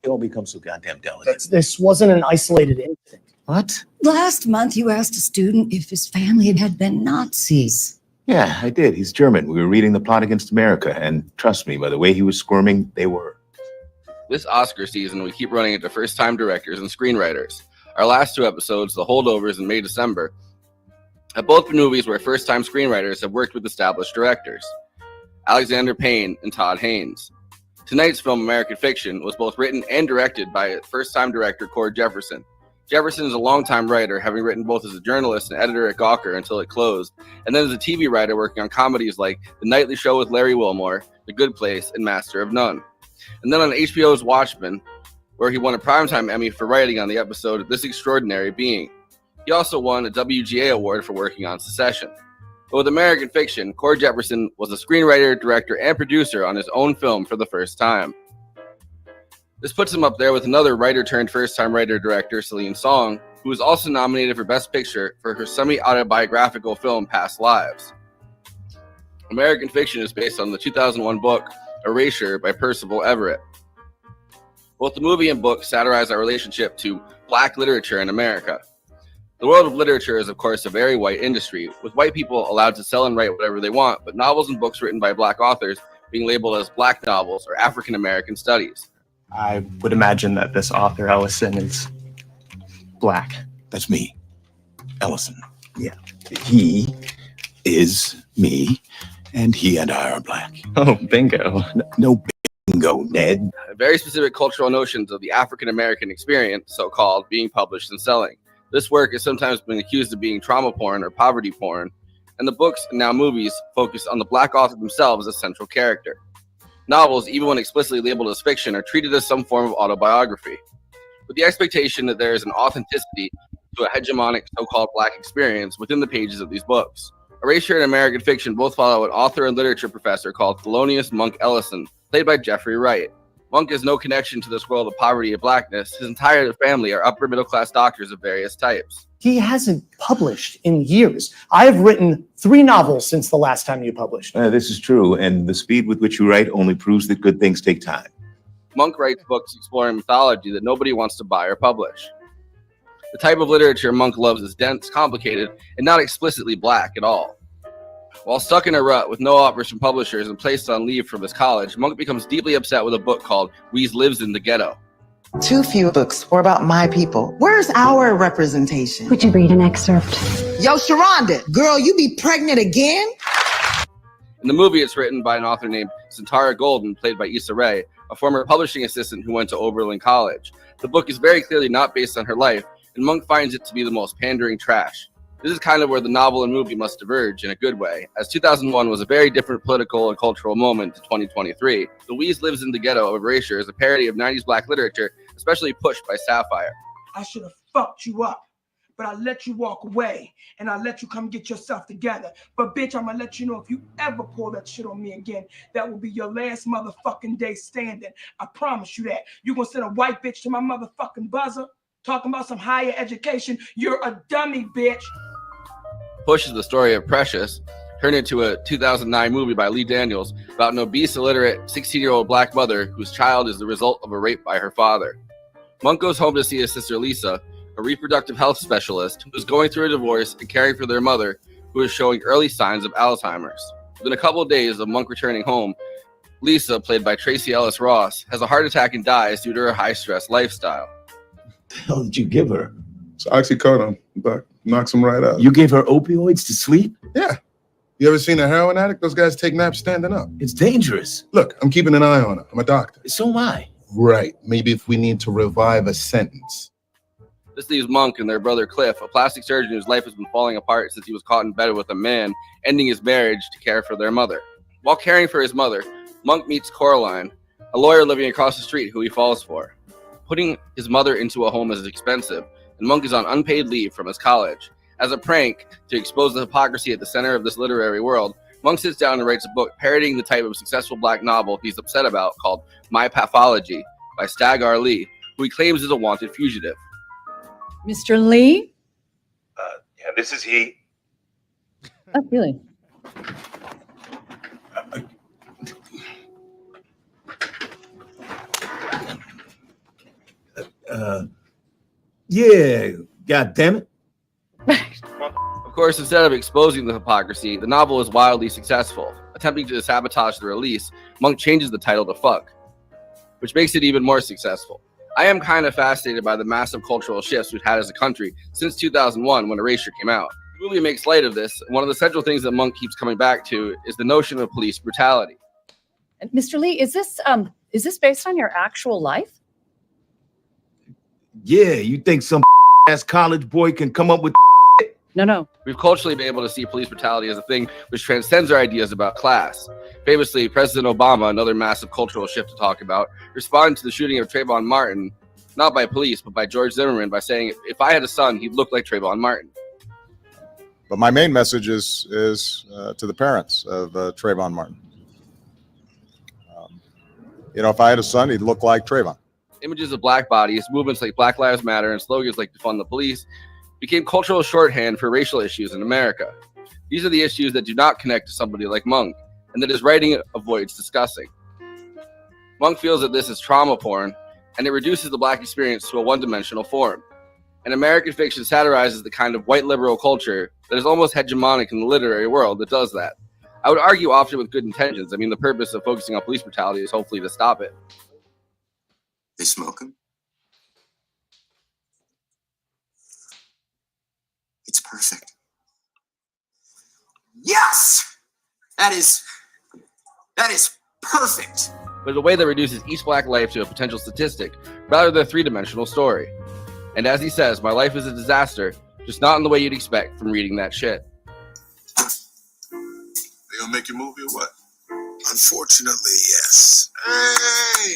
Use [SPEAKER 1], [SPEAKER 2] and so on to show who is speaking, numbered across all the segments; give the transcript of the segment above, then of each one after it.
[SPEAKER 1] All become so goddamn delicate.
[SPEAKER 2] This wasn't an isolated incident.
[SPEAKER 1] What?
[SPEAKER 3] Last month, you asked a student if his family had been Nazis.
[SPEAKER 1] Yeah, I did. He's German. We were reading The Plot Against America, and trust me, by the way he was squirming, they were.
[SPEAKER 4] This Oscar season, we keep running into first-time directors and screenwriters. Our last two episodes, The Holdovers in May, December, have both been movies where first-time screenwriters have worked with established directors, Alexander Payne and Todd Haynes. Tonight's film, American Fiction, was both written and directed by first-time director Cord Jefferson. Jefferson is a longtime writer, having written both as a journalist and editor at Gawker until it closed, and then as a TV writer working on comedies like The Nightly Show with Larry Wilmore, The Good Place, and Master of None. And then on HBO's Watchmen, where he won a Primetime Emmy for writing on the episode This Extraordinary Being. He also won a WGA award for working on Secession. But with American Fiction, Cord Jefferson was a screenwriter, director, and producer on his own film for the first time. This puts him up there with another writer-turned-first-time writer-director, Celine Song, who was also nominated for Best Picture for her semi-autobiographical film, Past Lives. American Fiction is based on the 2001 book, Erasure by Percival Everett. Both the movie and book satirize our relationship to Black literature in America. The world of literature is, of course, a very white industry, with white people allowed to sell and write whatever they want, but novels and books written by Black authors being labeled as Black novels or African American studies.
[SPEAKER 5] I would imagine that this author, Ellison, is Black.
[SPEAKER 1] That's me, Ellison.
[SPEAKER 5] Yeah.
[SPEAKER 1] He is me, and he and I are Black.
[SPEAKER 5] Oh, bingo.
[SPEAKER 1] No bingo, Ned.
[SPEAKER 4] Very specific cultural notions of the African American experience, so-called, being published and selling. This work has sometimes been accused of being trauma porn or poverty porn, and the books and now movies focus on the Black author themselves as a central character. Novels, even when explicitly labeled as fiction, are treated as some form of autobiography, with the expectation that there is an authenticity to a hegemonic so-called Black experience within the pages of these books. Erasure and American Fiction both follow an author and literature professor called Thelonious Monk Ellison, played by Jeffrey Wright. Monk has no connection to this world of poverty and blackness. His entire family are upper middle class doctors of various types.
[SPEAKER 2] He hasn't published in years. I've written 3 novels since the last time you published.
[SPEAKER 1] This is true, and the speed with which you write only proves that good things take time.
[SPEAKER 4] Monk writes books exploring mythology that nobody wants to buy or publish. The type of literature Monk loves is dense, complicated, and not explicitly Black at all. While stuck in a rut with no offers from publishers and placed on leave from his college, Monk becomes deeply upset with a book called Weeze Lives in the Ghetto.
[SPEAKER 6] Too few books were about my people. Where's our representation?
[SPEAKER 7] Would you read an excerpt?
[SPEAKER 6] Yo, Sharonda, girl, you be pregnant again?
[SPEAKER 4] In the movie, it's written by an author named Santara Golden, played by Issa Rae, a former publishing assistant who went to Oberlin College. The book is very clearly not based on her life, and Monk finds it to be the most pandering trash. This is kind of where the novel and movie must diverge in a good way, as 2001 was a very different political and cultural moment to 2023. The Weeze Lives in the Ghetto of Erasure is a parody of 90s Black literature, especially pushed by Sapphire.
[SPEAKER 8] I should have fucked you up, but I let you walk away, and I let you come get yourself together. But bitch, I'm gonna let you know if you ever pull that shit on me again, that will be your last motherfucking day standing. I promise you that. You gonna send a white bitch to my motherfucking buzzer, talking about some higher education? You're a dummy, bitch.
[SPEAKER 4] Push is the story of Precious, turned into a 2009 movie by Lee Daniels about an obese, illiterate 16-year-old black mother whose child is the result of a rape by her father. Monk goes home to see his sister Lisa, a reproductive health specialist who is going through a divorce and caring for their mother, who is showing early signs of Alzheimer's. Within a couple of days of Monk returning home, Lisa, played by Tracy Ellis Ross, has a heart attack and dies due to her high-stress lifestyle.
[SPEAKER 1] What the hell did you give her?
[SPEAKER 7] It's oxycodone, but knocks him right out.
[SPEAKER 1] You gave her opioids to sleep?
[SPEAKER 7] Yeah. You ever seen a heroin addict? Those guys take naps standing up.
[SPEAKER 1] It's dangerous.
[SPEAKER 7] Look, I'm keeping an eye on her. I'm a doctor.
[SPEAKER 1] So am I.
[SPEAKER 7] Right. Maybe if we need to revive a sentence.
[SPEAKER 4] This leaves Monk and their brother Cliff, a plastic surgeon whose life has been falling apart since he was caught in bed with a man, ending his marriage to care for their mother. While caring for his mother, Monk meets Coraline, a lawyer living across the street who he falls for. Putting his mother into a home is expensive, and Monk is on unpaid leave from his college. As a prank to expose the hypocrisy at the center of this literary world, Monk sits down and writes a book parodying the type of successful black novel he's upset about called My Pathology by Stag R. Lee, who he claims is a wanted fugitive.
[SPEAKER 3] Mr. Lee?
[SPEAKER 1] Yeah, this is he.
[SPEAKER 3] Oh, really?
[SPEAKER 1] Yeah, God damn it.
[SPEAKER 4] Of course, instead of exposing the hypocrisy, the novel is wildly successful. Attempting to sabotage the release, Monk changes the title to Fuck, which makes it even more successful. I am kind of fascinated by the massive cultural shifts we've had as a country since 2001 when Erasure came out. The movie makes light of this, and one of the central things that Monk keeps coming back to is the notion of police brutality.
[SPEAKER 9] Mr. Lee, is this based on your actual life?
[SPEAKER 1] Yeah, you think some ass college boy can come up with
[SPEAKER 9] No.
[SPEAKER 4] We've culturally been able to see police brutality as a thing which transcends our ideas about class. Famously, President Obama, another massive cultural shift to talk about, responded to the shooting of Trayvon Martin, not by police, but by George Zimmerman, by saying, if I had a son, he'd look like Trayvon Martin.
[SPEAKER 10] But my main message is to the parents of Trayvon Martin. If I had a son, he'd look like Trayvon.
[SPEAKER 4] Images of black bodies, movements like Black Lives Matter, and slogans like defund the police became cultural shorthand for racial issues in America. These are the issues that do not connect to somebody like Monk, and that his writing avoids discussing. Monk feels that this is trauma porn, and it reduces the black experience to a one-dimensional form. And American fiction satirizes the kind of white liberal culture that is almost hegemonic in the literary world that does that. I would argue often with good intentions. I mean, the purpose of focusing on police brutality is hopefully to stop it.
[SPEAKER 11] They smoking? It's perfect. Yes! That is perfect.
[SPEAKER 4] But in a way that reduces each black life to a potential statistic, rather than a three-dimensional story. And as he says, my life is a disaster, just not in the way you'd expect from reading that shit.
[SPEAKER 7] They gonna make your movie or what?
[SPEAKER 11] Unfortunately, yes.
[SPEAKER 7] Hey!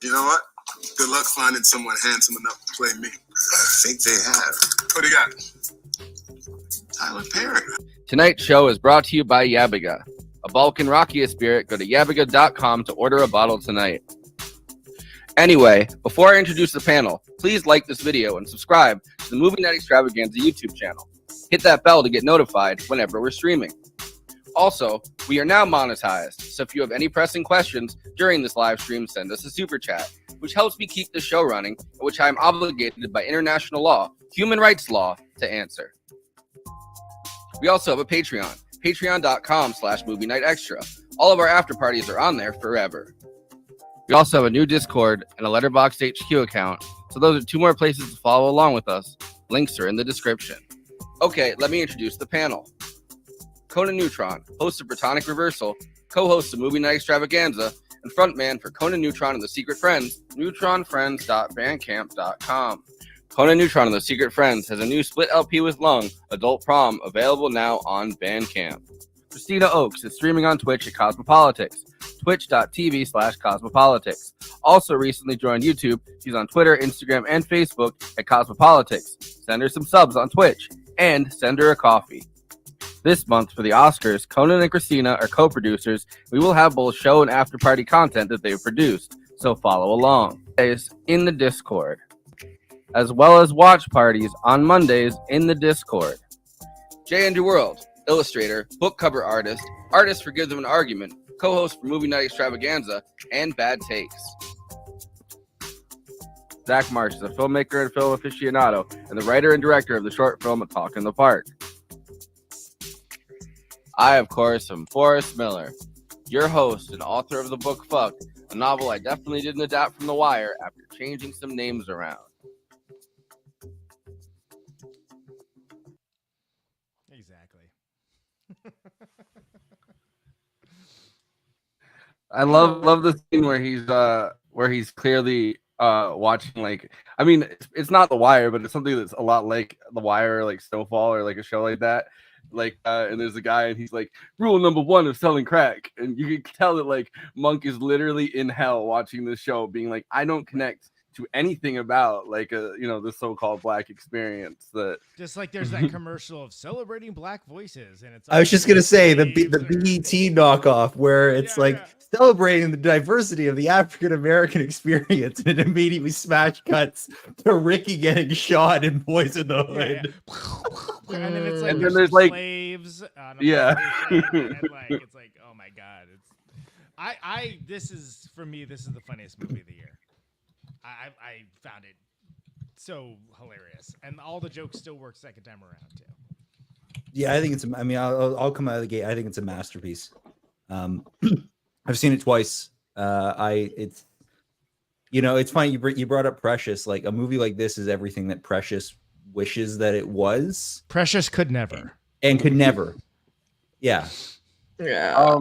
[SPEAKER 7] You know what? Good luck finding someone handsome enough to play me.
[SPEAKER 11] I think they have.
[SPEAKER 7] What do you got?
[SPEAKER 11] Tyler Perry.
[SPEAKER 4] Tonight's show is brought to you by Yabiga. A Balkan Rakia spirit, go to yabiga.com to order a bottle tonight. Anyway, before I introduce the panel, please like this video and subscribe to the Movie Night Extravaganza YouTube channel. Hit that bell to get notified whenever we're streaming. Also, we are now monetized, so if you have any pressing questions during this live stream, send us a super chat, which helps me keep the show running, and which I am obligated by international law, human rights law, to answer. We also have a Patreon, patreon.com/Movie Night Extra. All of our after parties are on there forever. We also have a new Discord and a Letterboxd HQ account, so those are two more places to follow along with us. Links are in the description. Okay, let me introduce the panel. Conan Neutron, host of Protonic Reversal, co-host of Movie Night Extravaganza, and frontman for Conan Neutron and the Secret Friends, neutronfriends.bandcamp.com. Conan Neutron and the Secret Friends has a new split LP with Lung, Adult Prom, available now on Bandcamp. Kristina Oakes is streaming on Twitch at Cosmopolitics, twitch.tv/Cosmopolitics. Also recently joined YouTube, she's on Twitter, Instagram, and Facebook at Cosmopolitics. Send her some subs on Twitch, and send her a coffee. This month for the Oscars, Conan and Kristina are co-producers. We will have both show and after-party content that they've produced, so follow along. In the Discord, as well as watch parties on Mondays in the Discord. Jay and Your World, illustrator, book cover artist, artist for Give Them an Argument, co-host for Movie Night Extravaganza, and Bad Takes. Zach Marsh is a filmmaker and film aficionado, and the writer and director of the short film A Talk in the Park. I, of course, am Forrest Miller, your host and author of the book Fuck, a novel I definitely didn't adapt from The Wire after changing some names around.
[SPEAKER 12] Exactly.
[SPEAKER 4] I love the scene where he's clearly watching, like, I mean, it's not The Wire, but it's something that's a lot like The Wire, or like Snowfall, or like a show like that. Like, and there's a guy, and he's like, rule number 1 of selling crack, and you can tell that like Monk is literally in hell watching this show, being like, I don't connect to anything about like the so-called black experience. That
[SPEAKER 12] just like there's that commercial of celebrating black voices, and it's
[SPEAKER 13] I was just gonna say the BET knockoff where it's celebrating the diversity of the African American experience, and it immediately smash cuts to Ricky getting shot in Boys in the Hood.
[SPEAKER 12] And then it's like
[SPEAKER 4] and then there's like
[SPEAKER 12] slaves on a
[SPEAKER 4] yeah
[SPEAKER 12] and like it's like, oh my god, this is the funniest movie of the year. I found it so hilarious, and all the jokes still work second time around too.
[SPEAKER 13] Yeah, I think I'll come out of the gate. I think it's a masterpiece. I've seen it twice. It's funny you brought up Precious. Like, a movie like this is everything that Precious wishes that it was.
[SPEAKER 12] Precious could never.
[SPEAKER 13] And could never. Yeah.
[SPEAKER 14] Yeah.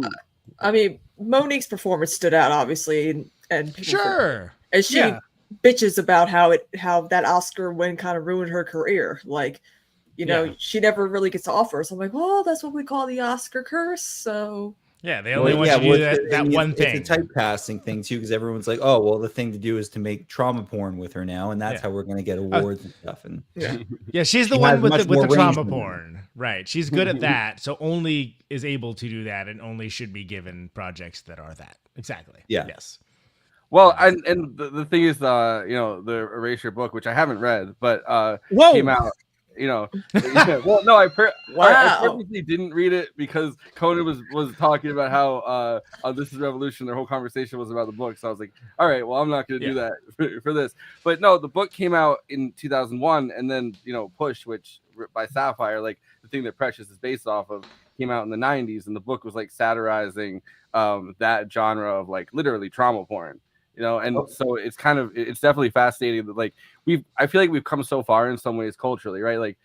[SPEAKER 14] I mean, Monique's performance stood out, obviously, and and she bitches about how that Oscar win kind of ruined her career. Like, she never really gets offers. I'm like, well, that's what we call the Oscar curse. So
[SPEAKER 12] yeah, they only want you to do that one thing.
[SPEAKER 13] It's a typecasting thing too, because everyone's like, oh, well, the thing to do is to make trauma porn with her now, and that's how we're going to get awards and stuff. And
[SPEAKER 12] yeah, she's the one with the trauma porn, right? She's good at that, so only is able to do that, and only should be given projects that are that. Exactly.
[SPEAKER 13] Yeah.
[SPEAKER 12] Yes.
[SPEAKER 4] Well, and the thing is, the Erasure book, which I haven't read, but came out. Well, no, I purposely didn't read it because Conan was talking about how This Is Revolution. Their whole conversation was about the book, so I was like, all right, well, I'm not going to do that for this. But no, the book came out in 2001, and then Push, which by Sapphire, like the thing that Precious is based off of, came out in the 90s, and the book was like satirizing that genre of like literally trauma porn. So it's definitely fascinating that like I feel like we've come so far in some ways culturally, right? Like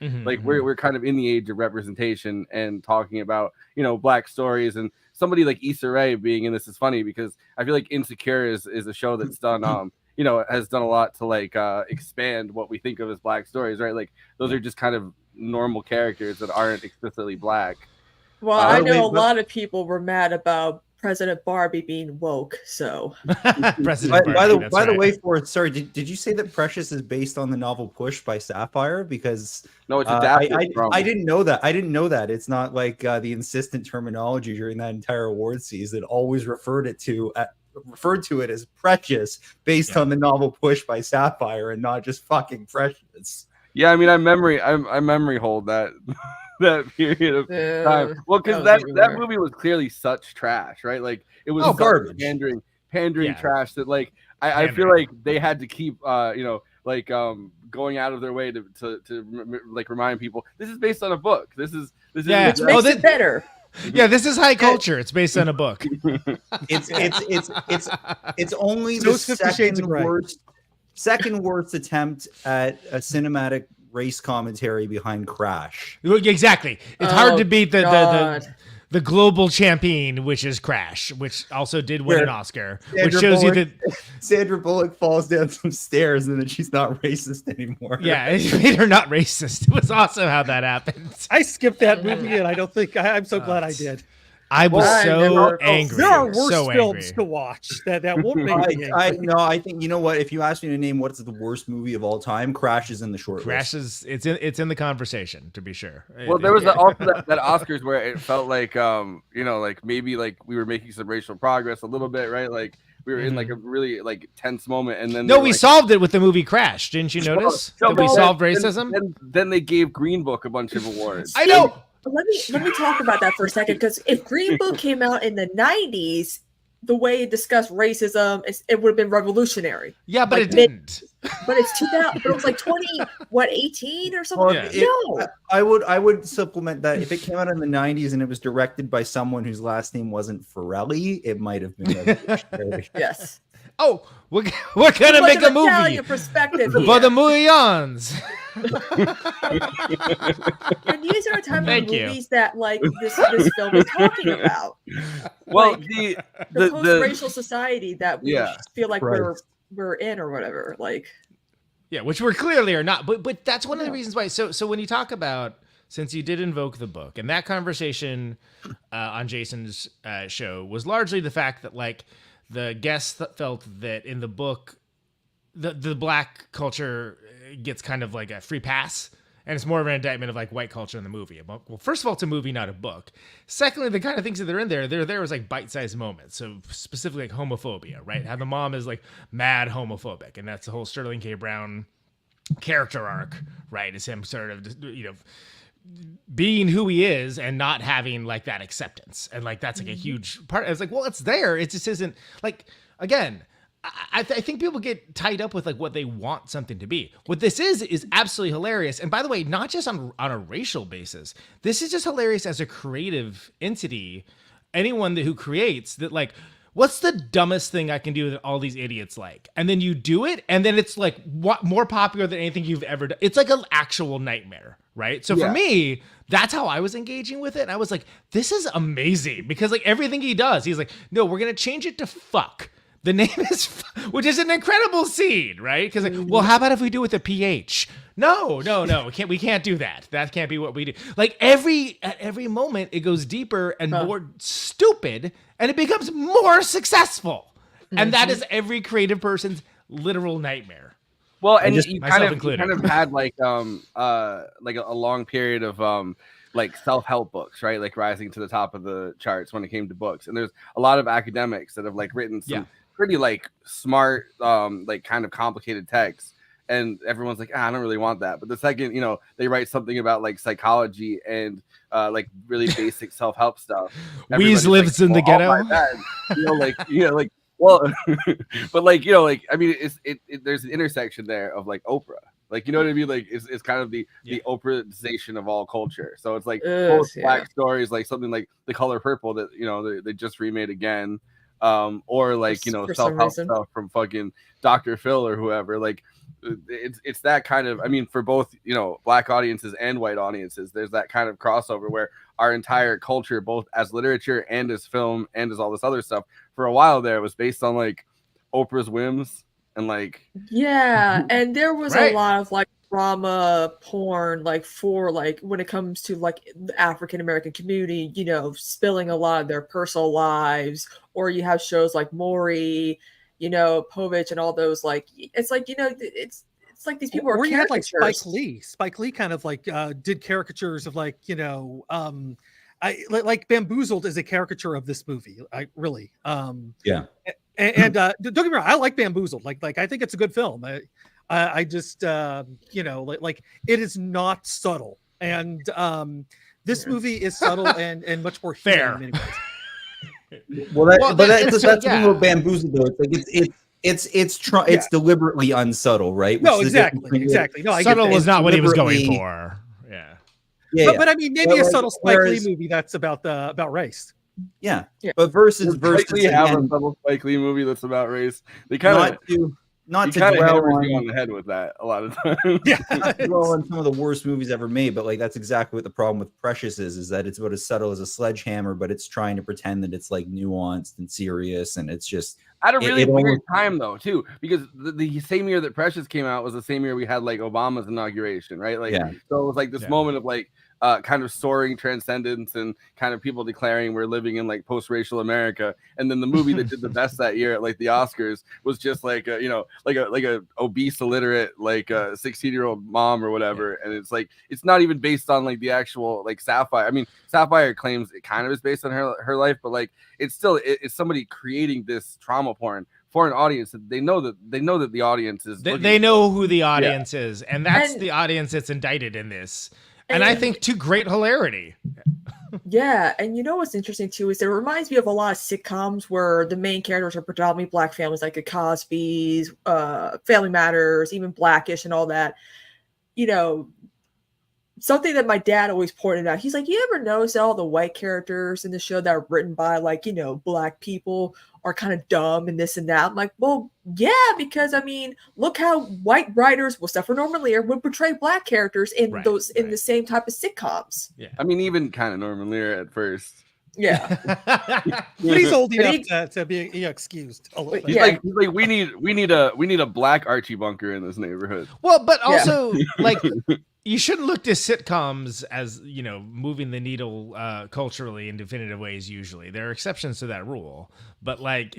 [SPEAKER 4] we're kind of in the age of representation and talking about black stories, and somebody like Issa Rae being in this is funny because I feel like Insecure is a show that's done has done a lot to like expand what we think of as black stories, right? Like those are just kind of normal characters that aren't explicitly black.
[SPEAKER 14] Well, I know a lot of people were mad about President Barbie being woke, so
[SPEAKER 13] by the way, Forrest, sorry, did you say that Precious is based on the novel Push by Sapphire? Because
[SPEAKER 4] no, it's adapted.
[SPEAKER 13] I didn't know that. It's not like the insistent terminology during that entire award season always referred to it as Precious based on the novel Push by Sapphire, and not just fucking Precious.
[SPEAKER 4] Yeah, I mean, I memory hold that that period of time. Well, because that movie was clearly such trash, right? Like it was
[SPEAKER 13] garbage,
[SPEAKER 4] pandering trash that like I feel like they had to keep going out of their way to like remind people this is based on a book. This is
[SPEAKER 14] which makes it better.
[SPEAKER 12] Yeah, this is high culture. It's based on a book.
[SPEAKER 13] It's only the second worst attempt at a cinematic race commentary behind Crash.
[SPEAKER 12] Exactly. It's hard to beat the global champion, which is Crash, which also did win an Oscar, which shows you that
[SPEAKER 13] Sandra Bullock falls down some stairs and then she's not racist anymore.
[SPEAKER 12] Yeah, it made her not racist. It was awesome how that happened.
[SPEAKER 2] I skipped that movie, and I don't think I'm so glad I did.
[SPEAKER 12] I was angry.
[SPEAKER 2] There are worse films to watch that won't make me angry.
[SPEAKER 13] I think you know what? If you ask me to name what's the worst movie of all time, Crash is in the short list.
[SPEAKER 12] It's in the conversation, to be sure.
[SPEAKER 4] Well, there was also that Oscars where it felt like like maybe like we were making some racial progress a little bit, right? Like we were in like a really like tense moment, and then
[SPEAKER 12] we solved it with the movie Crash. Didn't you notice that we solved racism?
[SPEAKER 4] Then they gave Green Book a bunch of awards.
[SPEAKER 12] I know.
[SPEAKER 14] Let me talk about that for a second, because if Green Book came out in the 90s, the way it discussed racism, it would have been revolutionary.
[SPEAKER 12] Yeah, but
[SPEAKER 14] like
[SPEAKER 12] it didn't.
[SPEAKER 14] But it's 2000. But it was like 18 or something.
[SPEAKER 13] Well, I would supplement that if it came out in the 90s and it was directed by someone whose last name wasn't Forelli, it might have been revolutionary.
[SPEAKER 14] Yes.
[SPEAKER 12] Oh, we're gonna make a movie.
[SPEAKER 14] Italian perspective here.
[SPEAKER 12] For the Muyans.
[SPEAKER 14] And these are the type of
[SPEAKER 12] Thank you.
[SPEAKER 14] movies that like this film is talking about.
[SPEAKER 4] Well,
[SPEAKER 14] like,
[SPEAKER 4] the
[SPEAKER 14] post-racial society that we feel like
[SPEAKER 13] Right.
[SPEAKER 14] we're in or whatever. Like,
[SPEAKER 12] Yeah, which we're clearly are not. But that's one of the reasons why. So when you talk about, since you did invoke the book, and that conversation on Jason's show was largely the fact that like the guests felt that in the book, the black culture gets kind of like a free pass. And it's more of an indictment of like white culture in the movie. Well, first of all, it's a movie, not a book. Secondly, the kind of things that are in there, they're there as like bite-sized moments. So specifically like homophobia, right? How the mom is like mad homophobic. And that's the whole Sterling K. Brown character arc, right? Is him sort of, being who he is and not having like that acceptance. And like, that's like a huge part. It's like, well, it's there. It just isn't like, again, I think people get tied up with like what they want something to be. What this is absolutely hilarious. And by the way, not just on a racial basis. This is just hilarious as a creative entity. Anyone who creates that, like, what's the dumbest thing I can do that all these idiots like? And then you do it, and then it's like what more popular than anything you've ever done. It's like an actual nightmare, right? So for me, that's how I was engaging with it. And I was like, this is amazing, because like everything he does, he's like, no, we're gonna change it to fuck. The name is, which is an incredible scene, right? Because like, well, how about if we do it with a PH? No, we can't do that. That can't be what we do. Like at every moment, it goes deeper and more stupid, and it becomes more successful. And that is every creative person's literal nightmare.
[SPEAKER 4] Well, and you
[SPEAKER 12] myself
[SPEAKER 4] kind of
[SPEAKER 12] included.
[SPEAKER 4] had like a long period of like self-help books, right? Like rising to the top of the charts when it came to books. And there's a lot of academics that have like written some pretty like smart, like kind of complicated texts. And everyone's like, I don't really want that. But the second, they write something about like psychology and like really basic self-help stuff.
[SPEAKER 12] Weeze lives in the ghetto.
[SPEAKER 4] Well, but like, I mean, there's an intersection there of like Oprah. Like, you know what I mean? Like, it's kind of the Oprahization of all culture. So it's like both black stories, like something like The Color Purple that, they just remade again. Or like, self-help stuff from fucking Dr. Phil or whoever. Like, it's that kind of, I mean, for both, black audiences and white audiences, there's that kind of crossover where our entire culture, both as literature and as film and as all this other stuff, for a while there was based on like Oprah's whims. And like,
[SPEAKER 14] and there was a lot of like drama porn, like for like when it comes to like the African American community, spilling a lot of their personal lives, or you have shows like Maury, Povich, and all those. Like, it's like it's like these people are.
[SPEAKER 15] Or you had like
[SPEAKER 14] caricatures.
[SPEAKER 15] Spike Lee kind of like did caricatures of like like Bamboozled is a caricature of this movie. And don't get me wrong, I like Bamboozled. Like I think it's a good film. I just like it is not subtle, and this movie is subtle and much more fair. In many ways.
[SPEAKER 13] That's the thing about Bamboozled though. It's like it's deliberately unsubtle, right?
[SPEAKER 15] No, exactly. No,
[SPEAKER 12] subtle was not what he was going for.
[SPEAKER 15] But I mean, maybe a subtle Spike Lee movie that's about race.
[SPEAKER 13] Yeah. But versus
[SPEAKER 4] have a subtle Spike Lee movie that's about race. They kind of
[SPEAKER 13] not to
[SPEAKER 4] dwell
[SPEAKER 13] on
[SPEAKER 4] the head with that a lot of times.
[SPEAKER 13] Dwell on some of the worst movies ever made, but like that's exactly what the problem with Precious is that it's about as subtle as a sledgehammer, but it's trying to pretend that it's like nuanced and serious, and it's just
[SPEAKER 4] at a really weird time though too, because the same year that Precious came out was the same year we had like Obama's inauguration, right? Like so it was like this moment of like kind of soaring transcendence and kind of people declaring we're living in like post-racial America. And then the movie that did the best that year at like the Oscars was just like like a obese, illiterate, like a 16-year-old mom or whatever. And it's like, it's not even based on like the actual like Sapphire. I mean, Sapphire claims it kind of is based on her life, but like it's still, it's somebody creating this trauma porn for an audience that they know that the audience is.
[SPEAKER 12] They know who the audience is. And that's the audience that's indicted in this. And I think to great hilarity.
[SPEAKER 14] Yeah, and you know what's interesting too is it reminds me of a lot of sitcoms where the main characters are predominantly black families, like the Cosbys, Family Matters, even Blackish, and all that. You know, something that my dad always pointed out. He's like, "You ever notice that all the white characters in the show that are written by like black people are kind of dumb and this and that?" I'm like, "Well, yeah, because I mean, look how white writers, except for Norman Lear, would portray black characters in in the same type of sitcoms."
[SPEAKER 4] Yeah, I mean, even kind of Norman Lear at first.
[SPEAKER 14] Yeah,
[SPEAKER 15] but he's old enough to be excused.
[SPEAKER 4] He's like, we need a black Archie Bunker in this neighborhood.
[SPEAKER 12] Well, but also like. You shouldn't look to sitcoms as, moving the needle culturally in definitive ways. Usually there are exceptions to that rule, but like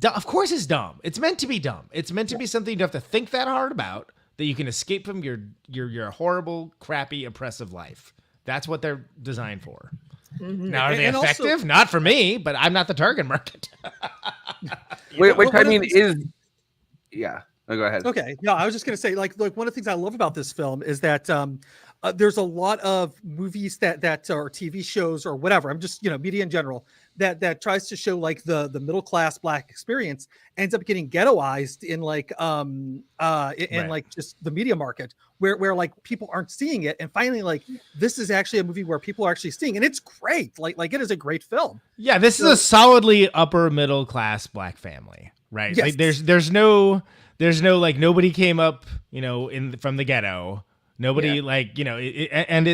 [SPEAKER 12] of course it's dumb. It's meant to be dumb. It's meant to be something you don't have to think that hard about, that you can escape from your horrible, crappy, oppressive life. That's what they're designed for.
[SPEAKER 14] Mm-hmm.
[SPEAKER 12] Now, are they effective? Also, not for me, but I'm not the target market.
[SPEAKER 4] Which I mean is, yeah. Oh, go ahead.
[SPEAKER 15] Okay. No, I was just going to say, like one of the things I love about this film is that there's a lot of movies that or TV shows or whatever. I'm just, media in general that tries to show like the middle class black experience ends up getting ghettoized in like like just the media market where like people aren't seeing it. And finally, like this is actually a movie where people are actually seeing, and it's great. Like it is a great film.
[SPEAKER 12] Yeah, this is a solidly upper middle class black family, right?
[SPEAKER 15] Yes.
[SPEAKER 12] Like there's no like nobody came up, from the ghetto. Nobody and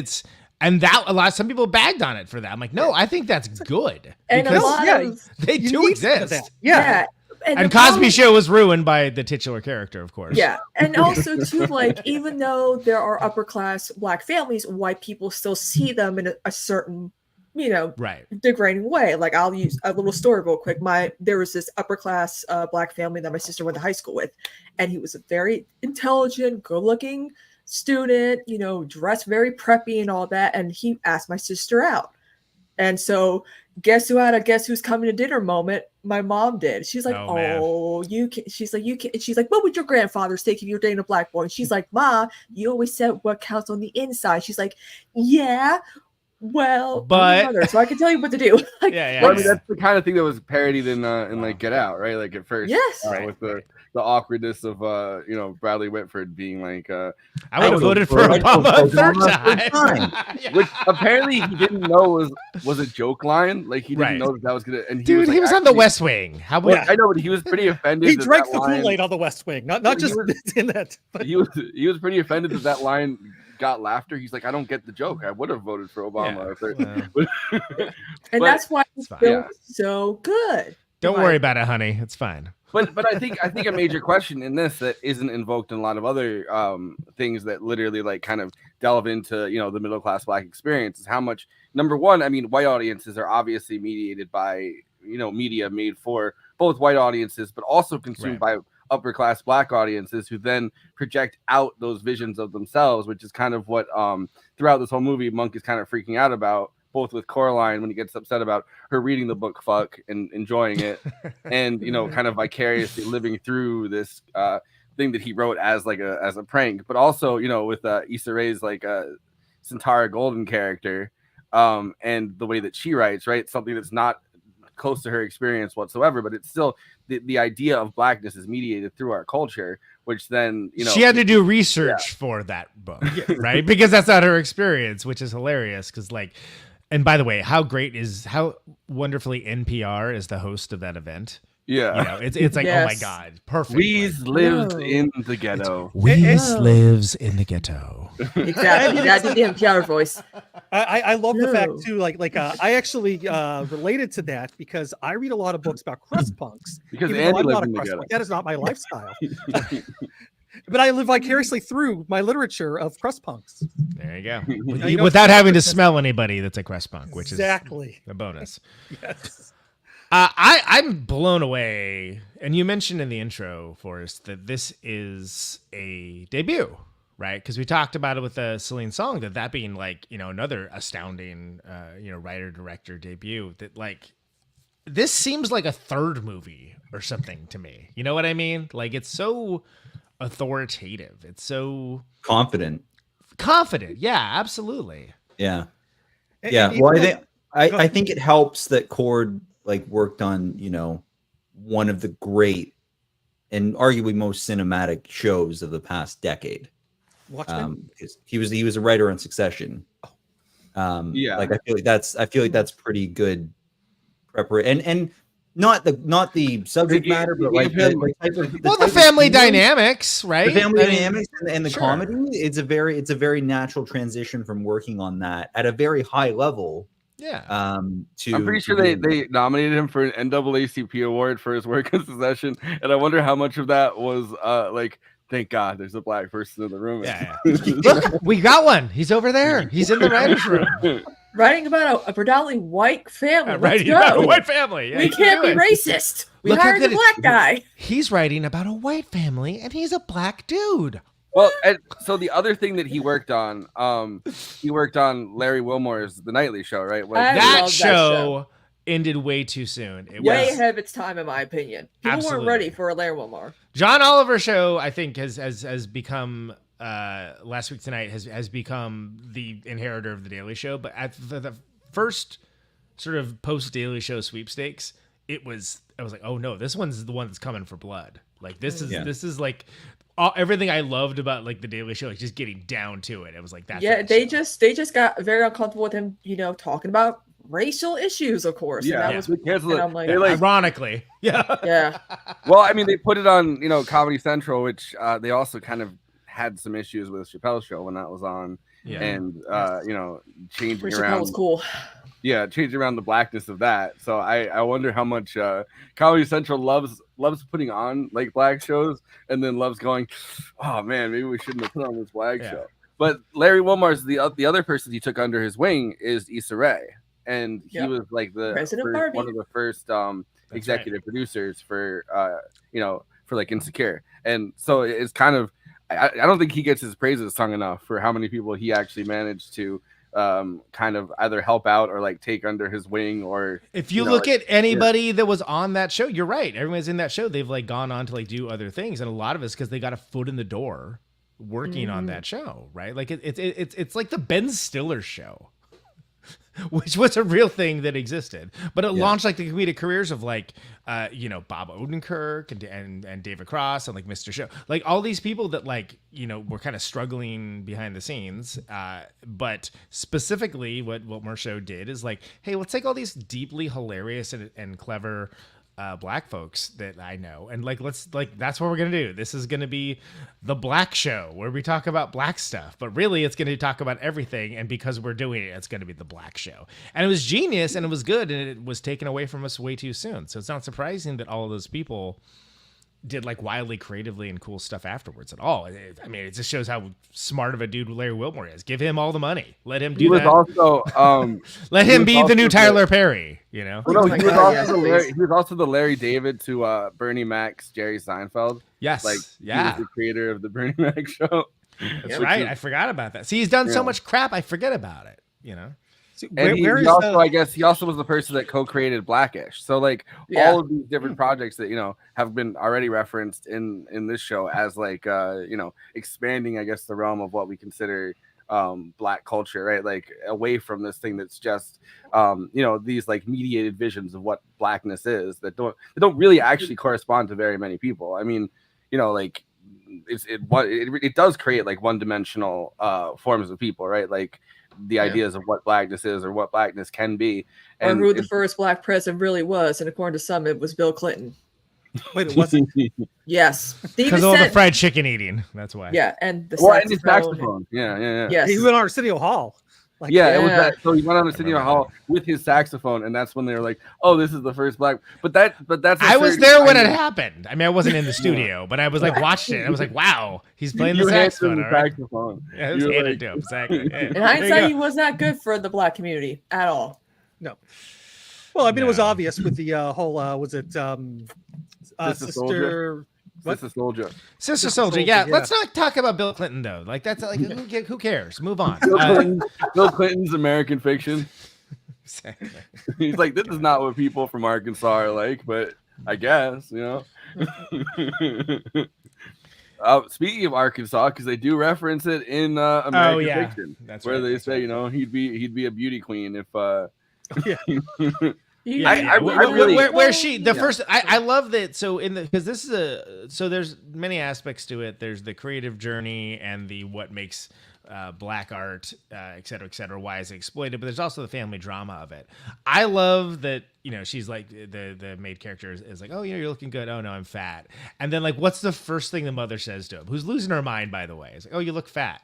[SPEAKER 12] that some people bagged on it for that. I'm like, no, I think that's good
[SPEAKER 14] and
[SPEAKER 12] because they do exist.
[SPEAKER 14] Yeah.
[SPEAKER 12] And Cosby Show was ruined by the titular character, of course.
[SPEAKER 14] Yeah, and also too, like even though there are upper class black families, white people still see them in a certain degrading way. Like I'll use a little story real quick. There was this upper class black family that my sister went to high school with, and he was a very intelligent, good looking student, dressed very preppy and all that. And he asked my sister out. And so guess who had a guess who's coming to dinner moment? My mom did. She's like, you can. She's like, you can. She's like, what would your grandfather say if you're dating a black boy? And she's like, Ma, you always said what counts on the inside. She's like, yeah. Well,
[SPEAKER 12] but
[SPEAKER 14] mother, so I can tell you what to do.
[SPEAKER 4] Well, I mean, that's the kind of thing that was parodied in like Get Out, right? Like at first, with the awkwardness of Bradley Whitford being like,
[SPEAKER 12] I would have voted for Obama a third time.
[SPEAKER 4] Which apparently he didn't know was a joke line. Like he didn't know that was gonna. And
[SPEAKER 12] he was on The West Wing. How about?
[SPEAKER 4] I know, but he was pretty offended.
[SPEAKER 15] He drank the Kool-Aid on The West Wing, not just in that. But.
[SPEAKER 4] He was pretty offended that line got laughter. He's like, I don't get the joke. I would have voted for Obama.
[SPEAKER 14] And that's why it's so good.
[SPEAKER 12] Don't worry about it, honey. It's fine.
[SPEAKER 4] But I think a major question in this that isn't invoked in a lot of other things that literally like kind of delve into the middle class black experience is how much, number one, I mean, white audiences are obviously mediated by media made for both white audiences, but also consumed by upper class black audiences who then project out those visions of themselves, which is kind of what throughout this whole movie Monk is kind of freaking out about, both with Coraline when he gets upset about her reading the book fuck and enjoying it and kind of vicariously living through this thing that he wrote as a prank, but also with Issa Rae's like Santara Golden character and the way that she writes, right? Something that's not close to her experience whatsoever, but it's still the idea of blackness is mediated through our culture, which then
[SPEAKER 12] she had to do research for that book, right? Because that's not her experience, which is hilarious. Because and by the way, how wonderfully NPR is the host of that event.
[SPEAKER 4] Yeah,
[SPEAKER 12] it's like, oh my god, perfect.
[SPEAKER 4] Weez lives in the ghetto.
[SPEAKER 12] Weez lives in the ghetto.
[SPEAKER 14] Exactly. That's the NPR voice.
[SPEAKER 15] I love the fact too, I actually related to that because I read a lot of books about crust punks.
[SPEAKER 4] Because
[SPEAKER 15] Andy
[SPEAKER 4] Andy
[SPEAKER 15] I'm
[SPEAKER 4] lives
[SPEAKER 15] not a
[SPEAKER 4] in the
[SPEAKER 15] crust
[SPEAKER 4] ghetto.
[SPEAKER 15] punk. That is not my lifestyle. But I live vicariously through my literature of crust punks.
[SPEAKER 12] There you go. Without having to smell anybody that's a crust punk, which is a bonus.
[SPEAKER 15] Yes.
[SPEAKER 12] I'm blown away. And you mentioned in the intro, Forrest, that this is a debut, right? Because we talked about it with Celine Song, that being another astounding, writer-director debut. That this seems like a third movie or something to me. You know what I mean? Like it's so authoritative. It's so
[SPEAKER 13] confident.
[SPEAKER 12] confident. Yeah, absolutely.
[SPEAKER 13] Yeah.
[SPEAKER 15] And-
[SPEAKER 13] Yeah.
[SPEAKER 15] and
[SPEAKER 13] Well,
[SPEAKER 15] even
[SPEAKER 13] I think it helps that Cord like worked on, one of the great and arguably most cinematic shows of the past decade.
[SPEAKER 15] Watchmen?
[SPEAKER 13] Because he was a writer on Succession.
[SPEAKER 4] Yeah.
[SPEAKER 13] Like I feel like that's pretty good preparation and not the subject matter, but like the type of
[SPEAKER 12] the family dynamics, right?
[SPEAKER 13] The family dynamics and the
[SPEAKER 12] sure.
[SPEAKER 13] comedy. It's a very natural transition from working on that at a very high level.
[SPEAKER 12] Yeah.
[SPEAKER 4] I'm pretty sure they nominated him for an NAACP award for his work in Succession, and I wonder how much of that was like, thank God there's a black person in the room.
[SPEAKER 12] Yeah. Look, we got one. He's over there. He's in the writer's room.
[SPEAKER 14] Writing about a predominantly white family. Let's
[SPEAKER 12] Writing
[SPEAKER 14] go.
[SPEAKER 12] about a white family. Yeah,
[SPEAKER 14] we
[SPEAKER 12] you can
[SPEAKER 14] can't
[SPEAKER 12] do
[SPEAKER 14] be
[SPEAKER 12] it.
[SPEAKER 14] racist. We
[SPEAKER 12] Look how
[SPEAKER 14] hired a
[SPEAKER 12] good
[SPEAKER 14] black guy.
[SPEAKER 12] He's writing about a white family, and he's a black dude.
[SPEAKER 4] Well, and so the other thing that he worked on Larry Wilmore's The Nightly Show, right?
[SPEAKER 12] That show ended way too soon. It
[SPEAKER 14] Way
[SPEAKER 12] was
[SPEAKER 14] ahead of its time, in my opinion. People
[SPEAKER 12] Absolutely.
[SPEAKER 14] weren't ready for a Larry Wilmore.
[SPEAKER 12] John Oliver show, I think, has become Last Week Tonight has become the inheritor of the Daily Show. But at the first sort of post Daily Show sweepstakes, I was like, oh no, this one's the one that's coming for blood. Like this is like everything I loved about like the Daily Show, like just getting down to it. It was like that.
[SPEAKER 14] Yeah, they just got very uncomfortable with him, talking about racial issues, of course.
[SPEAKER 4] Yeah,
[SPEAKER 14] and that was, and I'm like,
[SPEAKER 12] ironically,
[SPEAKER 14] yeah.
[SPEAKER 4] Well, I mean, they put it on, Comedy Central, which they also kind of had some issues with Chappelle's show when that was on, and changing
[SPEAKER 14] Chappelle
[SPEAKER 4] around.
[SPEAKER 14] was cool.
[SPEAKER 4] Yeah, changing around the blackness of that. So I wonder how much Comedy Central loves putting on like black shows, and then loves going, oh man, maybe we shouldn't have put on this black show. But Larry Wilmore's the other person he took under his wing is Issa Rae, and he was like one of the first executive producers for for like Insecure, and so it's kind of I don't think he gets his praises sung enough for how many people he actually managed to kind of either help out or like take under his wing. Or
[SPEAKER 12] if you look at anybody that was on that show, you're right. Everyone's in that show. They've like gone on to like do other things, and a lot of it's because they got a foot in the door working on that show, right? Like it's like the Ben Stiller show, which was a real thing that existed, but it launched like the comedic careers of like Bob Odenkirk and David Cross and like Mr. Show, like all these people that like were kind of struggling behind the scenes, but specifically what Marsh Show did is like, hey, let's take all these deeply hilarious and clever black folks that I know, and like that's what we're gonna do. This is gonna be the Black Show, where we talk about black stuff, but really it's gonna talk about everything, and because we're doing it, it's gonna be the Black Show. And it was genius, and it was good, and it was taken away from us way too soon. So it's not surprising that all of those people did like wildly creatively and cool stuff afterwards at all. I mean, it just shows how smart of a dude Larry Wilmore is. Give him all the money. Let him do that.
[SPEAKER 4] Also,
[SPEAKER 12] let him be the new Tyler Perry. Well,
[SPEAKER 4] no, he was also the Larry David to Bernie Mac's Jerry Seinfeld.
[SPEAKER 12] Yes,
[SPEAKER 4] he was the creator of the Bernie Mac show.
[SPEAKER 12] That's right. I forgot about that. See, he's done so much crap. I forget about it.
[SPEAKER 4] And he also was the person that co-created Blackish. So like all of these different projects that have been already referenced in this show as like expanding, I guess, the realm of what we consider black culture, right? Like away from this thing that's just these like mediated visions of what blackness is that don't really actually correspond to very many people. I mean, like it does create like one-dimensional forms of people, right? Like the ideas of what blackness is or what blackness can be,
[SPEAKER 14] and who the first black president really was. And according to some, it was Bill Clinton.
[SPEAKER 15] Wait, it wasn't?
[SPEAKER 14] Yes,
[SPEAKER 12] because all the fried chicken eating. That's why.
[SPEAKER 14] Yeah, and the
[SPEAKER 4] saxophone. Yeah.
[SPEAKER 14] Yes,
[SPEAKER 15] he went on Arsenio Hall.
[SPEAKER 4] It was that. So he went on Arsenio Hall with his saxophone, and that's when they were like, "Oh, this is the first black." But that's.
[SPEAKER 12] I was there when it happened. I mean, I wasn't in the studio, but I was like watching it. I was like, "Wow, he's playing the saxophone." Yeah, it was handed to him. Exactly. Yeah.
[SPEAKER 14] In hindsight, he was not good for the black community at all.
[SPEAKER 15] No. Well, I mean, it was obvious with the whole. Was it Sister?
[SPEAKER 4] Sister Soldier.
[SPEAKER 12] Sister Soldier. Yeah. Let's not talk about Bill Clinton though. Like that's like who cares? Move on.
[SPEAKER 4] Bill Clinton's American Fiction.
[SPEAKER 12] Exactly.
[SPEAKER 4] He's like, this is not what people from Arkansas are like, but I guess speaking of Arkansas, because they do reference it in American Fiction,
[SPEAKER 12] that's
[SPEAKER 4] where
[SPEAKER 12] right,
[SPEAKER 4] they
[SPEAKER 12] that's
[SPEAKER 4] say, you know, he'd be a beauty queen if.
[SPEAKER 12] Where she the
[SPEAKER 4] Yeah.
[SPEAKER 12] first I love that. So in the because this is so there's many aspects to it. There's the creative journey and the what makes black art, et cetera, why is it exploited, but there's also the family drama of it. I love that, you know, she's like the main character is like, oh, you know, you're looking good. Oh no, I'm fat. And then like, what's the first thing the mother says to him, who's losing her mind, by the way? It's like, oh, you look fat.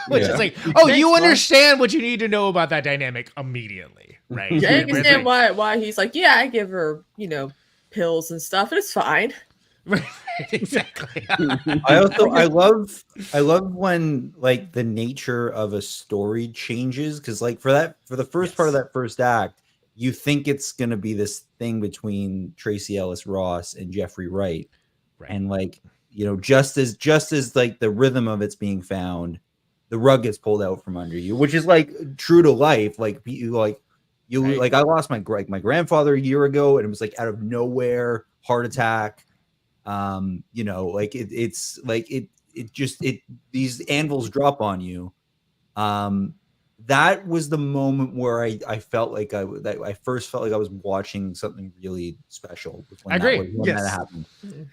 [SPEAKER 12] Which is like, oh, you understand what you need to know about that dynamic immediately, right?
[SPEAKER 14] Yeah, I understand why he's like, yeah, I give her, you know, pills and stuff, and it's fine.
[SPEAKER 12] Exactly.
[SPEAKER 13] I love when like the nature of a story changes, because like for the first part of that first act, you think it's gonna be this thing between Tracy Ellis Ross and Jeffrey Wright. And like, you know, just as like the rhythm of it's being found, the rug gets pulled out from under you, which is like true to life. Like like I lost my grandfather a year ago, and it was like out of nowhere, heart attack. You know, like it's like it these anvils drop on you. That was the moment where I felt like I first felt like I was watching something really special. When
[SPEAKER 12] I agree.
[SPEAKER 13] When that happened.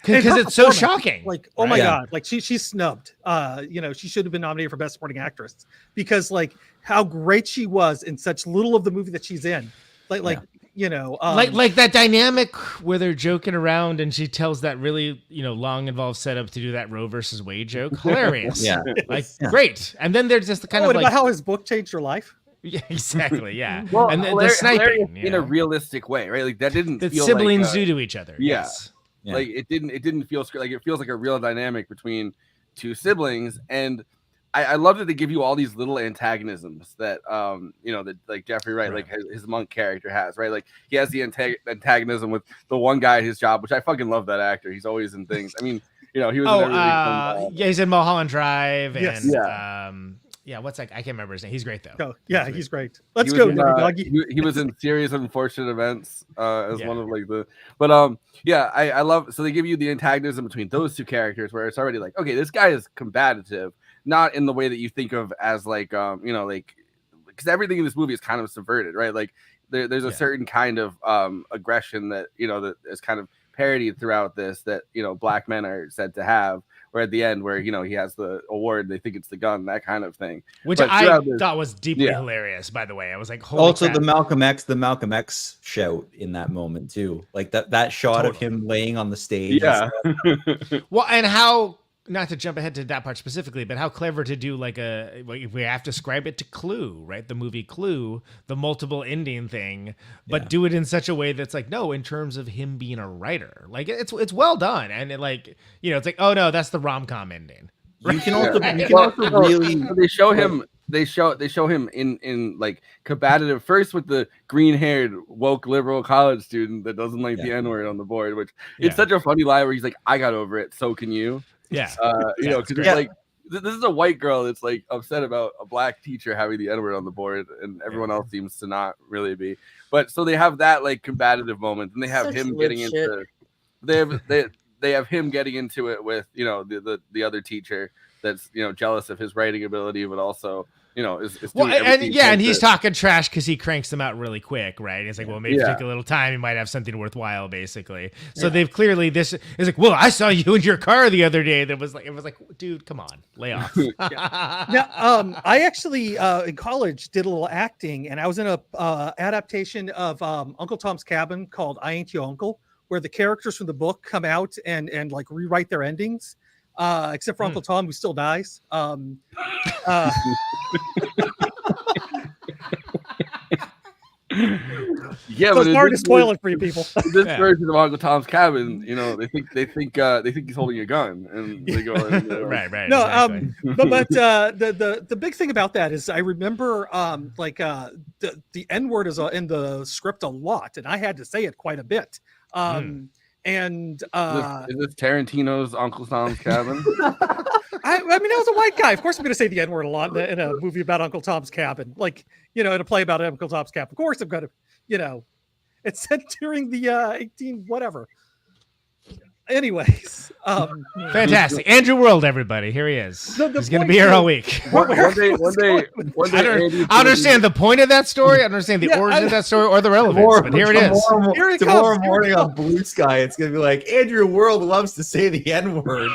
[SPEAKER 12] Because it's so shocking.
[SPEAKER 15] Like, oh my God, like she's snubbed. You know, she should have been nominated for Best Supporting Actress, because like how great she was in such little of the movie that she's in. Like you know,
[SPEAKER 12] like that dynamic where they're joking around and she tells that really, you know, long involved setup to do that Roe versus Wade joke. Hilarious. Great. And then there's just the kind of like
[SPEAKER 15] about how his book changed her life.
[SPEAKER 12] Yeah, exactly. Yeah.
[SPEAKER 4] Well,
[SPEAKER 12] and the sniping
[SPEAKER 4] in a realistic way, right? Like that didn't
[SPEAKER 12] that
[SPEAKER 4] feel
[SPEAKER 12] siblings
[SPEAKER 4] like,
[SPEAKER 12] do to each other.
[SPEAKER 4] Yeah.
[SPEAKER 12] Yes.
[SPEAKER 4] Like it didn't feel like it feels like a real dynamic between two siblings. And I love that they give you all these little antagonisms that you know, that like Jeffrey Wright, like his monk character has, right? Like he has the antagonism with the one guy at his job, which I fucking love that actor. He's always in things. I mean, you know, he was in everything
[SPEAKER 12] yeah, he's in Mulholland Drive
[SPEAKER 15] Yes.
[SPEAKER 12] and yeah, what's that? I can't remember his name. He's great though.
[SPEAKER 15] Oh, yeah, he's great. Let's go, doggy.
[SPEAKER 4] He was in Serious Unfortunate Events as one of like the, but yeah, I love, so they give you the antagonism between those two characters where it's already like, okay, this guy is combative, not in the way that you think of as like you know, like, because everything in this movie is kind of subverted, right? Like there's a certain kind of aggression that, you know, that is kind of parodied throughout this, that, you know, black men are said to have, where at the end where, you know, he has the award, they think it's the gun, that kind of thing,
[SPEAKER 12] which I thought was deeply hilarious, by the way. I was like, holy
[SPEAKER 13] also
[SPEAKER 12] crap.
[SPEAKER 13] the Malcolm X shout in that moment too, like that shot of him laying on the stage.
[SPEAKER 12] Well, and how, not to jump ahead to that part specifically, but how clever to do like we have to ascribe it to Clue, right? The movie Clue, the multiple ending thing, but do it in such a way that's like, no, in terms of him being a writer, like it's well done. And it, like, you know, it's like, oh no, that's the rom-com ending.
[SPEAKER 13] You can also, really,
[SPEAKER 4] they show him in like combative first with the green-haired woke liberal college student that doesn't like the N-word on the board, which it's such a funny line where he's like, I got over it, so can you.
[SPEAKER 12] Yeah.
[SPEAKER 4] You know, because it's like, this is a white girl that's like upset about a black teacher having the N-word on the board, and everyone else seems to not really be. But so they have that like combative moment, and they have him getting into they have him getting into it with, you know, the other teacher that's, you know, jealous of his writing ability, but also, you know, is
[SPEAKER 12] well, and he's talking trash because he cranks them out really quick, right? It's like, well, maybe take a little time, you might have something worthwhile, basically. So they've clearly, this is like, well, I saw you in your car the other day. It was like, dude, come on, lay off.
[SPEAKER 15] Now, I actually in college did a little acting, and I was in a adaptation of Uncle Tom's Cabin called I Ain't Your Uncle, where the characters from the book come out and like rewrite their endings. Except for Uncle Tom, who still dies.
[SPEAKER 4] Yeah,
[SPEAKER 15] but it's hard to spoil it for you people.
[SPEAKER 4] This version of Uncle Tom's Cabin, you know, they think he's holding a gun, and they go
[SPEAKER 12] right.
[SPEAKER 15] No,
[SPEAKER 12] exactly.
[SPEAKER 15] but the big thing about that is I remember the N-word is in the script a lot, and I had to say it quite a bit. And
[SPEAKER 4] is this Tarantino's Uncle Tom's Cabin?
[SPEAKER 15] I mean, I was a white guy. Of course, I'm going to say the N-word a lot in a movie about Uncle Tom's Cabin, like, you know, in a play about Uncle Tom's Cabin. Of course, I'm going to, you know, it's set during the 18 whatever. Anyways,
[SPEAKER 12] Fantastic. Andrew World, everybody. Here he is. He's going to be here all week.
[SPEAKER 4] One day,
[SPEAKER 12] I understand the point of that story. I understand the origin of that story or the relevance, but here it is.
[SPEAKER 13] Tomorrow morning on Blue Sky, it's going to be like, Andrew World loves to say the N-word.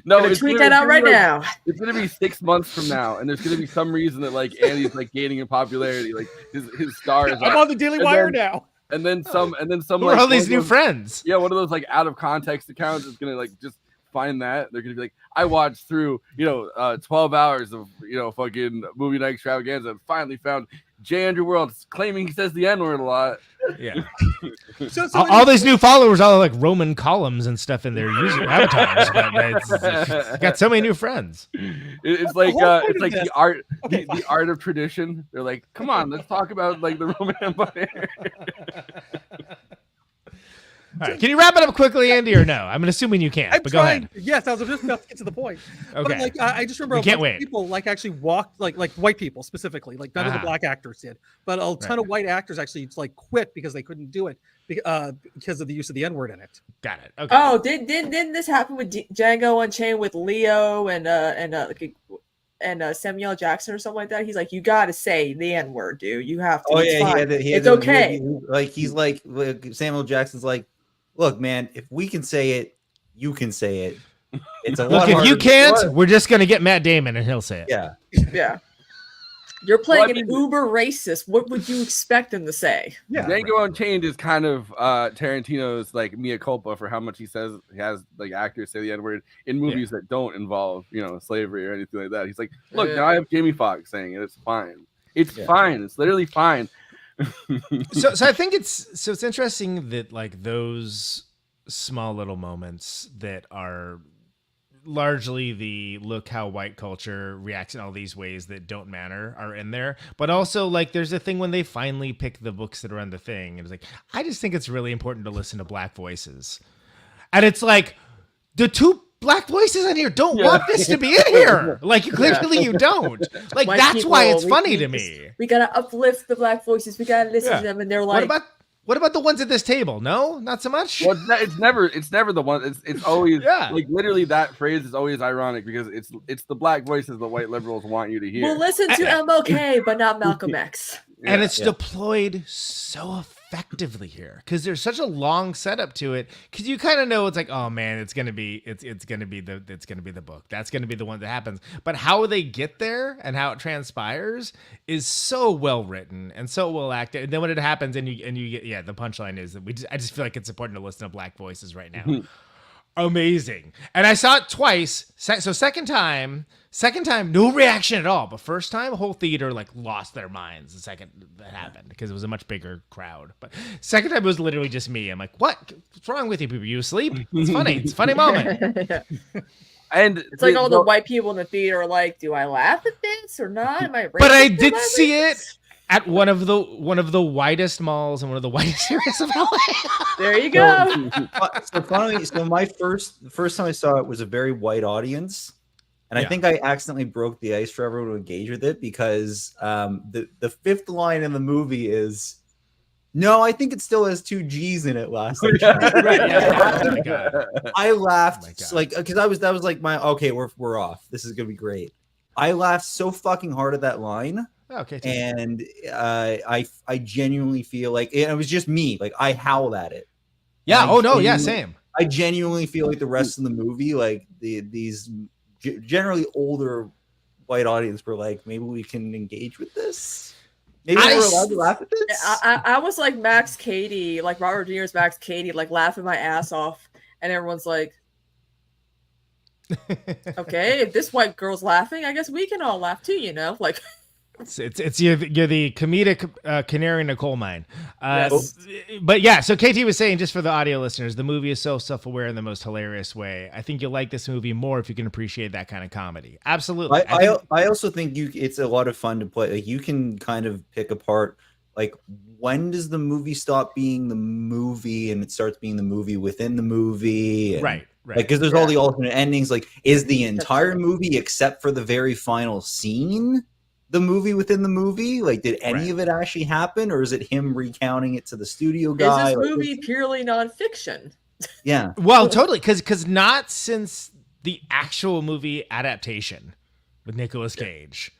[SPEAKER 4] No,
[SPEAKER 14] Gonna tweet that out right now.
[SPEAKER 4] It's gonna be 6 months from now, and there's gonna be some reason that like Andy's like gaining in popularity, like his star is.
[SPEAKER 15] I'm on the Daily Wire now.
[SPEAKER 4] And then some.
[SPEAKER 12] Who
[SPEAKER 4] like,
[SPEAKER 12] are all these new friends?
[SPEAKER 4] Yeah, one of those like out of context accounts is gonna like just find that. They're gonna be like, I watched through 12 hours of fucking movie night extravaganza and finally found J. Andrew World claiming he says the N-word a lot.
[SPEAKER 12] Yeah. All these new followers, all like Roman columns and stuff in their user avatars, but it's got so many new friends.
[SPEAKER 4] It's like the art, the art of tradition. They're like, come on, let's talk about like the Roman Empire.
[SPEAKER 12] All right, can you wrap it up quickly, Andy, or no? I'm assuming you can't, but go ahead.
[SPEAKER 15] Yes, I was just about to get to the point.
[SPEAKER 12] Okay.
[SPEAKER 15] But like, I just remember
[SPEAKER 12] We
[SPEAKER 15] a
[SPEAKER 12] can't
[SPEAKER 15] bunch of
[SPEAKER 12] wait.
[SPEAKER 15] people like actually walked, like white people specifically, like none of the black actors did, but a ton of white actors actually like quit because they couldn't do it because of the use of the N-word in it.
[SPEAKER 12] Got it. Okay.
[SPEAKER 14] Oh, didn't this happen with Django Unchained with Leo and Samuel Jackson or something like that? He's like, you got to say the N-word, dude. You have to.
[SPEAKER 13] Oh
[SPEAKER 14] it's
[SPEAKER 13] yeah,
[SPEAKER 14] fine. It's okay.
[SPEAKER 13] He's like Samuel Jackson's like, look, man, if we can say it, you can say it. It's a lot
[SPEAKER 12] Look, if
[SPEAKER 13] harder
[SPEAKER 12] you
[SPEAKER 13] than
[SPEAKER 12] can't,
[SPEAKER 13] it was.
[SPEAKER 12] we're just gonna get Matt Damon and he'll say it.
[SPEAKER 13] Yeah.
[SPEAKER 14] Yeah. You're playing an uber racist. What would you expect him to say?
[SPEAKER 15] Yeah.
[SPEAKER 4] Django Unchained is kind of Tarantino's like mea culpa for how much he has like actors say the N-word in movies that don't involve slavery or anything like that. He's like, look, now I have Jamie Foxx saying it. It's fine. It's fine. It's literally fine.
[SPEAKER 12] so I think it's interesting that like those small little moments that are largely the look how white culture reacts in all these ways that don't matter are in there, but also like there's a thing when they finally pick the books that are on the thing and it's like, I just think it's really important to listen to black voices, and it's like the two black voices in here don't want this to be in here. Like clearly you don't. Like
[SPEAKER 14] White
[SPEAKER 12] that's
[SPEAKER 14] people,
[SPEAKER 12] why it's
[SPEAKER 14] we
[SPEAKER 12] funny
[SPEAKER 14] need
[SPEAKER 12] to
[SPEAKER 14] to-
[SPEAKER 12] me.
[SPEAKER 14] We gotta uplift the black voices. We gotta listen to them, and they're like,
[SPEAKER 12] What about the ones at this table? No, not so much.
[SPEAKER 4] Well, it's never the one. It's always
[SPEAKER 12] Yeah.
[SPEAKER 4] like literally that phrase is always ironic because it's the black voices the white liberals want you to hear.
[SPEAKER 14] we'll listen to MLK, but not Malcolm X.
[SPEAKER 12] And it's deployed so effectively here because there's such a long setup to it. Because you kind of know it's like, oh man, it's gonna be the book. That's gonna be the one that happens. But how they get there and how it transpires is so well written and so well acted. And then when it happens, and you get the punchline is that I just feel like it's important to listen to black voices right now. Amazing. And I saw it twice. So second time, no reaction at all. But first time, whole theater like lost their minds the second that happened because it was a much bigger crowd. But second time, it was literally just me. I'm like, what's wrong with you people? You asleep? It's funny. It's a funny moment.
[SPEAKER 4] And
[SPEAKER 14] It's like all the white people in the theater are like, do I laugh at this or not? Am I racist?
[SPEAKER 12] But I
[SPEAKER 14] Am
[SPEAKER 12] did
[SPEAKER 14] I
[SPEAKER 12] see
[SPEAKER 14] racist?
[SPEAKER 12] it at one of the widest malls and one of the widest areas of LA.
[SPEAKER 14] There you go.
[SPEAKER 13] So finally, my the first time I saw it was a very white audience, and I think I accidentally broke the ice for everyone to engage with it because the fifth line in the movie is, "No, I think it still has 2 G's in it." Last time.
[SPEAKER 12] Oh my God.
[SPEAKER 13] I laughed like because that was like my okay, we're off. This is gonna be great. I laughed so fucking hard at that line.
[SPEAKER 12] Okay.
[SPEAKER 13] And I genuinely feel like it was just me. Like I howl at it.
[SPEAKER 12] Yeah.
[SPEAKER 13] And
[SPEAKER 12] Oh no. Yeah. Same.
[SPEAKER 13] I genuinely feel like the rest of the movie, like these generally older white audience, were like, maybe we can engage with this. Maybe we're allowed to laugh at this.
[SPEAKER 14] I was like Max Cady, like Robert De Niro's Max Cady, like laughing my ass off, and everyone's like, okay, if this white girl's laughing, I guess we can all laugh too, like.
[SPEAKER 12] It's you're the comedic canary in a coal mine.
[SPEAKER 14] Yes.
[SPEAKER 12] But yeah, so KT was saying, just for the audio listeners, the movie is so self-aware in the most hilarious way. I think you'll like this movie more if you can appreciate that kind of comedy. Absolutely.
[SPEAKER 13] I also think it's a lot of fun to play. Like you can kind of pick apart, like when does the movie stop being the movie and it starts being the movie within the movie? And,
[SPEAKER 12] right.
[SPEAKER 13] Like, because there's all the alternate endings. Like, is the entire movie except for the very final scene the movie within the movie? Like, did any of it actually happen, or is it him recounting it to the studio guy?
[SPEAKER 14] Is this movie purely nonfiction?
[SPEAKER 13] Yeah.
[SPEAKER 12] Well, totally, because not since the actual movie adaptation with Nicolas Cage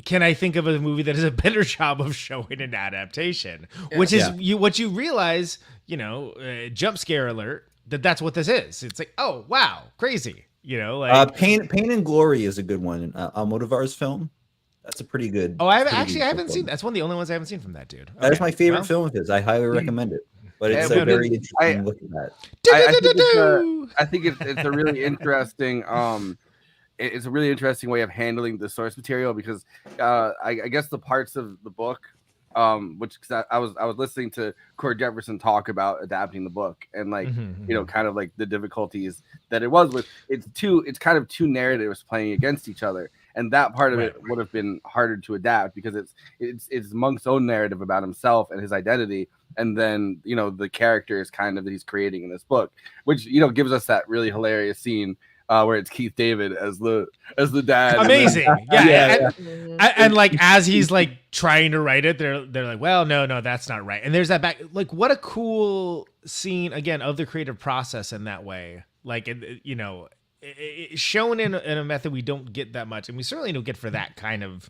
[SPEAKER 12] can I think of a movie that does a better job of showing an adaptation, which is what you realize, jump scare alert, that's what this is. It's like, oh, wow, crazy. Like
[SPEAKER 13] Pain and Glory is a good one. Almodovar's film. That's a pretty good.
[SPEAKER 12] Oh, I haven't seen. That's one of the only ones I haven't seen from that dude.
[SPEAKER 13] That is my favorite film of his. I highly recommend it. But it's a very interesting look at that.
[SPEAKER 4] I think it's a really interesting. It's a really interesting way of handling the source material because I guess the parts of the book, which I was listening to Cord Jefferson talk about adapting the book and kind of like the difficulties that it was with it's kind of two narratives playing against each other, and that part of it would have been harder to adapt because it's Monk's own narrative about himself and his identity, and then the characters kind of that he's creating in this book, which gives us that really hilarious scene. Where it's Keith David as the dad.
[SPEAKER 12] Amazing, and like as he's like trying to write it, they're like, well, no, that's not right. And there's that back, like what a cool scene again of the creative process in that way. Like it's shown in a method we don't get that much, and we certainly don't get for that kind of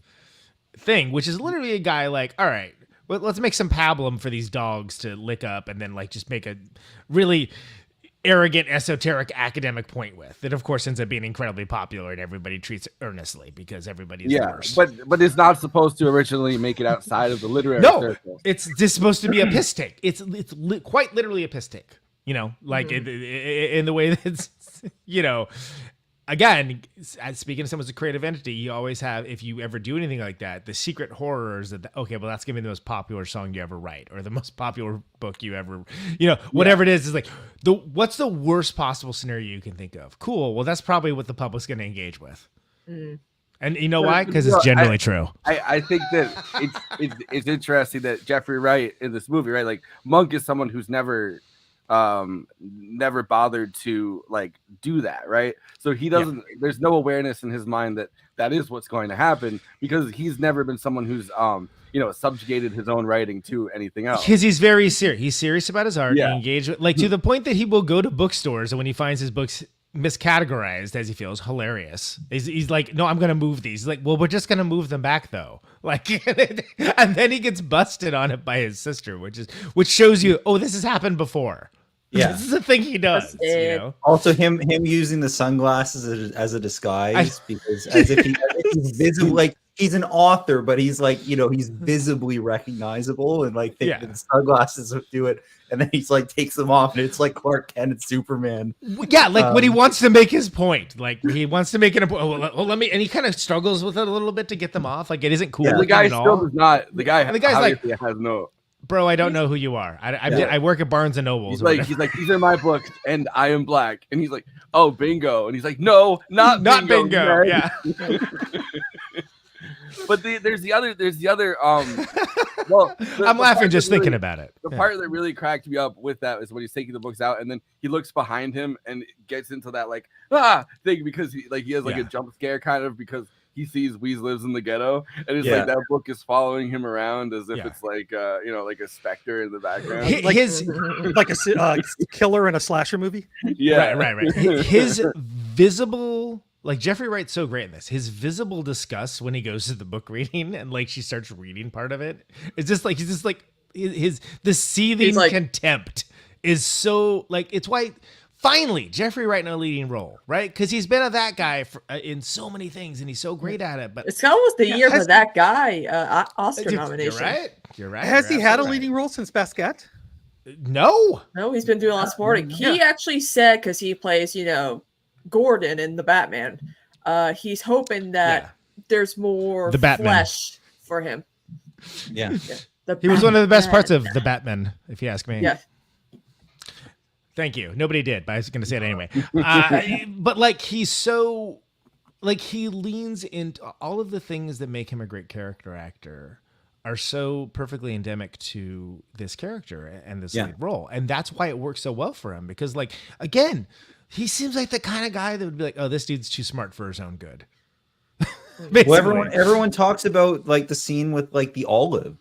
[SPEAKER 12] thing, which is literally a guy like, all right, well, let's make some pablum for these dogs to lick up, and then like just make a really arrogant, esoteric academic point with that, of course, ends up being incredibly popular and everybody treats it earnestly because everybody is the worst.
[SPEAKER 4] But it's not supposed to originally make it outside of the literary circle.
[SPEAKER 12] It's just supposed to be a piss take. It's quite literally a piss take, like in the way that it's, again, speaking of someone as a creative entity, you always have, if you ever do anything like that, the secret horrors that, okay, well, that's going to be the most popular song you ever write or the most popular book you ever, whatever it is like, what's the worst possible scenario you can think of? Cool. Well, that's probably what the public's going to engage with. Mm. And you know why? Because it's generally true.
[SPEAKER 4] I think that it's interesting that Jeffrey Wright in this movie, right? Like Monk is someone who's never bothered to like do that, right? So he doesn't there's no awareness in his mind that is what's going to happen because he's never been someone who's subjugated his own writing to anything else,
[SPEAKER 12] because he's very serious. He's serious about his art. He engaged with, like, to the point that he will go to bookstores, and when he finds his books miscategorized, as he feels hilarious, he's like, no, I'm gonna move these. He's like, well, we're just gonna move them back though, like and then he gets busted on it by his sister, which shows you, oh, this has happened before. Yeah, this is a thing he does.
[SPEAKER 13] Also, him using the sunglasses as a disguise, because as if he's visible, like he's an author, but he's like, he's visibly recognizable, and like the sunglasses do it, and then he's like takes them off, and it's like Clark Kent and Superman.
[SPEAKER 12] Yeah, like when he wants to make his point, like he wants to make it. Well, let me, and he kind of struggles with it a little bit to get them off. Like it isn't cool.
[SPEAKER 4] The guy still does not. The guy's like, has no.
[SPEAKER 12] Bro, I don't know who you are. I work at Barnes and Noble.
[SPEAKER 4] He's like, these are my books, and I am black. And he's like, oh, bingo. And he's like, no, not bingo.
[SPEAKER 12] Yeah.
[SPEAKER 4] But there's the other. Well,
[SPEAKER 12] I'm laughing just thinking about it.
[SPEAKER 4] The part that really cracked me up with that is when he's taking the books out, and then he looks behind him and gets into that like thing because he has like a jump scare kind of because he sees Weez lives in the ghetto, and it's like that book is following him around as if it's like like a specter in the background,
[SPEAKER 15] like a killer in a slasher movie.
[SPEAKER 12] Yeah, right. His visible, like Jeffrey Wright's so great in this. His visible disgust when he goes to the book reading and like she starts reading part of it. It's just like the seething contempt is so like, it's why. Finally, Jeffrey Wright in a leading role, right? Because he's been that guy in so many things, and he's so great at it. But
[SPEAKER 14] it's almost the year for that guy Oscar nomination.
[SPEAKER 12] You're right.
[SPEAKER 15] Has he had a leading role since Basquiat?
[SPEAKER 12] No,
[SPEAKER 14] he's been doing a lot of sporting. He actually said, because he plays, Gordon in the Batman. He's hoping that there's more flesh for him.
[SPEAKER 12] Yeah. He was one of the best parts of the Batman, if you ask me.
[SPEAKER 14] Yeah.
[SPEAKER 12] Thank you. Nobody did, but I was going to say it anyway. But like, he's so, like, he leans into all of the things that make him a great character actor are so perfectly endemic to this character and this lead role. And that's why it works so well for him. Because like, again, he seems like the kind of guy that would be like, oh, this dude's too smart for his own good.
[SPEAKER 13] Well, everyone talks about like the scene with like the olive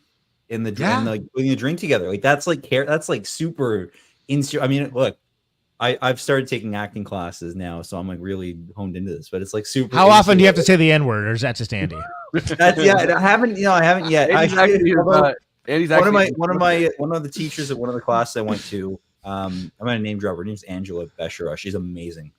[SPEAKER 13] in the drink, like putting a drink together. Like that's like super I mean, look, I've started taking acting classes now, so I'm like really honed into this. But it's like super.
[SPEAKER 12] How often do you have to say the N-word, or is that just Andy?
[SPEAKER 13] I haven't yet.
[SPEAKER 4] Andy's
[SPEAKER 13] one of the teachers at one of the classes I went to. I'm gonna name drop her. Her name's Angela Beshara. She's amazing.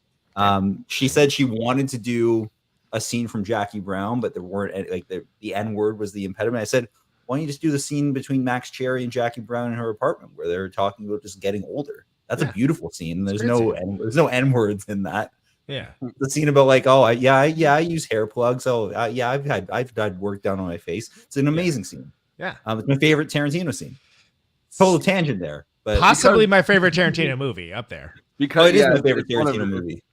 [SPEAKER 13] She said she wanted to do a scene from Jackie Brown, but there weren't like the N-word was the impediment. I said, why don't you just do the scene between Max Cherry and Jackie Brown in her apartment where they're talking about just getting older? That's a beautiful scene. There's no N-words in that.
[SPEAKER 12] Yeah.
[SPEAKER 13] The scene about like, I use hair plugs. I've had work done on my face. It's an amazing scene.
[SPEAKER 12] Yeah.
[SPEAKER 13] It's my favorite Tarantino scene. Total tangent there. But
[SPEAKER 12] Possibly my favorite Tarantino movie up there.
[SPEAKER 16] Because
[SPEAKER 13] it is my favorite Tarantino movie.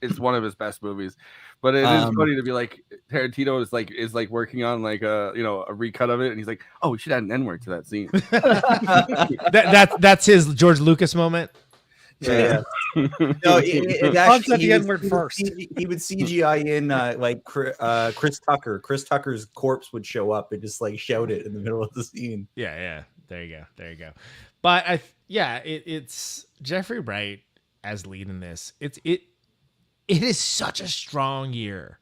[SPEAKER 16] It's one of his best movies. But it is funny to be like Tarantino is like working on like a recut of it, and he's like, oh, we should add an N-word to that scene.
[SPEAKER 12] That's his George Lucas moment.
[SPEAKER 13] Yeah. No, it actually
[SPEAKER 15] the N-word first.
[SPEAKER 13] He would CGI in like Chris Tucker. Chris Tucker's corpse would show up and just like shout it in the middle of the scene.
[SPEAKER 12] Yeah. There you go. But it's Jeffrey Wright as lead in this. It is such a strong year.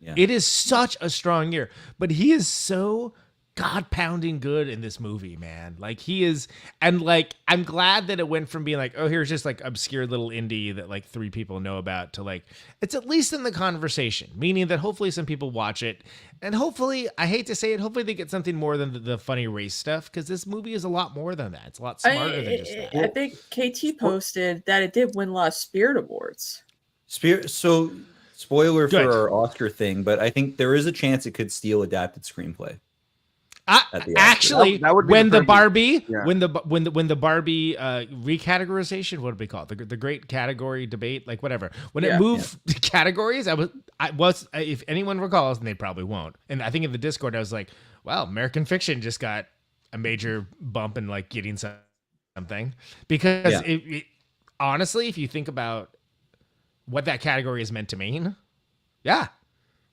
[SPEAKER 12] Yeah. It is such a strong year. But he is so God-pounding good in this movie, man. Like he is, and like I'm glad that it went from being like, oh, here's just like obscure little indie that like 3 people know about to like it's at least in the conversation, meaning that hopefully some people watch it, and hopefully, I hate to say it, hopefully they get something more than the funny race stuff, because this movie is a lot more than that. It's a lot smarter than just that.
[SPEAKER 14] I think KT posted that it did win a lot of Spirit Awards.
[SPEAKER 13] So, spoiler for our Oscar thing, but I think there is a chance it could steal adapted screenplay.
[SPEAKER 12] Actually,
[SPEAKER 16] that would be
[SPEAKER 12] when the
[SPEAKER 16] perfect.
[SPEAKER 12] Barbie,
[SPEAKER 16] Yeah.
[SPEAKER 12] when the Barbie recategorization, what do we call it? The great category debate, like whatever. When it moved categories, I was if anyone recalls, and they probably won't. And I think in the Discord, I was like, "Wow, American Fiction just got a major bump in like getting something," because it honestly, if you think about what that category is meant to mean,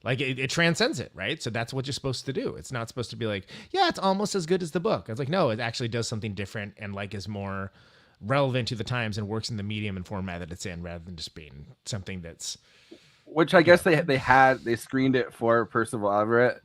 [SPEAKER 12] like it transcends it, right? So that's what you're supposed to do. It's not supposed to be like, it's almost as good as the book. I was like, no, it actually does something different and like is more relevant to the times and works in the medium and format that it's in, rather than just being something that's.
[SPEAKER 16] Which I guess they screened it for Percival Everett,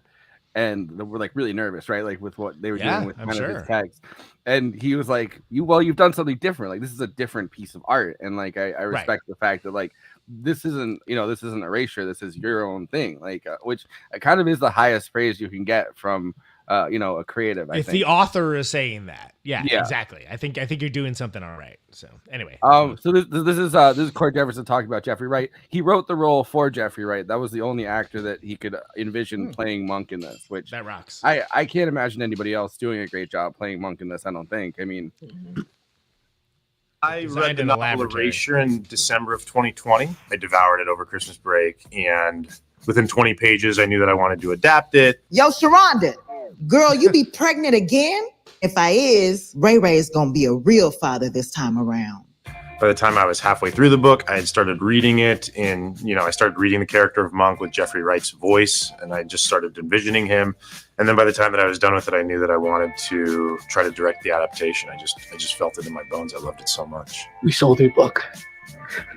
[SPEAKER 16] and they were like really nervous, right? Like with what they were doing with kind of his text. And he was like, you've done something different. Like this is a different piece of art. And like I respect the fact that like this isn't erasure, this is your own thing. Like which kind of is the highest praise you can get from a creative. I
[SPEAKER 12] think the author is saying that. Yeah, exactly. I think you're doing something all right. So anyway.
[SPEAKER 16] So this is Cord Jefferson talking about Jeffrey Wright. He wrote the role for Jeffrey Wright. That was the only actor that he could envision playing Monk in this, which
[SPEAKER 12] that rocks.
[SPEAKER 16] I can't imagine anybody else doing a great job playing Monk in this, I don't think. I mean,
[SPEAKER 17] I read the novel Erasure in December of 2020. I devoured it over Christmas break, and within 20 pages, I knew that I wanted to adapt it.
[SPEAKER 6] Yo, Sharonda, girl, you be pregnant again? If I is, Ray Ray is gonna be a real father this time around.
[SPEAKER 17] By the time I was halfway through the book, I had started reading it, and I started reading the character of Monk with Jeffrey Wright's voice, and I just started envisioning him. And then by the time that I was done with it, I knew that I wanted to try to direct the adaptation. I just felt it in my bones. I loved it so much.
[SPEAKER 18] We sold your book.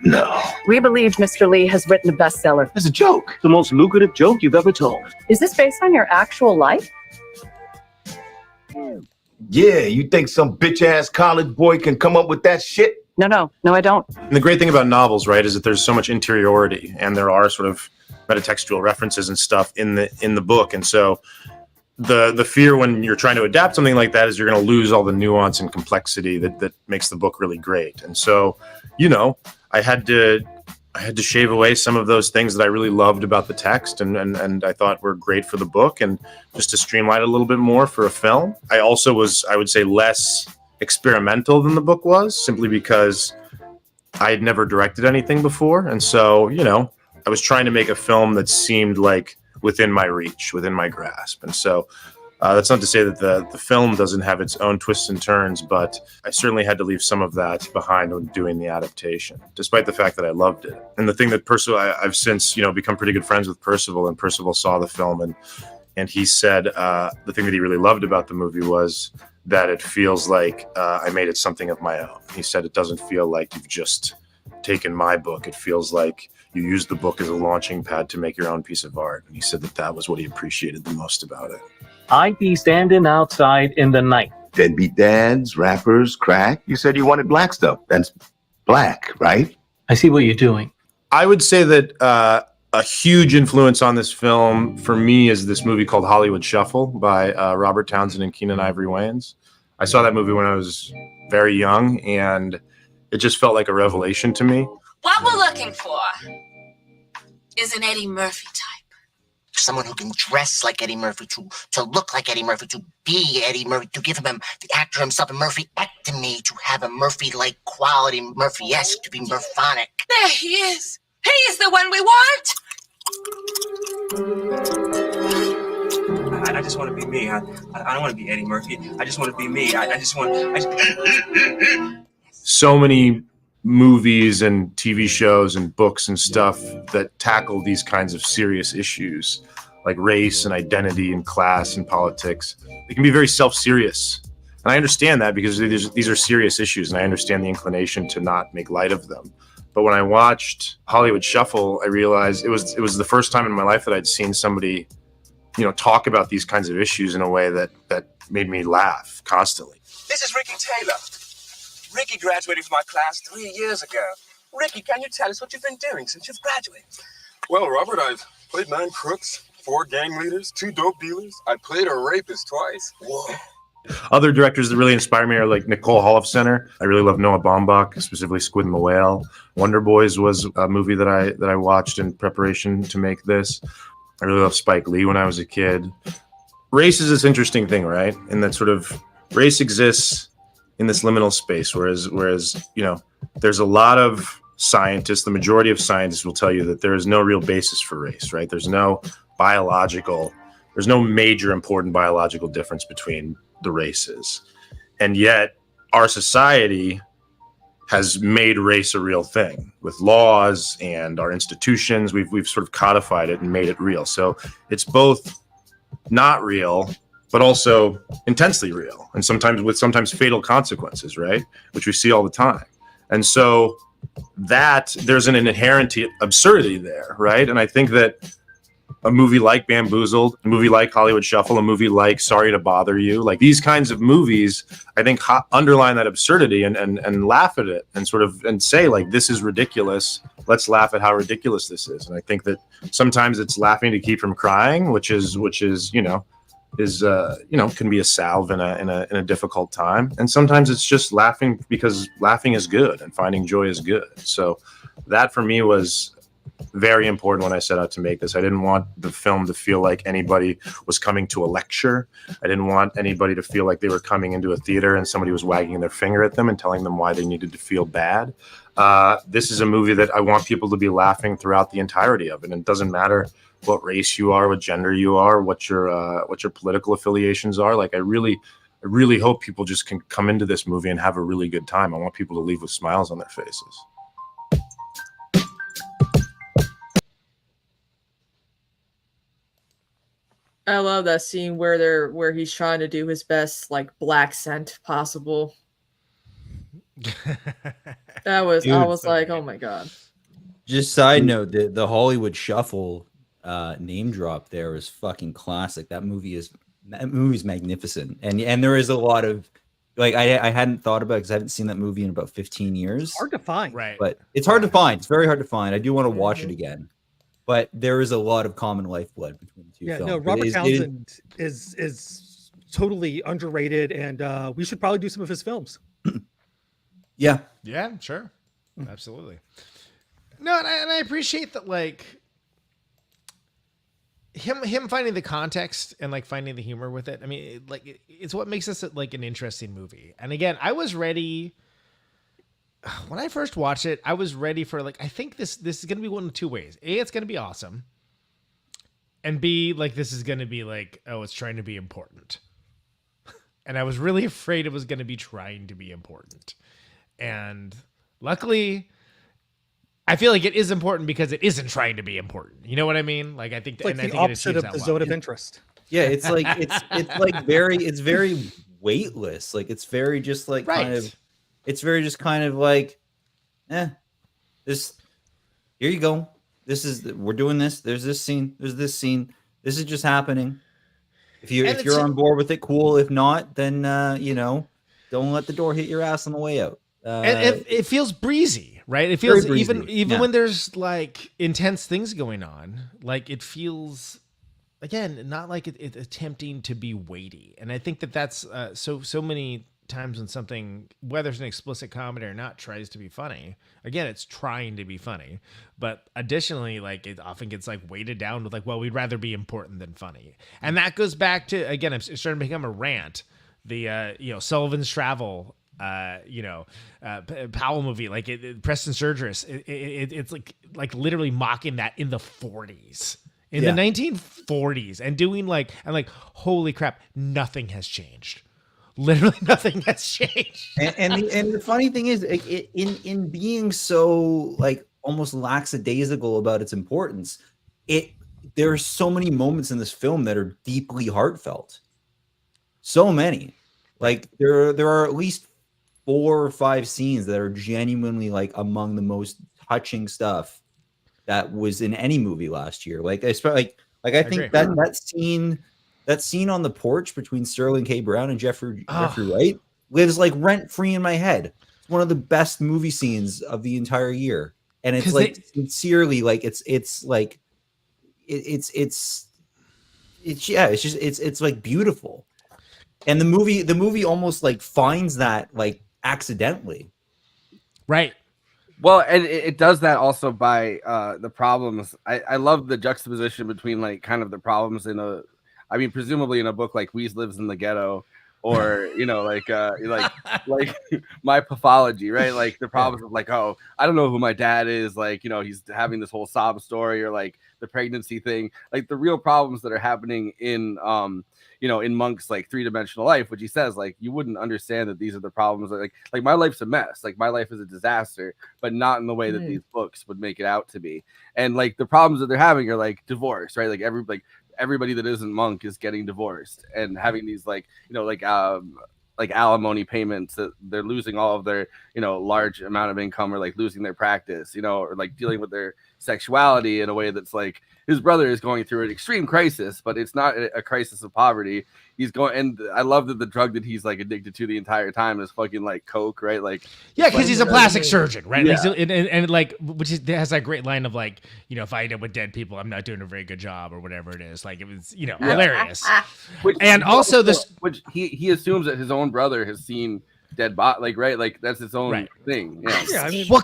[SPEAKER 18] No.
[SPEAKER 9] We believe Mr. Lee has written a bestseller.
[SPEAKER 18] It's a joke. The most lucrative joke you've ever told.
[SPEAKER 9] Is this based on your actual life?
[SPEAKER 1] Yeah, you think some bitch-ass college boy can come up with that shit?
[SPEAKER 9] No, I don't.
[SPEAKER 17] And the great thing about novels, right, is that there's so much interiority, and there are sort of metatextual references and stuff in the book. And so the fear when you're trying to adapt something like that is you're going to lose all the nuance and complexity that makes the book really great. And so, I had to shave away some of those things that I really loved about the text and I thought were great for the book, and just to streamline it a little bit more for a film. I also was, I would say, less experimental than the book was, simply because I had never directed anything before. And so, I was trying to make a film that seemed like within my reach, within my grasp. And so that's not to say that the film doesn't have its own twists and turns, but I certainly had to leave some of that behind when doing the adaptation, despite the fact that I loved it. And the thing that Percival, I've since, become pretty good friends with Percival, and Percival saw the film and he said the thing that he really loved about the movie was that it feels like I made it something of my own. He said it doesn't feel like you've just taken my book. It feels like you used the book as a launching pad to make your own piece of art. And he said that that was what he appreciated the most about it.
[SPEAKER 18] I'd be standing outside in the night.
[SPEAKER 1] Deadbeat dads, rappers, crack. You said you wanted black stuff. That's black, right?
[SPEAKER 18] I see what you're doing.
[SPEAKER 17] I would say that a huge influence on this film for me is this movie called Hollywood Shuffle by Robert Townsend and Keenan Ivory Wayans. I saw that movie when I was very young, and it just felt like a revelation to me.
[SPEAKER 19] What we're looking for is an Eddie Murphy type.
[SPEAKER 20] Someone who can dress like Eddie Murphy, to look like Eddie Murphy, to be Eddie Murphy, to give him the actor himself a Murphy-ectomy, to have a Murphy-like quality, Murphy-esque, to be Murphonic.
[SPEAKER 19] There he is. He is the one we want.
[SPEAKER 21] I just want to be me. I don't want to be Eddie Murphy. I just want to be me. I just want.
[SPEAKER 17] So many movies and TV shows and books and stuff that tackle these kinds of serious issues like race and identity and class and politics. They can be very self-serious. And I understand that because these are serious issues, and I understand the inclination to not make light of them. But when I watched Hollywood Shuffle, I realized it was the first time in my life that I'd seen somebody, talk about these kinds of issues in a way that made me laugh constantly.
[SPEAKER 21] This is Ricky Taylor. Ricky graduated from my class 3 years ago. Ricky, can you tell us what you've been doing since you've graduated?
[SPEAKER 22] Well, Robert, I've played 9 crooks, 4 gang leaders, 2 dope dealers. I played a rapist twice. Whoa.
[SPEAKER 17] Other directors that really inspire me are like Nicole Holofcener. I really love Noah Baumbach, specifically Squid and the Whale. Wonder Boys was a movie that I watched in preparation to make this. I really love Spike Lee when I was a kid. Race is this interesting thing, right? And that sort of race exists in this liminal space, whereas there's a lot of scientists, the majority of scientists will tell you that there is no real basis for race, right? There's no major important biological difference between the races. And yet our society has made race a real thing with laws and our institutions. We've sort of codified it and made it real. So it's both not real, but also intensely real, and sometimes fatal consequences, right? Which we see all the time. And so that there's an inherent absurdity there, right? And I think that a movie like Bamboozled, a movie like Hollywood Shuffle, a movie like Sorry to Bother You, like these kinds of movies, I think underline that absurdity and laugh at it and say like, this is ridiculous. Let's laugh at how ridiculous this is. And I think that sometimes it's laughing to keep from crying, which is can be a salve in a difficult time. And sometimes it's just laughing because laughing is good and finding joy is good. So that for me was very important when I set out to make this. I didn't want the film to feel like anybody was coming to a lecture. I didn't want anybody to feel like they were coming into a theater and somebody was wagging their finger at them and telling them why they needed to feel bad. This is a movie that I want people to be laughing throughout the entirety of it. And it doesn't matter what race you are, what gender you are, what your political affiliations are. Like I really hope people just can come into this movie and have a really good time. I want people to leave with smiles on their faces.
[SPEAKER 14] I love that scene where he's trying to do his best like black scent possible. I was like, oh my god.
[SPEAKER 13] Just side note, the Hollywood Shuffle name drop there is fucking classic. That movie's magnificent, and there is a lot of like I hadn't thought about it because I haven't seen that movie in about 15 years.
[SPEAKER 15] Hard to find,
[SPEAKER 12] right?
[SPEAKER 13] But it's hard to find. It's very hard to find. I do want to watch it again, but there is a lot of common lifeblood between the two.
[SPEAKER 15] Yeah,
[SPEAKER 13] films.
[SPEAKER 15] no, Robert Townsend is totally underrated, and we should probably do some of his films.
[SPEAKER 13] Yeah,
[SPEAKER 12] sure, absolutely. No, and I appreciate that, like him finding the context and like finding the humor with it. I mean, it's what makes this like an interesting movie. And again, I was ready when I first watched it. I was ready for like, I think this is gonna be one of two ways. A, it's gonna be awesome, and B, like this is gonna be like, oh, it's trying to be important. And I was really afraid it was gonna be trying to be important. And luckily, I feel like it is important because it isn't trying to be important. You know what I mean? Like I think,
[SPEAKER 15] it's like the opposite of the zone of interest.
[SPEAKER 13] Yeah, it's like it's like very weightless. Like it's very just like kind of, it's very just kind of like, Here you go. We're doing this. There's this scene. There's this scene. This is just happening. If you're on board with it, cool. If not, then don't let the door hit your ass on the way out.
[SPEAKER 5] And it feels breezy, right? It feels
[SPEAKER 13] breezy.
[SPEAKER 5] even when there's like intense things going on, like it feels again not like it's attempting to be weighty. And I think that's so many times when something, whether it's an explicit comedy or not, tries to be funny. Again, it's trying to be funny, but additionally, like it often gets like weighted down with like, well, we'd rather be important than funny, and that goes back to again, it's starting to become a rant. The Sullivan's Travel. Powell movie, like Preston Sturges, it's like literally mocking that in the 40s, in the 1940s, and doing like holy crap, nothing has changed. Literally nothing has changed.
[SPEAKER 13] and the funny thing is, in being so like almost lackadaisical about its importance, there are so many moments in this film that are deeply heartfelt. So many, like there are at least 4 or 5 scenes that are genuinely like among the most touching stuff that was in any movie last year. Like I think that scene on the porch between Sterling K. Brown and Jeffrey Wright lives like rent free in my head. It's one of the best movie scenes of the entire year, and it's like sincerely like it's like beautiful. And the movie almost like finds that like accidentally.
[SPEAKER 5] Right.
[SPEAKER 16] Well, and it does that also by the problems. I love the juxtaposition between like kind of the problems presumably in a book like Weeze Lives in the Ghetto, or like My Pathology, right? Like the problems of like, oh, I don't know who my dad is, like, he's having this whole sob story, or like the pregnancy thing, like the real problems that are happening in in Monk's like 3-dimensional life, which he says like you wouldn't understand that these are the problems, like my life's a mess, like my life is a disaster, but not in the way that these books would make it out to be. And like the problems that they're having are like divorce, right? Like everybody that isn't Monk is getting divorced and having these like alimony payments that they're losing all of their large amount of income, or like losing their practice, or like dealing with their sexuality in a way that's like his brother is going through an extreme crisis, but it's not a crisis of poverty. He's going, and I love that the drug that he's like addicted to the entire time is fucking like coke, right? Like
[SPEAKER 5] because he's a plastic surgeon, right? Yeah. Like, and like has that great line of like, if I end up with dead people, I'm not doing a very good job, or whatever it is. Like it was hilarious. And also which
[SPEAKER 16] he assumes that his own brother has seen dead body, like, right, like that's its own thing.
[SPEAKER 5] Yeah, I mean, well,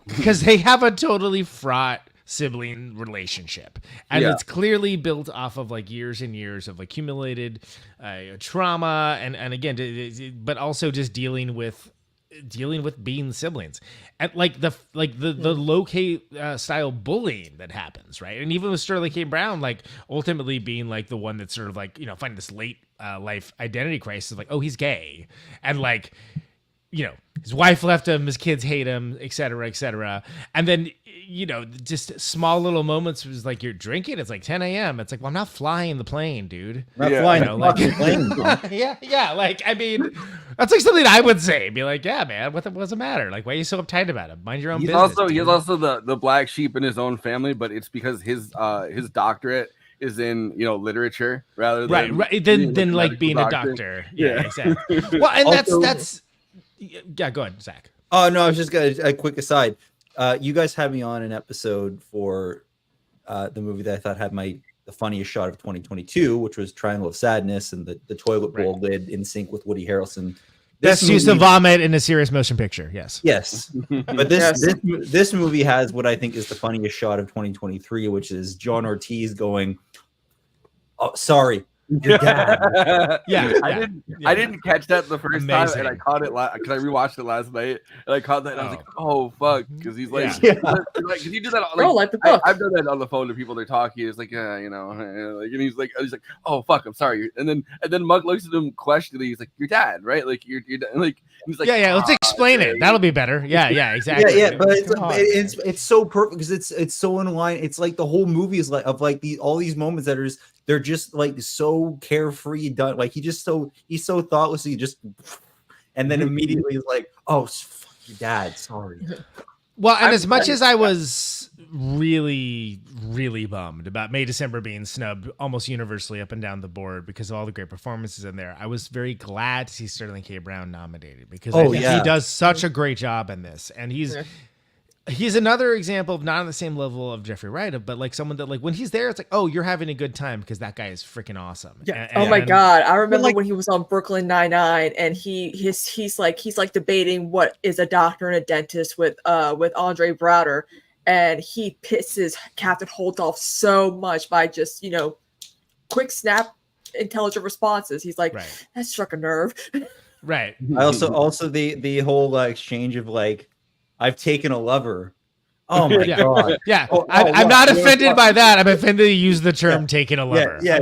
[SPEAKER 5] because they have a totally fraught sibling relationship, and it's clearly built off of like years and years of accumulated trauma, and again, but also just dealing with being siblings, and like the low K style bullying that happens, right? And even with Sterling K. Brown, like ultimately being like the one that's sort of like finding this late life identity crisis, like, oh, he's gay, and like his wife left him, his kids hate him, et cetera, and then just small little moments was like you're drinking, it's like 10 a.m. It's like, well, I'm not flying the plane, dude.
[SPEAKER 13] I'm not flying the plane.
[SPEAKER 5] yeah. Like, I mean, that's like something I would say. Be like, yeah, man, what's the matter? Like, why are you so uptight about it? Mind your own business.
[SPEAKER 16] He's also the black sheep in his own family, but it's because his doctorate is in literature rather than
[SPEAKER 5] than like being a doctor. Yeah, exactly. Well, and also, that's yeah. Go ahead, Zach.
[SPEAKER 13] Oh no, I was just gonna a quick aside. You guys had me on an episode for the movie that I thought had the funniest shot of 2022, which was Triangle of Sadness, and the toilet bowl lid in sync with Woody Harrelson.
[SPEAKER 5] Best use of vomit in a serious motion picture. Yes.
[SPEAKER 13] But this movie has what I think is the funniest shot of 2023, which is John Ortiz going, "Oh, sorry, your dad."
[SPEAKER 16] I didn't catch that the first time, and I caught it because I rewatched it last night, and I caught that, and I was like, "Oh fuck," because he's like, because you do that. Like the book. I've done that on the phone to people. They're talking. It's like, and he's like, "Oh fuck, I'm sorry." And then Mug looks at him questioningly. He's like, "Your dad, right? Like you're like." He's like,
[SPEAKER 5] let's explain it. That'll be better. Yeah, exactly.
[SPEAKER 13] Yeah, but it's so perfect because it's so in line. It's like the whole movie is like of like all these moments that are they're just like so carefree, done. Like he's so thoughtlessly just, and then immediately he's like, "Oh, fuck your dad, sorry."
[SPEAKER 5] Well, and as much as I was really, really bummed about May December being snubbed almost universally up and down the board because of all the great performances in there, I was very glad to see Sterling K. Brown nominated because I think he does such a great job in this, and he's another example of not on the same level of Jeffrey Wright, but like someone that like when he's there, it's like, oh, you're having a good time because that guy is freaking awesome.
[SPEAKER 14] Yeah. Oh my God. I remember when he was on Brooklyn Nine-Nine and he's like debating what is a doctor and a dentist with Andre Browder, and he pisses Captain Holt off so much by just, quick snap intelligent responses. He's like, that struck a nerve.
[SPEAKER 5] Right.
[SPEAKER 13] I also the whole exchange of like, I've taken a lover. Oh my God.
[SPEAKER 5] Yeah. I'm not offended by that. I'm offended to use the term taking a lover.
[SPEAKER 13] Yeah.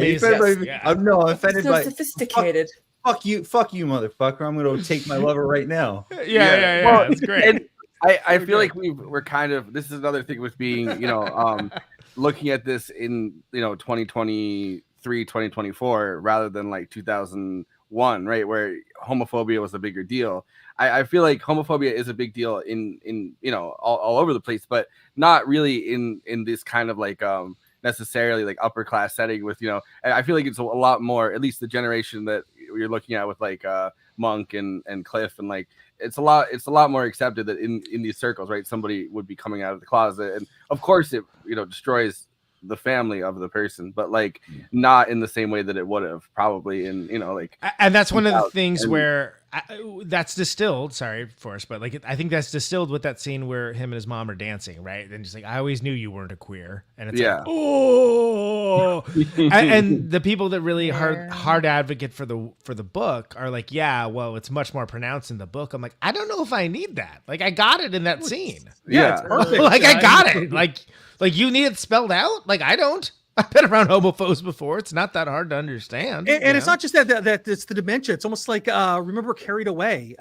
[SPEAKER 13] I'm offended
[SPEAKER 14] so
[SPEAKER 13] by
[SPEAKER 14] sophisticated.
[SPEAKER 13] Fuck you, motherfucker. I'm going to take my lover right now.
[SPEAKER 5] Yeah.
[SPEAKER 16] Well,
[SPEAKER 5] That's great.
[SPEAKER 16] And I feel like we're kind of, this is another thing with being, looking at this in, 2023, 2024, rather than like 2001, right? Where homophobia was a bigger deal. I feel like homophobia is a big deal in all over the place, but not really in this kind of like necessarily like upper class setting with, and I feel like it's a lot more, at least the generation that you're looking at with like Monk and Cliff, and like it's a lot more accepted that in these circles, right, somebody would be coming out of the closet, and of course it destroys the family of the person, but like not in the same way that it would have probably in
[SPEAKER 5] and that's one of the things where that's distilled. Sorry, Forrest, but like I think that's distilled with that scene where him and his mom are dancing, right? And just like, I always knew you weren't a queer, and it's like, oh, and the people that really hard advocate for the book are like, yeah, well, it's much more pronounced in the book. I'm like, I don't know if I need that. Like, I got it in that scene.
[SPEAKER 15] It's perfect.
[SPEAKER 5] Like I got it. Like you need it spelled out. Like I don't. I've been around homophobes before. It's not that hard to understand.
[SPEAKER 15] And it's not just that it's the dementia. It's almost like remember Carried Away.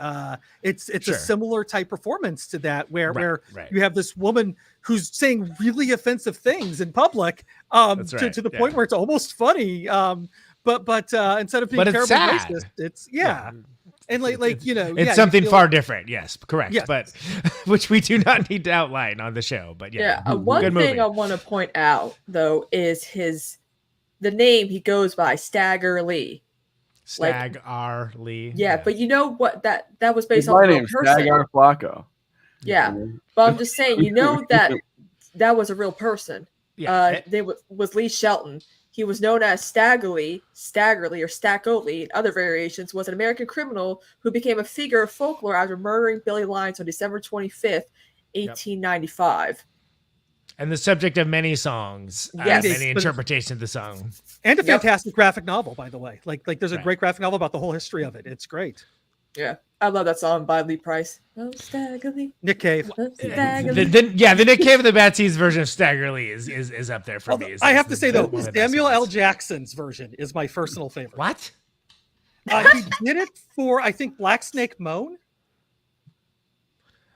[SPEAKER 15] It's a similar type performance to that where you have this woman who's saying really offensive things in public to the point where it's almost funny. But instead of being terribly racist, it's And
[SPEAKER 5] it's something far different. Yes, correct. Yes. But which we do not need to outline on the show. But
[SPEAKER 14] one thing I want to point out though is the name he goes by, Stagger Lee.
[SPEAKER 5] Stagger Lee.
[SPEAKER 14] Yeah, but you know what? That was based on a real person.
[SPEAKER 16] Stagger Flacco.
[SPEAKER 14] Yeah, but I'm just saying, that was a real person.
[SPEAKER 5] Yeah,
[SPEAKER 14] was Lee Shelton. He was known as Staggerly, or Stackoly, and other variations, was an American criminal who became a figure of folklore after murdering Billy Lyons on December 25th, 1895.
[SPEAKER 5] And the subject of many songs, many interpretations of the song.
[SPEAKER 15] And a fantastic graphic novel, by the way. Like there's a great graphic novel about the whole history of it. It's great.
[SPEAKER 14] Yeah. I love that song by Lee Price. Oh, Staggerly.
[SPEAKER 15] Nick Cave.
[SPEAKER 5] The Nick Cave of the Bad Seeds version of Staggerly is up there for me.
[SPEAKER 15] I have to say, though, Samuel L. Jackson's version is my personal favorite.
[SPEAKER 5] What?
[SPEAKER 15] He did it for, I think, Black Snake Moan.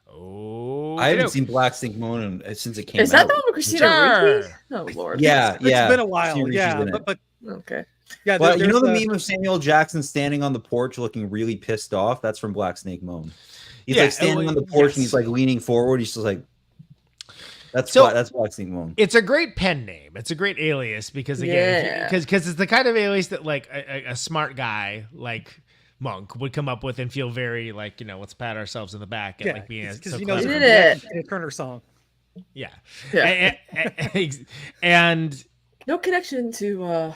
[SPEAKER 5] Oh,
[SPEAKER 13] I haven't seen Black Snake Moan since it came out.
[SPEAKER 14] Is that the one with Kristina Ricci? Oh, Lord.
[SPEAKER 13] Yeah,
[SPEAKER 15] it's been a while. Yeah, but
[SPEAKER 14] okay.
[SPEAKER 13] Yeah, well, you know the meme of Samuel Jackson standing on the porch looking really pissed off? That's from Black Snake Moan. He's like standing on the porch and he's like leaning forward. He's just like, that's Black Snake Moan.
[SPEAKER 5] It's a great pen name. It's a great alias because again, because it's the kind of alias that like a smart guy like Monk would come up with and feel very like, let's pat ourselves in the back and like being
[SPEAKER 15] because
[SPEAKER 5] so
[SPEAKER 15] he knows
[SPEAKER 14] it.
[SPEAKER 15] A Turner song.
[SPEAKER 5] Yeah. And
[SPEAKER 14] no connection to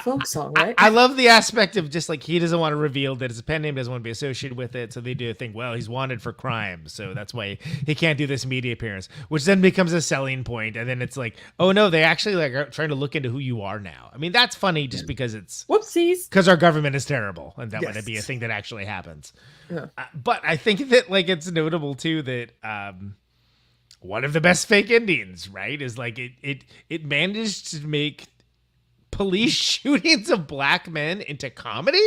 [SPEAKER 14] folk song, right?
[SPEAKER 5] I love the aspect of just like he doesn't want to reveal that his pen name, doesn't want to be associated with it, so they do think, well, he's wanted for crime, so that's why he can't do this media appearance, which then becomes a selling point, and then it's like, oh no, they actually like are trying to look into who you are now. I mean, that's funny just because it's
[SPEAKER 14] whoopsies,
[SPEAKER 5] because our government is terrible, and that would be a thing that actually happens.
[SPEAKER 14] Yeah.
[SPEAKER 5] But I think that like it's notable too that one of the best fake endings, right, is like it managed to make police shootings of black men into comedy,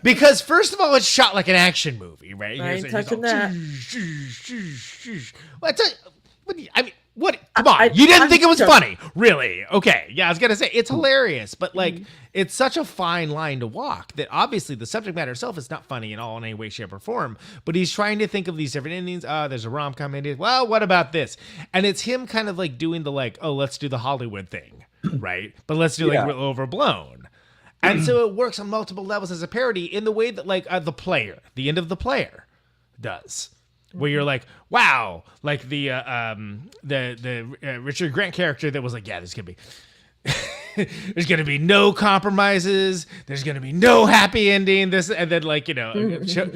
[SPEAKER 5] because first of all, it's shot like an action movie, right?
[SPEAKER 14] I ain't touching that.
[SPEAKER 5] I mean, what Come on, you didn't think it was funny, really? Okay, yeah, I was gonna say it's hilarious, but like it's such a fine line to walk that obviously the subject matter itself is not funny at all in any way, shape, or form. But he's trying to think of these different endings. There's a rom-com ending. Well, what about this? And it's him kind of like doing the like, oh, let's do the Hollywood thing, right? But let's do like real overblown. And so it works on multiple levels as a parody in the way that like the end of The Player does. Where you're like, wow, like the Richard Grant character that was like, yeah, there's gonna be no compromises, there's gonna be no happy ending. This and then like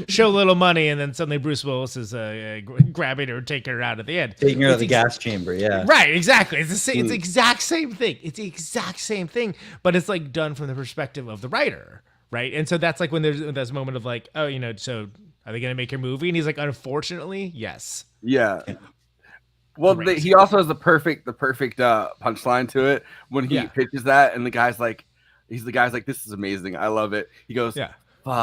[SPEAKER 5] show a little money, and then suddenly Bruce Willis is grabbing her, taking her out at the end,
[SPEAKER 13] taking her out of the gas chamber. Yeah,
[SPEAKER 5] right, exactly. It's the same. It's the exact same thing. It's the exact same thing, but it's like done from the perspective of the writer, right? And so that's like when there's this moment of like, oh, so. Are they going to make your movie? And he's like, unfortunately, yes.
[SPEAKER 16] Yeah. Well, he also has the perfect punchline to it when he pitches that, and the guy's like, this is amazing. I love it. He goes,
[SPEAKER 5] yeah.
[SPEAKER 16] Fuck.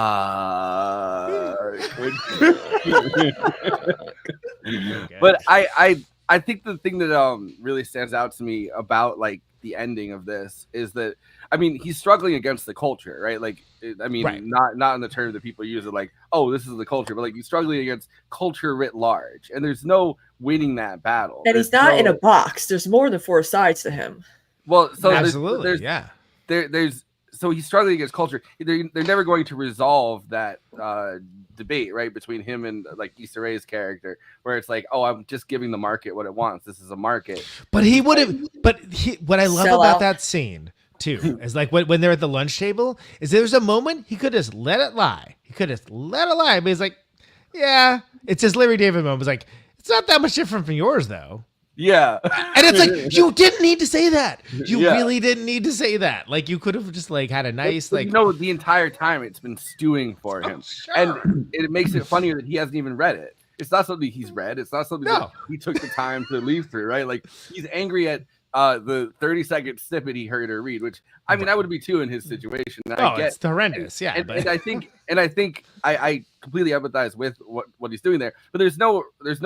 [SPEAKER 16] But I think the thing that really stands out to me about like the ending of this is that, I mean, he's struggling against the culture, right? Like, I mean, not in the term that people use it, like, oh, this is the culture, but like he's struggling against culture writ large, and there's no winning that battle.
[SPEAKER 14] And he's not in a box. There's more than 4 sides to him.
[SPEAKER 16] Well, so
[SPEAKER 5] absolutely,
[SPEAKER 16] there's so he's struggling against culture. They're never going to resolve that debate, right, between him and like Issa Rae's character, where it's like, oh, I'm just giving the market what it wants. This is a market.
[SPEAKER 5] But he would have. What I love about that scene too is like when they're at the lunch table, is there's a moment he could just let it lie. But he's like, yeah, it's his Larry David moment. It's like, it's not that much different from yours though.
[SPEAKER 16] Yeah.
[SPEAKER 5] And it's like, you didn't need to say that. You really didn't need to say that. Like, you could have just like had a nice like,
[SPEAKER 16] the entire time it's been stewing for him.
[SPEAKER 5] Sure.
[SPEAKER 16] And it makes it funnier that he hasn't even read it. It's not something he's read. It's not something that he took the time to leaf through, right? Like, he's angry at the 30-second snippet he heard her read, which I mean, I would be too in his situation.
[SPEAKER 5] It's horrendous.
[SPEAKER 16] And I think I completely empathize with what he's doing there. But there's no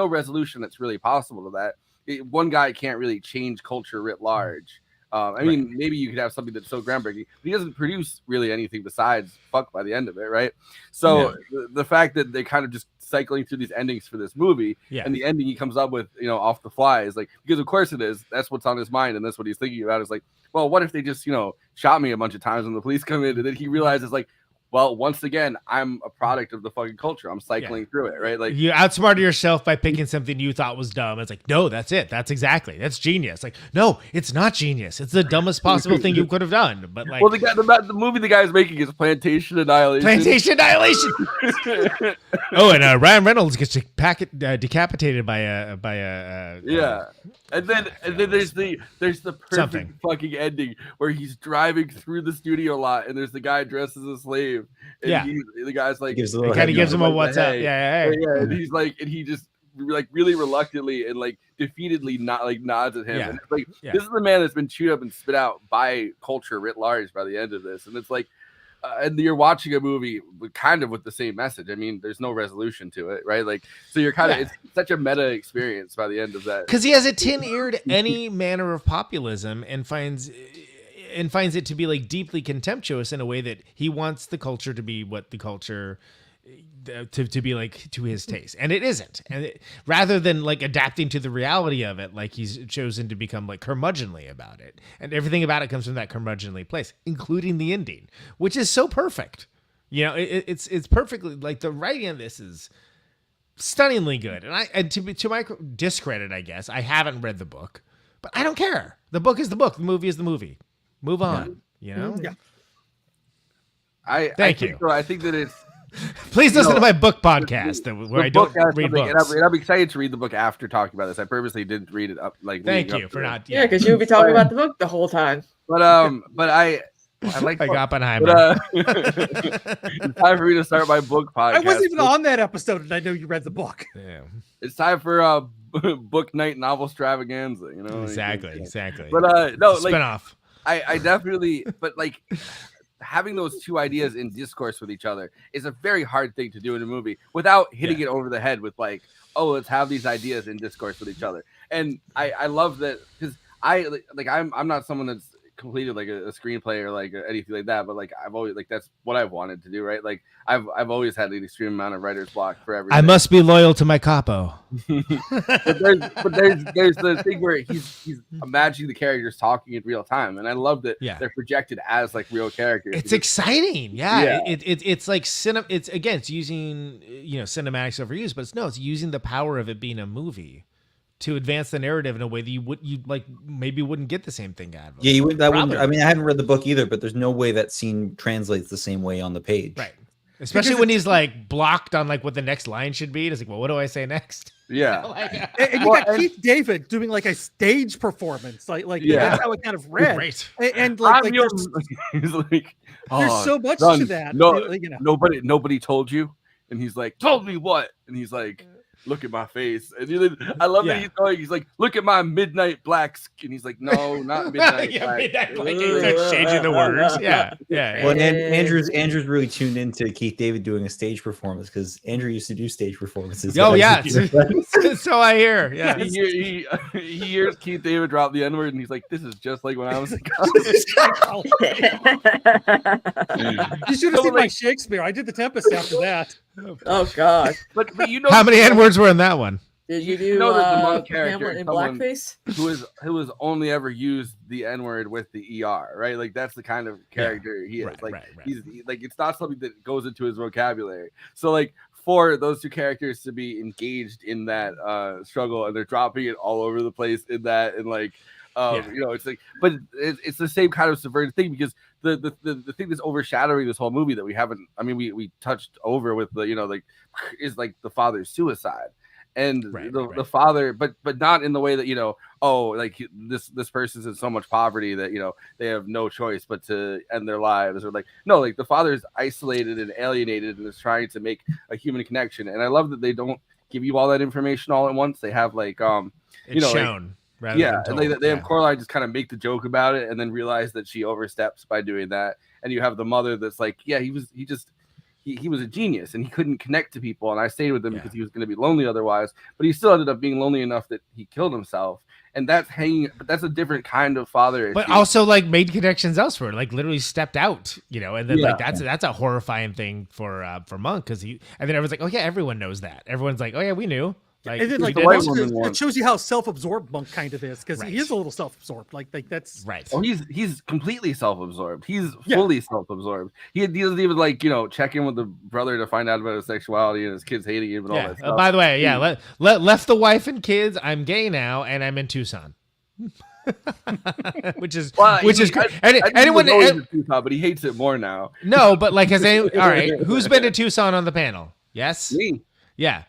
[SPEAKER 16] resolution that's really possible to that. One guy can't really change culture writ large. I mean, maybe you could have something that's so groundbreaking, but he doesn't produce really anything besides fuck by the end of it, right? So the fact that they're kind of just cycling through these endings for this movie, and the ending he comes up with, off the fly is like, because of course it is. That's what's on his mind, and that's what he's thinking about. Is like, well, what if they just shot me a bunch of times when the police come in, and then he realizes like, well, once again, I'm a product of the fucking culture. I'm cycling through it, right? Like,
[SPEAKER 5] you outsmarted yourself by picking something you thought was dumb. It's like, no, that's it. That's genius. Like, no, it's not genius. It's the dumbest possible thing you could have done. But like,
[SPEAKER 16] well, the movie the guy's making is Plantation Annihilation.
[SPEAKER 5] Oh, and Ryan Reynolds gets decapitated by a
[SPEAKER 16] And then there's the perfect fucking ending where he's driving through the studio lot and there's the guy dressed as a slave. And the guy's like,
[SPEAKER 5] gives him a what's up.
[SPEAKER 16] And he's like, and he just like really reluctantly and like defeatedly nods at him. And it's like, this is the man that's been chewed up and spit out by culture writ large by the end of this. And it's like, and you're watching a movie kind of with the same message. I mean, there's no resolution to it, right? Like, so you're kind of, it's such a meta experience by the end of that.
[SPEAKER 5] Because he has a tin-ear to any manner of populism and finds it to be like deeply contemptuous in a way that he wants the culture to be what the culture to be like to his taste, and it isn't. And rather than like adapting to the reality of it, like he's chosen to become like curmudgeonly about it, and everything about it comes from that curmudgeonly place, including the ending, which is so perfect. It's perfectly like the writing of this is stunningly good. And to my discredit, I guess I haven't read the book, but I don't care. The book is the book. The movie is the movie. Move on.
[SPEAKER 16] Yeah.
[SPEAKER 5] Thank you.
[SPEAKER 16] So I think that it's.
[SPEAKER 5] Please listen to my book podcast where I don't read books.
[SPEAKER 16] And I'm excited to read the book after talking about this. I purposely didn't read it up. Like,
[SPEAKER 5] thank you for not.
[SPEAKER 14] Yeah, because you'll be talking about the book the whole time.
[SPEAKER 16] But I like
[SPEAKER 5] Oppenheimer.
[SPEAKER 16] It's time for me to start my book podcast.
[SPEAKER 15] I wasn't even on that episode, and I know you read the book.
[SPEAKER 5] Yeah,
[SPEAKER 16] it's time for book night novel extravaganza.
[SPEAKER 5] Exactly.
[SPEAKER 16] But no, like
[SPEAKER 5] spinoff.
[SPEAKER 16] I definitely, but like. Having those two ideas in discourse with each other is a very hard thing to do in a movie without hitting it over the head with like, oh, let's have these ideas in discourse with each other. And I love that because I'm not someone that's completed like a screenplay or like anything like that, but like I've always like that's what I've wanted to do, right? Like I've always had an extreme amount of writer's block for everything.
[SPEAKER 5] I must be loyal to my capo.
[SPEAKER 16] but there's the thing where he's imagining the characters talking in real time, and I love that they're projected as like real characters.
[SPEAKER 5] It's exciting, yeah. It's like it's using cinematics overused, but it's using the power of it being a movie to advance the narrative in a way that you maybe wouldn't get the same thing out of it.
[SPEAKER 13] Yeah, you would. That wouldn't. I mean, I haven't read the book either, but there's no way that scene translates the same way on the page.
[SPEAKER 5] Right. Especially when he's like blocked on like what the next line should be. It's like, well, what do I say next?
[SPEAKER 16] Yeah.
[SPEAKER 15] And you got Keith David doing like a stage performance, that's how it kind of read.
[SPEAKER 5] Right.
[SPEAKER 15] And like
[SPEAKER 16] he's like,
[SPEAKER 15] there's so much
[SPEAKER 16] son,
[SPEAKER 15] to that.
[SPEAKER 16] No, nobody told you, and he's like, told me what? And he's like, look at my face. And I love that he's like, look at my midnight black skin. He's like, no, not midnight black.
[SPEAKER 5] Midnight black. He's like changing the words. Yeah.
[SPEAKER 13] Well, and Andrew's really tuned into Keith David doing a stage performance because Andrew used to do stage performances.
[SPEAKER 5] Oh yeah, so I hear. Yeah,
[SPEAKER 16] he hears Keith David drop the N-word, and he's like, "This is just like when I was in college."
[SPEAKER 15] You should have seen my Shakespeare. I did the Tempest after that.
[SPEAKER 14] Oh God!
[SPEAKER 16] But you know
[SPEAKER 5] how many N-words were in that one?
[SPEAKER 14] Did you do
[SPEAKER 16] that the monk character
[SPEAKER 14] Hamlet in blackface?
[SPEAKER 16] who has only ever used the N-word with the ER, right? Like that's the kind of character he is. He's like it's not something that goes into his vocabulary. So like for those two characters to be engaged in that struggle, and they're dropping it all over the place in that, and like it's like, but it's the same kind of subverted thing because the thing that's overshadowing this whole movie that we haven't, I mean, we touched over with the is like the father's suicide. And the father, but not in the way that this person's in so much poverty that they have no choice but to end their lives, or the father is isolated and alienated and is trying to make a human connection. And I love that they don't give you all that information all at once. They have
[SPEAKER 5] it's shown.
[SPEAKER 16] And they have Coraline just kind of make the joke about it and then realize that she oversteps by doing that. And you have the mother that's like, he was a genius and he couldn't connect to people. And I stayed with him because he was going to be lonely otherwise, but he still ended up being lonely enough that he killed himself. And that's a different kind of father.
[SPEAKER 5] But also made connections elsewhere, literally stepped out, and then that's a horrifying thing for Monk because and then everyone's like, oh yeah, everyone knows that. Everyone's like, oh yeah, we knew.
[SPEAKER 15] And then it shows you how self-absorbed Monk kind of is because he is a little self-absorbed. Like that's
[SPEAKER 5] right.
[SPEAKER 16] Oh, he's completely self-absorbed. He's fully self-absorbed. He doesn't even check in with the brother to find out about his sexuality and his kids hating him and all that stuff.
[SPEAKER 5] By the way, left the wife and kids. I'm gay now and I'm in Tucson. which is great.
[SPEAKER 16] Anyone in Tucson, but he hates it more now.
[SPEAKER 5] No, but all right, who's been to Tucson on the panel? Yes,
[SPEAKER 16] me.
[SPEAKER 5] Yeah.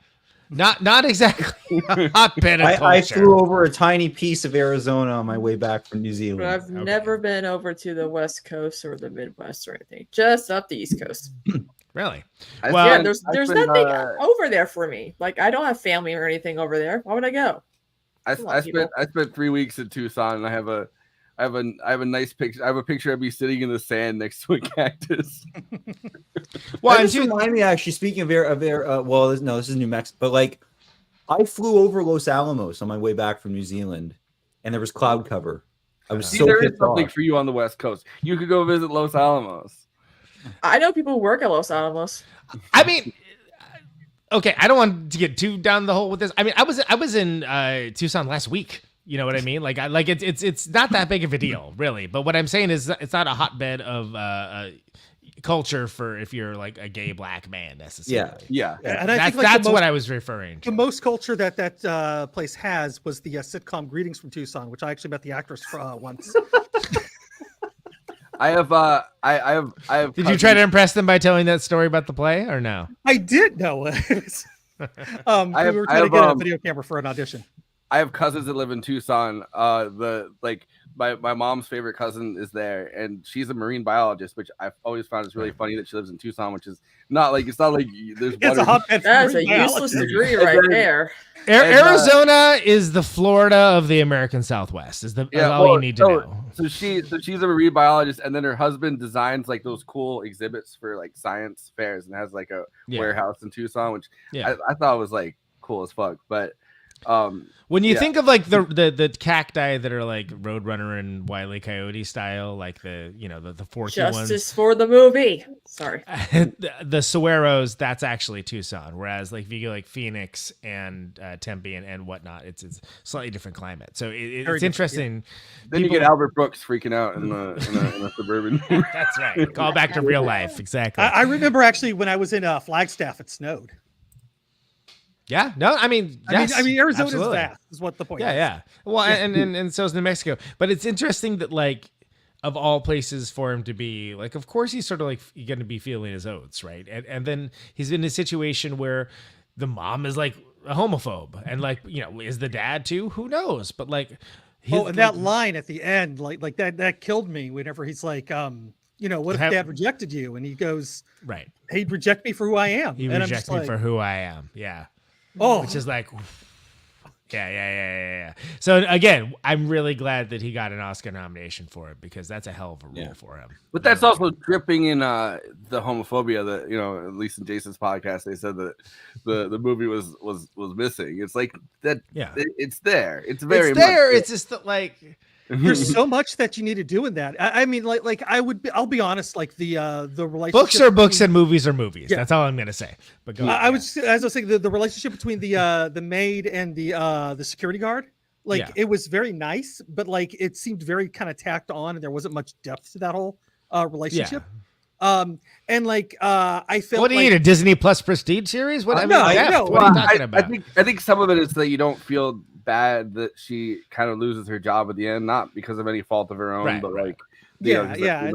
[SPEAKER 5] Not exactly a hotbed of culture.
[SPEAKER 13] I flew over a tiny piece of Arizona on my way back from New Zealand.
[SPEAKER 14] But I've never been over to the West Coast or the Midwest or anything. Just up the East Coast.
[SPEAKER 5] Really?
[SPEAKER 14] Well, there's nothing over there for me. Like I don't have family or anything over there. Why would I go?
[SPEAKER 16] I spent 3 weeks in Tucson, and I have a nice picture. I have a picture of me sitting in the sand next to a cactus.
[SPEAKER 13] Well, this remind me actually. Speaking of this is New Mexico, but I flew over Los Alamos on my way back from New Zealand, and there was cloud cover. I was
[SPEAKER 16] there is something for you on the West Coast. You could go visit Los Alamos.
[SPEAKER 14] I know people who work at Los Alamos.
[SPEAKER 5] I mean. Okay, I don't want to get too down the hole with this. I mean, I was in Tucson last week. You know what I mean? It's not that big of a deal, really. But what I'm saying is, it's not a hotbed of culture for if you're a gay black man necessarily.
[SPEAKER 16] Yeah.
[SPEAKER 15] And I think
[SPEAKER 5] that's what I was referring to.
[SPEAKER 15] The most culture that place has was the sitcom Greetings from Tucson, which I actually met the actress for once.
[SPEAKER 16] I have.
[SPEAKER 5] Did you try to impress them by telling that story about the play, or no?
[SPEAKER 15] I did know. We were trying to get a video camera for an audition.
[SPEAKER 16] I have cousins that live in Tucson. My mom's favorite cousin is there, and she's a marine biologist, which I've always found is really funny that she lives in Tucson, which is not like there's.
[SPEAKER 14] That's a useless degree right there.
[SPEAKER 5] Arizona is the Florida of the American Southwest. Is all you need to know.
[SPEAKER 16] So she's a marine biologist, and then her husband designs those cool exhibits for science fairs, and has a warehouse in Tucson, which I thought was cool as fuck. But
[SPEAKER 5] When you
[SPEAKER 16] yeah.
[SPEAKER 5] think of like the cacti that are like Roadrunner and Wile E. Coyote style, like the forky ones.
[SPEAKER 14] Justice for the movie. Sorry.
[SPEAKER 5] the saguaros, that's actually Tucson. Whereas like if you go like Phoenix and Tempe and whatnot, it's slightly different climate. So it's interesting.
[SPEAKER 16] Yeah. Then you get Albert Brooks freaking out in a suburban.
[SPEAKER 5] That's right. Call back to real life. Exactly.
[SPEAKER 15] I remember actually when I was in Flagstaff, it snowed.
[SPEAKER 5] Yeah, no, I mean, yes,
[SPEAKER 15] I mean, Arizona's
[SPEAKER 5] absolutely.
[SPEAKER 15] vast is what the point is.
[SPEAKER 5] Yeah. Well, and so is New Mexico. But it's interesting that like of all places for him to be like, of course he's sort of like going to be feeling his oats, right? And then he's in a situation where the mom is like a homophobe, and like is the dad too? Who knows? But like,
[SPEAKER 15] and that line at the end, like that killed me. Whenever he's like, what if Dad rejected you? And he goes,
[SPEAKER 5] right,
[SPEAKER 15] he'd reject me for who I am.
[SPEAKER 5] He rejects me for who I am. Yeah.
[SPEAKER 15] Oh,
[SPEAKER 5] which is like, yeah. So again, I'm really glad that he got an Oscar nomination for it, because that's a hell of a role for him.
[SPEAKER 16] But that's also dripping in the homophobia that at least in Jason's podcast they said that the movie was missing. It's like that. Yeah, it's there. It's very
[SPEAKER 5] it's there.
[SPEAKER 16] Much
[SPEAKER 5] it's just that, like.
[SPEAKER 15] There's so much that you need to do in that. I mean, I'll be honest, like the relationship.
[SPEAKER 5] Books are books and movies are movies. Yeah. That's all I'm gonna say. But go
[SPEAKER 15] ahead. As I was saying, the relationship between the maid and the security guard, it was very nice, but like it seemed very kind of tacked on, and there wasn't much depth to that whole relationship. Yeah. And like I felt.
[SPEAKER 5] What do you need, a Disney Plus Prestige series? What I know. What are you talking about?
[SPEAKER 16] I think some of it is that you don't feel bad that she kind of loses her job at the end, not because of any fault of her own, but like
[SPEAKER 15] the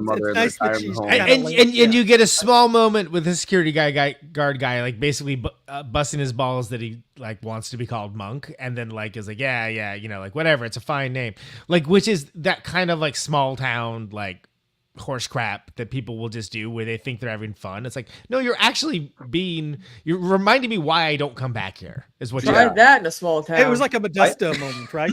[SPEAKER 15] mother
[SPEAKER 5] it's nice and you get a small moment with the security guard guy like basically busting his balls that he like wants to be called Monk, and then like is like yeah like whatever, it's a fine name, like, which is that kind of like small town like horse crap that people will just do where they think they're having fun. It's like, no, you're reminding me why I don't come back here is what
[SPEAKER 14] tried that in a small town.
[SPEAKER 15] It was like a Modesto moment, right?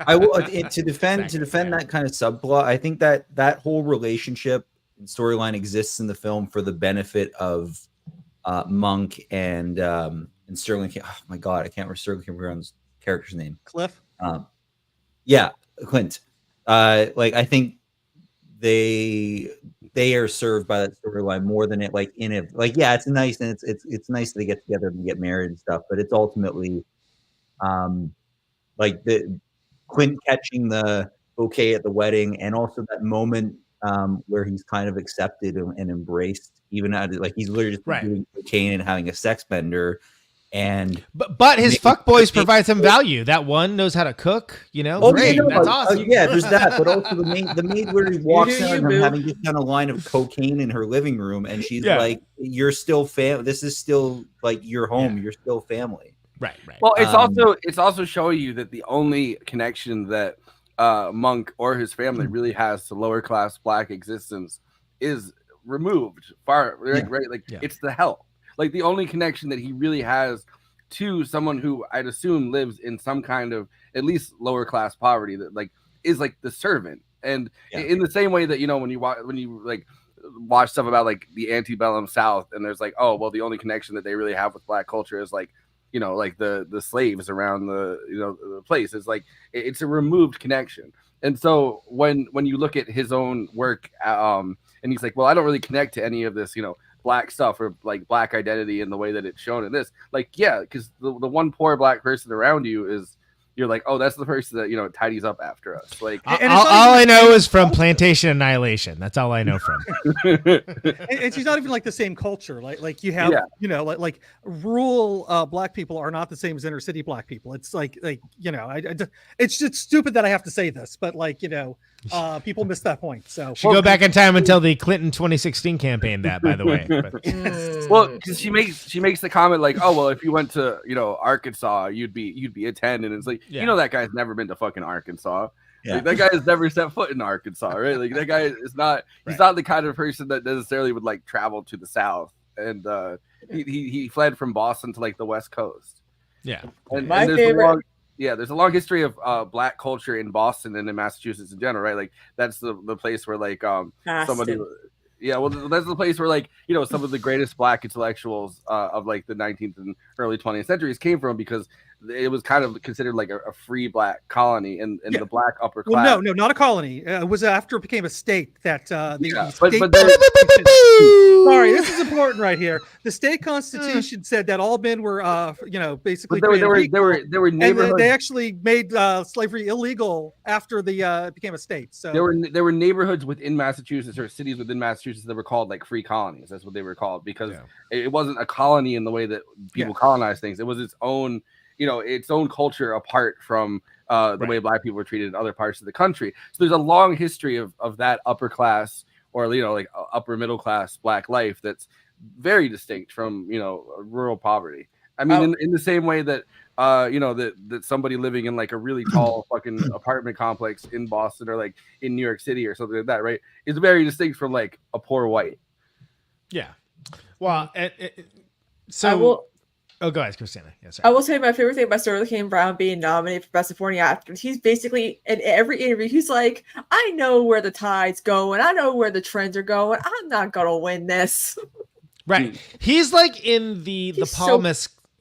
[SPEAKER 13] I will to defend that kind of subplot. I think that whole relationship and storyline exists in the film for the benefit of Monk and Sterling. Oh my God, I can't remember Sterling Cameron's character's name.
[SPEAKER 15] Cliff.
[SPEAKER 13] Clint. Like I think they are served by that storyline more than it like in it. Like it's nice, and it's nice that they get together and get married and stuff, but it's ultimately like the Clint catching the bouquet at the wedding, and also that moment where he's kind of accepted and embraced, even at like he's literally just doing cocaine and having a sex bender. And
[SPEAKER 5] but his fuckboys provide some value. That one knows how to cook, great. That's awesome.
[SPEAKER 13] There's that. But also the maid where he walks in and having just done a line of cocaine in her living room, and she's like, "You're still this is still like your home. You're still family."
[SPEAKER 5] Right.
[SPEAKER 16] Well, it's also showing you that the only connection that Monk or his family really has to lower class Black existence is removed far. Right. Like it's the help. Like the only connection that he really has to someone who I'd assume lives in some kind of at least lower class poverty, that like is like the servant. And in the same way that when you like watch stuff about like the antebellum South, and there's like, oh well, the only connection that they really have with Black culture is like like the slaves around the place. It's like it's a removed connection. And so when you look at his own work, and he's like, well, I don't really connect to any of this Black stuff or like Black identity in the way that it's shown in this, like because the one poor Black person around you is, you're like, oh, that's the person that tidies up after us. Like
[SPEAKER 5] all I know is from Plantation Annihilation. That's all I know from.
[SPEAKER 15] And she's not even like the same culture. Like you have like rural Black people are not the same as inner city Black people. It's like it's just stupid that I have to say this, but people miss that point. So
[SPEAKER 5] should go back in time and tell the Clinton 2016 campaign that, by the way.
[SPEAKER 16] Well, because she makes the comment like, oh well, if you went to Arkansas, you'd be a 10, and it's like that guy's never been to fucking Arkansas. Like, that guy has never set foot in Arkansas, right? Like that guy is not. He's not the kind of person that necessarily would like travel to the South, and he fled from Boston to like the West Coast.
[SPEAKER 5] Yeah,
[SPEAKER 16] and there's favorite. There's a long history of Black culture in Boston and in Massachusetts in general, right? Like that's the place where like somebody. Yeah, well, that's the place where like some of the greatest Black intellectuals of like the 19th and early 20th centuries came from, because it was kind of considered like a free black colony in the black upper
[SPEAKER 15] Well,
[SPEAKER 16] class.
[SPEAKER 15] no, not a colony. It was after it became a state that the
[SPEAKER 16] but
[SPEAKER 15] sorry, this is important right here. The state constitution said that all men were, basically.
[SPEAKER 16] But there were
[SPEAKER 15] and
[SPEAKER 16] neighborhoods.
[SPEAKER 15] they actually made slavery illegal after it became a state. So
[SPEAKER 16] there were neighborhoods within Massachusetts or cities within Massachusetts that were called like free colonies. That's what they were called because it wasn't a colony in the way that people colonize things. It was its own, its own culture apart from the way black people were treated in other parts of the country. So there's a long history of that upper class or like upper middle class black life that's very distinct from rural poverty. I mean, in the same way that that somebody living in like a really tall fucking apartment complex in Boston or like in New York City or something like that, right, is very distinct from like a poor white.
[SPEAKER 5] Yeah. Well, go ahead, Kristina. Yeah, sorry.
[SPEAKER 14] I will say my favorite thing about Sterling K. Brown being nominated for Best Supporting Actor. He's basically in every interview, he's like, I know where the tide's going. I know where the trends are going. I'm not gonna win this.
[SPEAKER 5] Right. He's like in the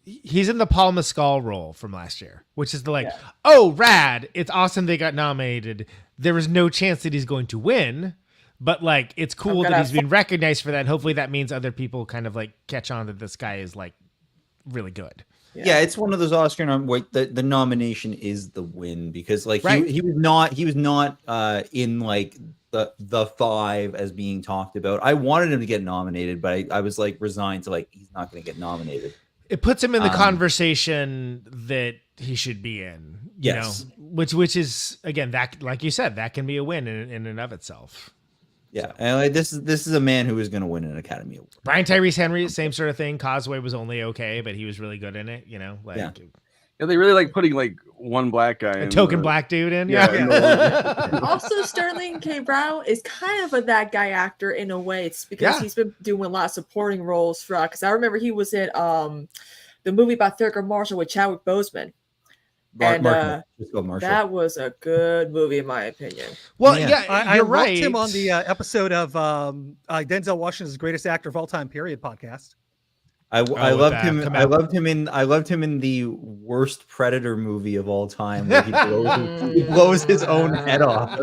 [SPEAKER 5] he's in the Paul Mescal role from last year, which is oh, rad. It's awesome they got nominated. There is no chance that he's going to win, but like it's cool that he's being recognized for that. Hopefully that means other people kind of like catch on that this guy is like really good.
[SPEAKER 13] Yeah, it's one of those Oscar the nomination is the win because like he was not in like the five as being talked about. I wanted him to get nominated, but I was like resigned to like he's not going to get nominated.
[SPEAKER 5] It puts him in the conversation that he should be in.
[SPEAKER 13] Yes.
[SPEAKER 5] Which is again that like you said that can be a win in and of itself.
[SPEAKER 13] Yeah, and like, this is a man who is going to win an Academy Award.
[SPEAKER 5] Brian Tyrese Henry, same sort of thing. Causeway was only okay, but he was really good in it.
[SPEAKER 16] Yeah, they really like putting like one black guy,
[SPEAKER 5] a token black dude in.
[SPEAKER 14] Also, Sterling K. Brown is kind of that guy actor in a way. It's because he's been doing a lot of supporting roles throughout. Because I remember he was in the movie about Thurgood Marshall with Chadwick Boseman. That was a good movie in my opinion.
[SPEAKER 5] Well,
[SPEAKER 15] I
[SPEAKER 5] right.
[SPEAKER 15] watched him on the episode of Denzel Washington's Greatest Actor of All Time period podcast.
[SPEAKER 13] I loved him. I loved him in the worst Predator movie of all time, where he blows his own head off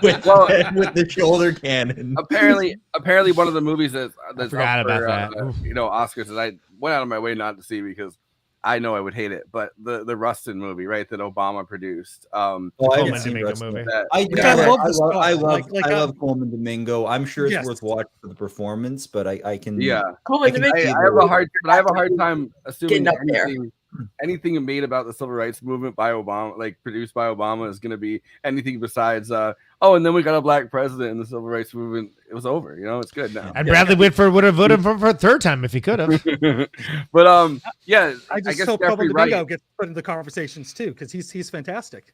[SPEAKER 13] with the shoulder cannon.
[SPEAKER 16] Apparently, one of the movies that's
[SPEAKER 5] forgot
[SPEAKER 16] up
[SPEAKER 5] about
[SPEAKER 16] for,
[SPEAKER 5] that.
[SPEAKER 16] Oscars that I went out of my way not to see because I know I would hate it, but the Rustin movie, right, that Obama produced.
[SPEAKER 13] I haven't seen Rustin. I love Coleman Domingo. I'm sure it's worth watching for the performance, but I can.
[SPEAKER 16] Yeah,
[SPEAKER 14] Coleman Domingo.
[SPEAKER 16] I have a hard time assuming anything made about the civil rights movement by Obama, like produced by Obama, is going to be anything besides. And then we got a black president in the civil rights movement. It was over. It's good now.
[SPEAKER 5] And Bradley Whitford would have voted for a third time if he could have.
[SPEAKER 16] But
[SPEAKER 15] I
[SPEAKER 16] guess
[SPEAKER 15] hope
[SPEAKER 16] Jeffrey
[SPEAKER 15] Coleman
[SPEAKER 16] Wright
[SPEAKER 15] Domingo gets put in the conversations too because he's fantastic.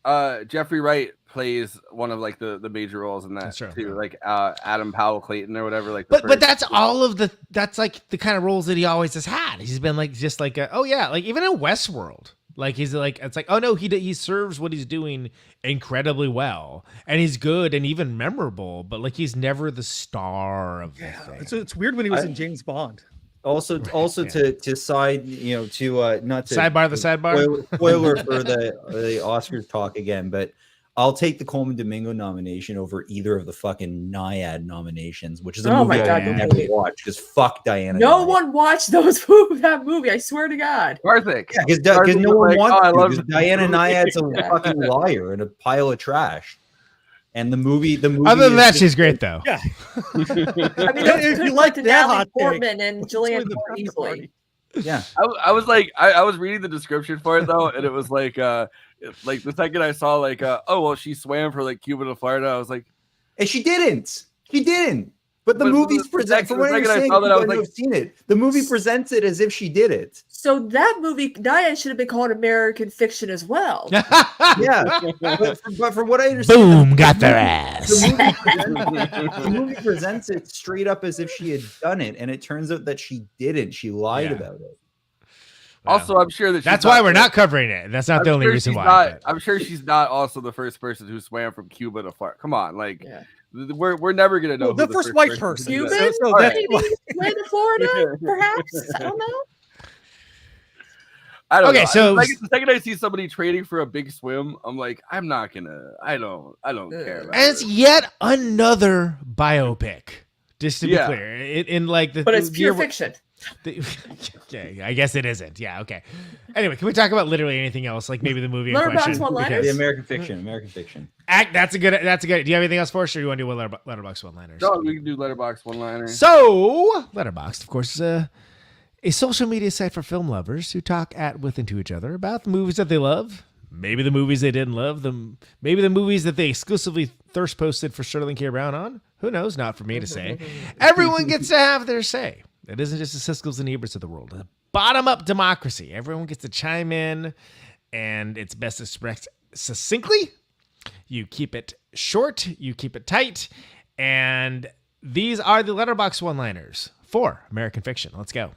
[SPEAKER 16] Jeffrey Wright plays one of like the major roles in that too, like Adam Powell Clayton or whatever. Like,
[SPEAKER 5] but that's all of that's like the kind of roles that he always has had. He's been like just like like even in Westworld. Like he's like it's like he serves what he's doing incredibly well and he's good and even memorable, but like he's never the star of the thing.
[SPEAKER 15] It's weird when he was in James Bond.
[SPEAKER 13] Also to side not to
[SPEAKER 5] sidebar the sidebar
[SPEAKER 13] spoiler for the Oscars talk again, but I'll take the Coleman Domingo nomination over either of the fucking Naiad nominations, which is a movie I never watched because fuck Diana.
[SPEAKER 14] No one watched that movie. I swear to God.
[SPEAKER 16] Karthik.
[SPEAKER 13] Yeah, because no one wants to. Diana Naiad's a fucking liar and a pile of trash. And the movie.
[SPEAKER 5] Other than that, she's great though.
[SPEAKER 15] Yeah.
[SPEAKER 14] I mean, if you like Natalie Portman and Julianne Moore easily.
[SPEAKER 13] Yeah.
[SPEAKER 16] I was like, I was reading the description for it though, and it was like the second I saw she swam for like Cuba to Florida, I was like,
[SPEAKER 13] and she didn't. But the movie's present. From what I'm saying, I've seen it. The movie presents it as if she did it.
[SPEAKER 14] So that movie, Diane, should have been called American Fiction as well.
[SPEAKER 13] Yeah, but from what I understand,
[SPEAKER 5] boom, got their ass.
[SPEAKER 13] The movie presents it straight up as if she had done it, and it turns out that she didn't. She lied about it.
[SPEAKER 16] Also, I'm sure
[SPEAKER 5] that's why we're not covering it. That's not the only reason why.
[SPEAKER 16] I'm sure she's not also the first person who swam from Cuba to Florida. Come on, like. Yeah. We're never gonna know
[SPEAKER 15] the first white person.
[SPEAKER 14] Cuban, maybe went to Florida, perhaps. I don't know.
[SPEAKER 16] I don't
[SPEAKER 5] Okay,
[SPEAKER 16] know.
[SPEAKER 5] so-
[SPEAKER 16] Like, the second I see somebody trading for a big swim, I'm like, I'm not gonna. I don't care about
[SPEAKER 5] And it's
[SPEAKER 16] it.
[SPEAKER 5] yet another biopic. Just to be
[SPEAKER 16] Yeah.
[SPEAKER 5] clear, in like the
[SPEAKER 14] But it's pure
[SPEAKER 5] the-
[SPEAKER 14] fiction.
[SPEAKER 5] Okay, I guess it isn't. Yeah, okay. Anyway, can we talk about literally anything else? Like maybe the movie in
[SPEAKER 14] Letterboxd
[SPEAKER 5] question?
[SPEAKER 14] one-liners?
[SPEAKER 13] The American Fiction.
[SPEAKER 5] That's a good. Do you have anything else for us, or do you want to do letterbox one-liners?
[SPEAKER 16] No, we can do letterbox one-liner.
[SPEAKER 5] So, Letterboxd, of course, is a social media site for film lovers who talk at with and to each other about the movies that they love, maybe the movies they didn't love, maybe the movies that they exclusively thirst posted for Sterling K. Brown on. Who knows? Not for me to say. Everyone gets to have their say. It isn't just the Siskel's and Eberts of the world. A bottom-up democracy. Everyone gets to chime in, and it's best expressed succinctly. You keep it short, you keep it tight, and these are the Letterboxd one-liners for American Fiction. Let's go.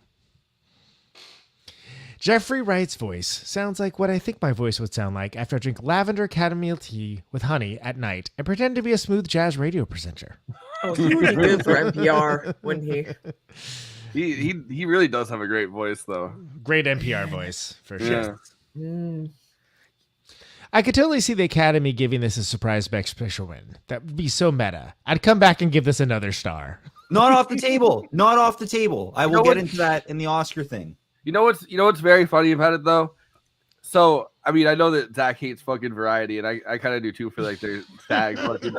[SPEAKER 5] Jeffrey Wright's voice sounds like what I think my voice would sound like after I drink lavender chamomile tea with honey at night and pretend to be a smooth jazz radio presenter.
[SPEAKER 14] Oh, he would be good for NPR, wouldn't he?
[SPEAKER 16] He really does have a great voice, though.
[SPEAKER 5] Great NPR voice, for sure.
[SPEAKER 16] Yeah.
[SPEAKER 14] Mm.
[SPEAKER 5] I could totally see the Academy giving this a surprise Best Picture win. That would be so meta. I'd come back and give this another star.
[SPEAKER 13] Not off the table. Not off the table. I will get into that in the Oscar thing.
[SPEAKER 16] You know what's very funny about it though? So I mean, I know that Zach hates fucking Variety, and I kind of do too for like their SAG fucking.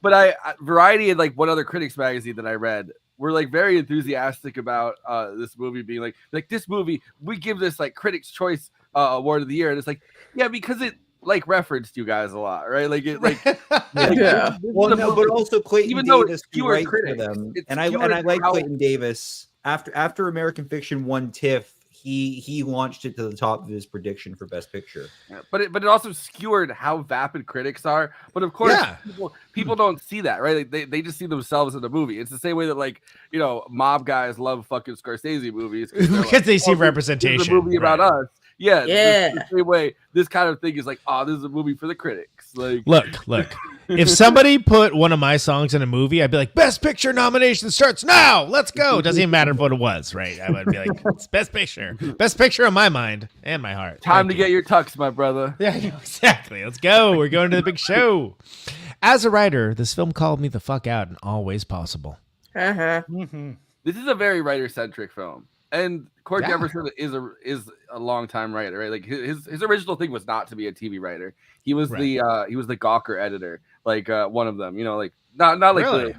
[SPEAKER 16] But I Variety and like one other critics magazine that I read were like very enthusiastic about this movie being like this movie, we give this like Critics' Choice Award of the Year, and it's like, yeah, because it like referenced you guys a lot, right? Like it like
[SPEAKER 13] yeah. Well, no, but also Clayton
[SPEAKER 16] even though
[SPEAKER 13] Davis
[SPEAKER 16] you were
[SPEAKER 13] writes for
[SPEAKER 16] critics,
[SPEAKER 13] them,
[SPEAKER 16] it's
[SPEAKER 13] and I like Clayton Davis. After American Fiction won TIFF, he launched it to the top of his prediction for Best Picture.
[SPEAKER 16] Yeah, but it also skewered how vapid critics are. But of course, people don't see that, right? Like they just see themselves in the movie. It's the same way that like mob guys love fucking Scorsese movies
[SPEAKER 5] because they see representation.
[SPEAKER 16] This is a movie about us. Yeah.
[SPEAKER 14] Yeah.
[SPEAKER 16] The same way this kind of thing is like, oh, this is a movie for the critics. Like,
[SPEAKER 5] look. If somebody put one of my songs in a movie, I'd be like, Best Picture nomination starts now. Let's go. Doesn't even matter what it was, right? I would be like, it's Best Picture. Best Picture in my mind and my heart.
[SPEAKER 16] Time to get your tux, my brother.
[SPEAKER 5] Yeah, exactly. Let's go. We're going to the big show. As a writer, this film called me the fuck out in all ways possible.
[SPEAKER 16] This is a very writer-centric film. And Cord Jefferson is a long-time writer, right? Like his original thing was not to be a TV writer. He was the Gawker editor, like one of them. Like not like
[SPEAKER 5] really?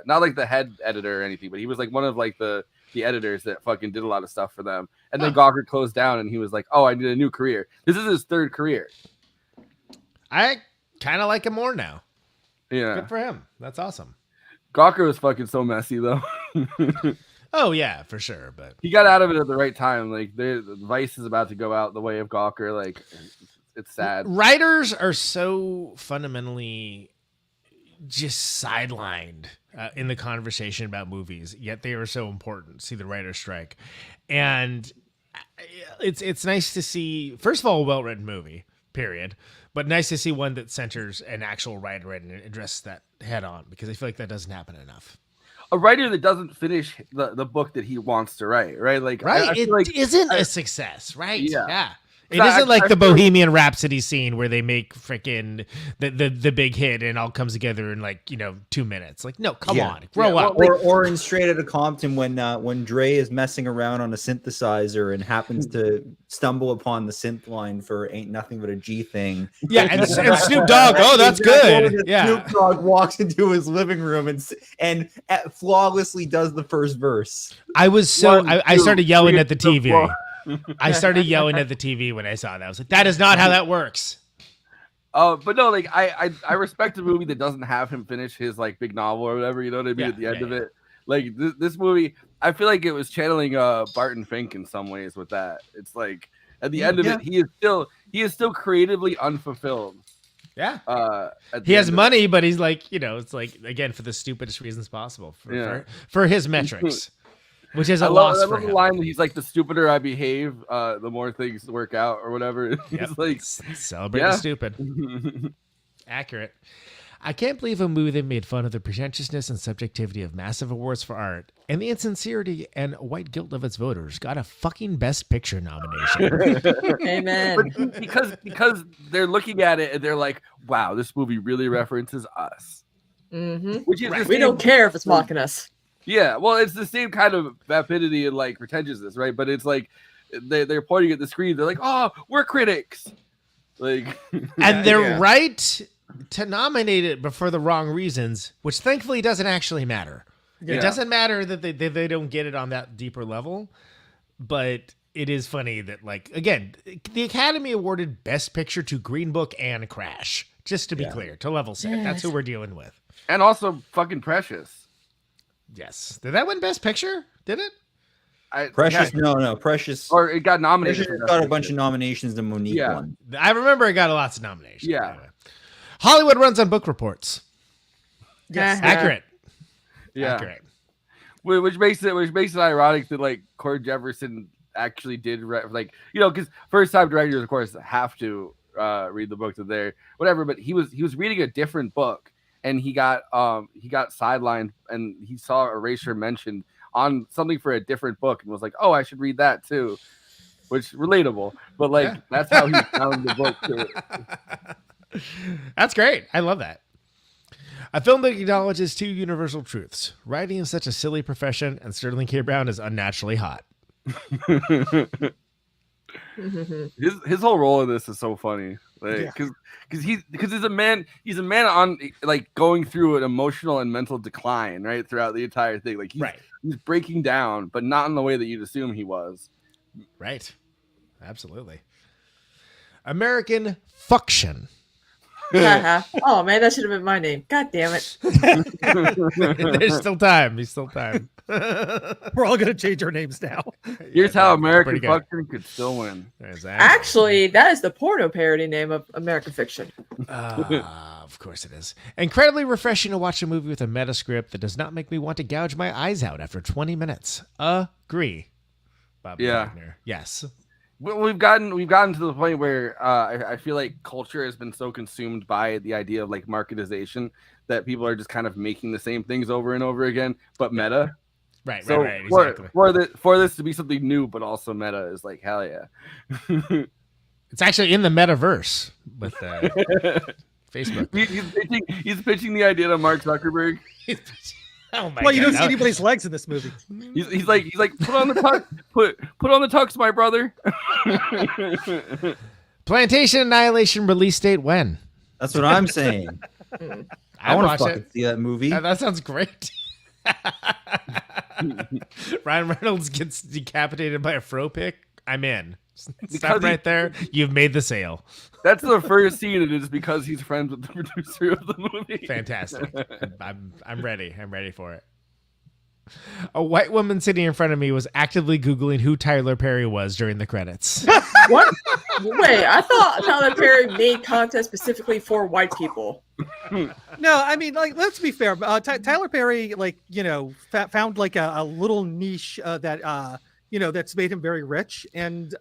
[SPEAKER 16] not like the head editor or anything, but he was like one of like the editors that fucking did a lot of stuff for them. And then Gawker closed down, and he was like, "Oh, I need a new career." This is his third career.
[SPEAKER 5] I kind of like him more now.
[SPEAKER 16] Yeah,
[SPEAKER 5] good for him. That's awesome.
[SPEAKER 16] Gawker was fucking so messy though.
[SPEAKER 5] Oh yeah, for sure. But
[SPEAKER 16] he got out of it at the right time. Like the Vice is about to go out the way of Gawker. Like it's sad.
[SPEAKER 5] Writers are so fundamentally just sidelined in the conversation about movies, yet they are so important. See the writer's strike, and it's nice to see. First of all, a well-written movie. Period. But nice to see one that centers an actual writer and addresses that head on, because I feel like that doesn't happen enough.
[SPEAKER 16] A writer that doesn't finish the book that he wants to write, right? Like,
[SPEAKER 5] right,
[SPEAKER 16] I feel
[SPEAKER 5] isn't a success, right?
[SPEAKER 16] Yeah.
[SPEAKER 5] It isn't like the Bohemian Rhapsody scene where they make freaking the big hit and all comes together in 2 minutes. Like, no, come on, grow up.
[SPEAKER 13] Or in Straight Outta Compton when Dre is messing around on a synthesizer and happens to stumble upon the synth line for "Ain't Nothing But a G Thing."
[SPEAKER 5] Yeah, and Snoop Dogg. Oh, that's good. Yeah,
[SPEAKER 13] Snoop Dogg walks into his living room and flawlessly does the first verse.
[SPEAKER 5] I started yelling at the TV. I started yelling at the TV when I saw that. I was like, that is not how that works.
[SPEAKER 16] But no, like I respect a movie that doesn't have him finish his like big novel or whatever, you know what I mean, at the end of it. Like this movie, I feel like it was channeling Barton Fink in some ways with that. It's like at the end of it, he is still creatively unfulfilled.
[SPEAKER 5] Yeah. He has money, but he's like, it's like, again, for the stupidest reasons possible for his metrics. Which is a loss for him. I love
[SPEAKER 16] the line that he's like, the stupider I behave, the more things work out or whatever. It's like
[SPEAKER 5] celebrate the stupid. Accurate. I can't believe a movie that made fun of the pretentiousness and subjectivity of massive awards for art and the insincerity and white guilt of its voters got a fucking Best Picture nomination.
[SPEAKER 14] Amen.
[SPEAKER 16] But because they're looking at it and they're like, wow, this movie really references us.
[SPEAKER 14] Mm-hmm.
[SPEAKER 16] Which is
[SPEAKER 14] We don't care if it's mocking us.
[SPEAKER 16] Yeah, well, it's the same kind of vapidity and like pretentiousness, right? But it's like they're pointing at the screen. They're like, oh, we're critics. Like,
[SPEAKER 5] and they're right to nominate it, but for the wrong reasons, which thankfully doesn't actually matter.
[SPEAKER 16] Yeah.
[SPEAKER 5] It doesn't matter that they don't get it on that deeper level, but it is funny that, like, again, the Academy awarded Best Picture to Green Book and Crash, just to be clear, to level set.
[SPEAKER 14] Yes.
[SPEAKER 5] That's who we're dealing with.
[SPEAKER 16] And also fucking Precious.
[SPEAKER 5] Yes. Did that win Best Picture? Did it?
[SPEAKER 13] Precious, no, Precious.
[SPEAKER 16] Or it got nominated.
[SPEAKER 13] Precious got a bunch of nominations. The Monique one.
[SPEAKER 5] I remember it got lots of nominations.
[SPEAKER 16] Yeah.
[SPEAKER 5] Anyway. Hollywood runs on book reports.
[SPEAKER 14] Yes.
[SPEAKER 5] Accurate.
[SPEAKER 16] Yeah.
[SPEAKER 5] Accurate.
[SPEAKER 16] Which makes it ironic that like Cord Jefferson actually did because first time directors of course have to read the book that they're whatever, but he was reading a different book and he got sidelined and he saw Erasure mentioned on something for a different book and was like, oh, I should read that too, which relatable, but like that's how he found the book too.
[SPEAKER 5] That's great. I love that. A film that acknowledges two universal truths. Writing is such a silly profession, and Sterling K. Brown is unnaturally hot.
[SPEAKER 16] His whole role in this is so funny, like because he's a man on like going through an emotional and mental decline right throughout the entire thing. Like he's breaking down, but not in the way that you'd assume he was.
[SPEAKER 5] Right. Absolutely. American Function.
[SPEAKER 14] Oh man, that should have been my name. God damn it.
[SPEAKER 5] There's still time. There's still time.
[SPEAKER 15] We're all gonna change our names now.
[SPEAKER 16] Here's how American Function could still win.
[SPEAKER 14] Actually, that is the porno parody name of American Fiction.
[SPEAKER 5] Of course it is. Incredibly refreshing to watch a movie with a meta script that does not make me want to gouge my eyes out after 20 minutes. Agree. Bob Wagner. Yes.
[SPEAKER 16] We've gotten to the point where I feel like culture has been so consumed by the idea of like marketization that people are just kind of making the same things over and over again, but meta.
[SPEAKER 5] Right,
[SPEAKER 16] so
[SPEAKER 5] right, exactly.
[SPEAKER 16] For this to be something new, but also meta is like hell yeah.
[SPEAKER 5] It's actually in the metaverse with Facebook.
[SPEAKER 16] He's pitching the idea to Mark Zuckerberg.
[SPEAKER 5] Oh my
[SPEAKER 15] well, you
[SPEAKER 5] God.
[SPEAKER 15] don't see anybody's legs in this movie.
[SPEAKER 16] He's like put on the tux, put on the tux, my brother.
[SPEAKER 5] Plantation Annihilation release date when?
[SPEAKER 13] That's what I'm saying. I want to fucking see that movie.
[SPEAKER 5] That sounds great. Ryan Reynolds gets decapitated by a fro pick. I'm in. Stop right there. You've made the sale.
[SPEAKER 16] That's the first scene, and it's because he's friends with the producer of the movie.
[SPEAKER 5] Fantastic. I'm ready. I'm ready for it. A white woman sitting in front of me was actively Googling who Tyler Perry was during the credits.
[SPEAKER 14] What? Wait, I thought Tyler Perry made content specifically for white people.
[SPEAKER 15] No, I mean, like, let's be fair. Tyler Perry, like, found like a little niche that that's made him very rich, and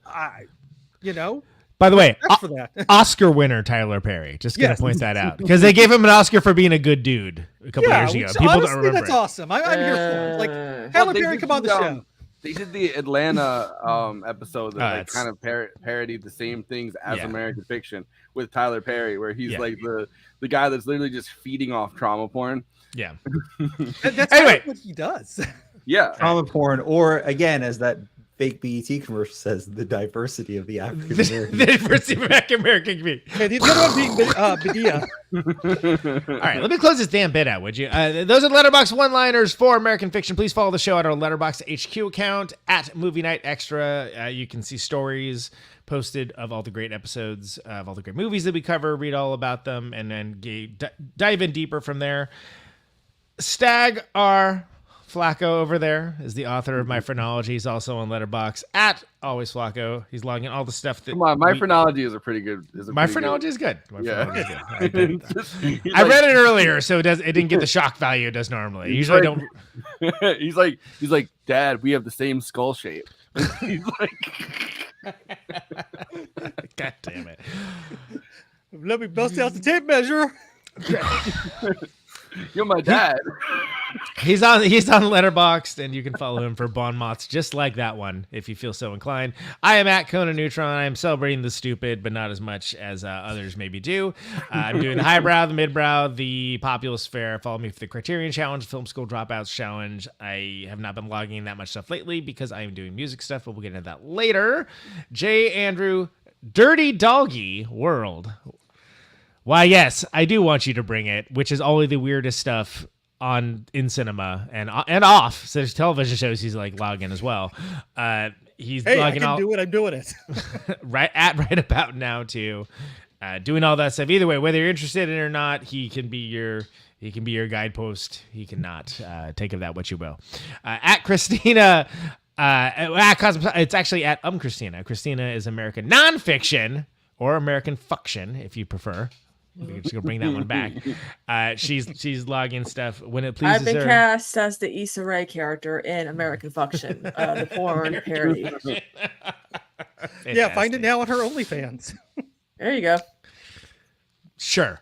[SPEAKER 5] By the way,
[SPEAKER 15] for that.
[SPEAKER 5] Oscar winner Tyler Perry. Just gonna point that out because they gave him an Oscar for being a good dude a couple years ago. People
[SPEAKER 15] honestly,
[SPEAKER 5] don't remember.
[SPEAKER 15] That's awesome. I'm here for it. Like Tyler Perry, come on the show.
[SPEAKER 16] They did the Atlanta episode that kind of parodied the same things as American Fiction with Tyler Perry, where he's like the guy that's literally just feeding off trauma porn.
[SPEAKER 5] Yeah.
[SPEAKER 15] That's
[SPEAKER 5] anyway,
[SPEAKER 15] what he does.
[SPEAKER 16] Yeah.
[SPEAKER 13] Trauma porn, or again, as that fake BET commercial says, the diversity of the African American.
[SPEAKER 5] The diversity of African American community.
[SPEAKER 15] Okay, the other one being Medea.
[SPEAKER 5] All right, let me close this damn bit out, would you? Those are Letterboxd one-liners for American Fiction. Please follow the show at our Letterboxd HQ account at Movie Night Extra. You can see stories posted of all the great episodes of all the great movies that we cover, read all about them, and then dive in deeper from there. Stag R. Flacco over there is the author of My Phrenology. He's also on Letterboxd at Always Flacco. He's logging all the stuff that.
[SPEAKER 16] Come on, My Phrenology is a pretty good.
[SPEAKER 5] My Phrenology is good. I read
[SPEAKER 16] it
[SPEAKER 5] earlier, so it didn't get the shock value it does normally. Usually, don't.
[SPEAKER 16] He's like, Dad, we have the same skull shape. He's like,
[SPEAKER 5] God damn it!
[SPEAKER 15] Let me bust out the tape measure.
[SPEAKER 16] You're my dad.
[SPEAKER 5] He's on Letterboxd, and you can follow him for bon mots just like that one if you feel so inclined. I am at Conan Neutron. I am celebrating the stupid, but not as much as others maybe do. I'm doing the highbrow, the midbrow, the populist fare. Follow me for the Criterion Challenge, Film School Dropouts Challenge. I have not been logging in that much stuff lately because I am doing music stuff, but we'll get into that later. J. Andrew, Dirty Doggy World. Why, yes, I do want you to bring it, which is only the weirdest stuff in cinema and off. So there's television shows he's like logging as well. He's logging
[SPEAKER 15] I can do it. I'm doing it.
[SPEAKER 5] right about now too. Doing all that stuff. Either way, whether you're interested in it or not, he can be your guidepost. He cannot take of that what you will. At Kristina. It's actually at Kristina. Kristina is American nonfiction or American fuction, if you prefer. We're just gonna bring that one back. She's logging stuff when it pleases her.
[SPEAKER 14] I've been cast as the Issa Rae character in American Fiction, the porn parody.
[SPEAKER 15] Yeah, find it now on her OnlyFans.
[SPEAKER 14] There you go.
[SPEAKER 5] Sure.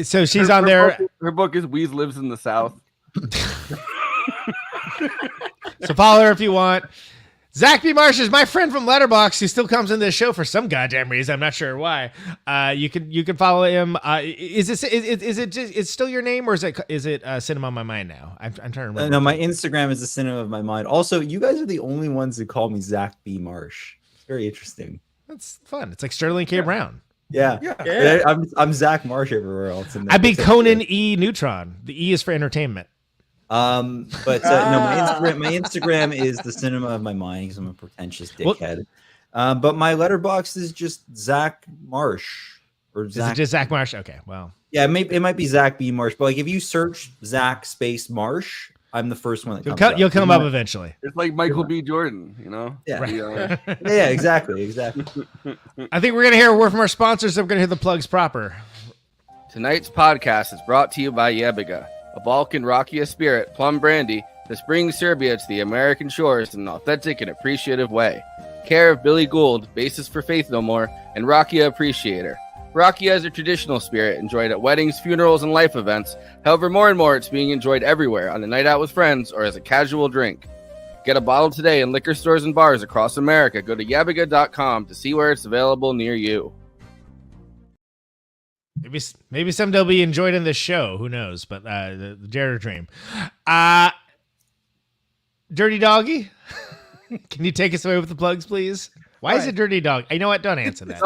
[SPEAKER 5] So she's on there.
[SPEAKER 16] Her book is Weeze Lives in the South.
[SPEAKER 5] So follow her if you want. Zach B. Marsh is my friend from Letterboxd who still comes in this show for some goddamn reason. I'm not sure why. You can follow him. Is it still your name, or is it Cinema on My Mind now? I'm trying to remember.
[SPEAKER 13] No, my Instagram is the Cinema of My Mind. Also, you guys are the only ones who call me Zach B. Marsh. It's very interesting.
[SPEAKER 5] That's fun. It's like Sterling K. Brown.
[SPEAKER 13] Yeah. I'm Zach Marsh everywhere else.
[SPEAKER 5] I'd be Conan E. Neutron. The E is for entertainment.
[SPEAKER 13] But no, my Instagram is the Cinema of My Mind because I'm a pretentious dickhead. But my letterbox is just Zach Marsh or
[SPEAKER 5] Is it just Zach Marsh? Okay, well,
[SPEAKER 13] yeah, it might be Zach B. Marsh, but like if you search Zach space Marsh, I'm the first one that comes up.
[SPEAKER 5] You'll come up eventually.
[SPEAKER 16] It's like Michael B. Jordan, you know?
[SPEAKER 13] Yeah, right. Yeah, exactly.
[SPEAKER 5] I think we're gonna hear a word from our sponsors. So we're gonna hear the plugs proper.
[SPEAKER 4] Tonight's podcast is brought to you by Jebiga, a Balkan Rakia spirit, plum brandy, that's bringing Serbia to the American shores in an authentic and appreciative way. Care of Billy Gould, bassist for Faith No More, and Rakia Appreciator. Rakia is a traditional spirit enjoyed at weddings, funerals, and life events. However, more and more it's being enjoyed everywhere on a night out with friends or as a casual drink. Get a bottle today in liquor stores and bars across America. Go to Jebiga.com to see where it's available near you.
[SPEAKER 5] Maybe someday they'll be enjoyed in this show. Who knows? But the dare to dream. Dirty Doggy, can you take us away with the plugs, please? Why is it Dirty Dog? You know what? Don't answer that.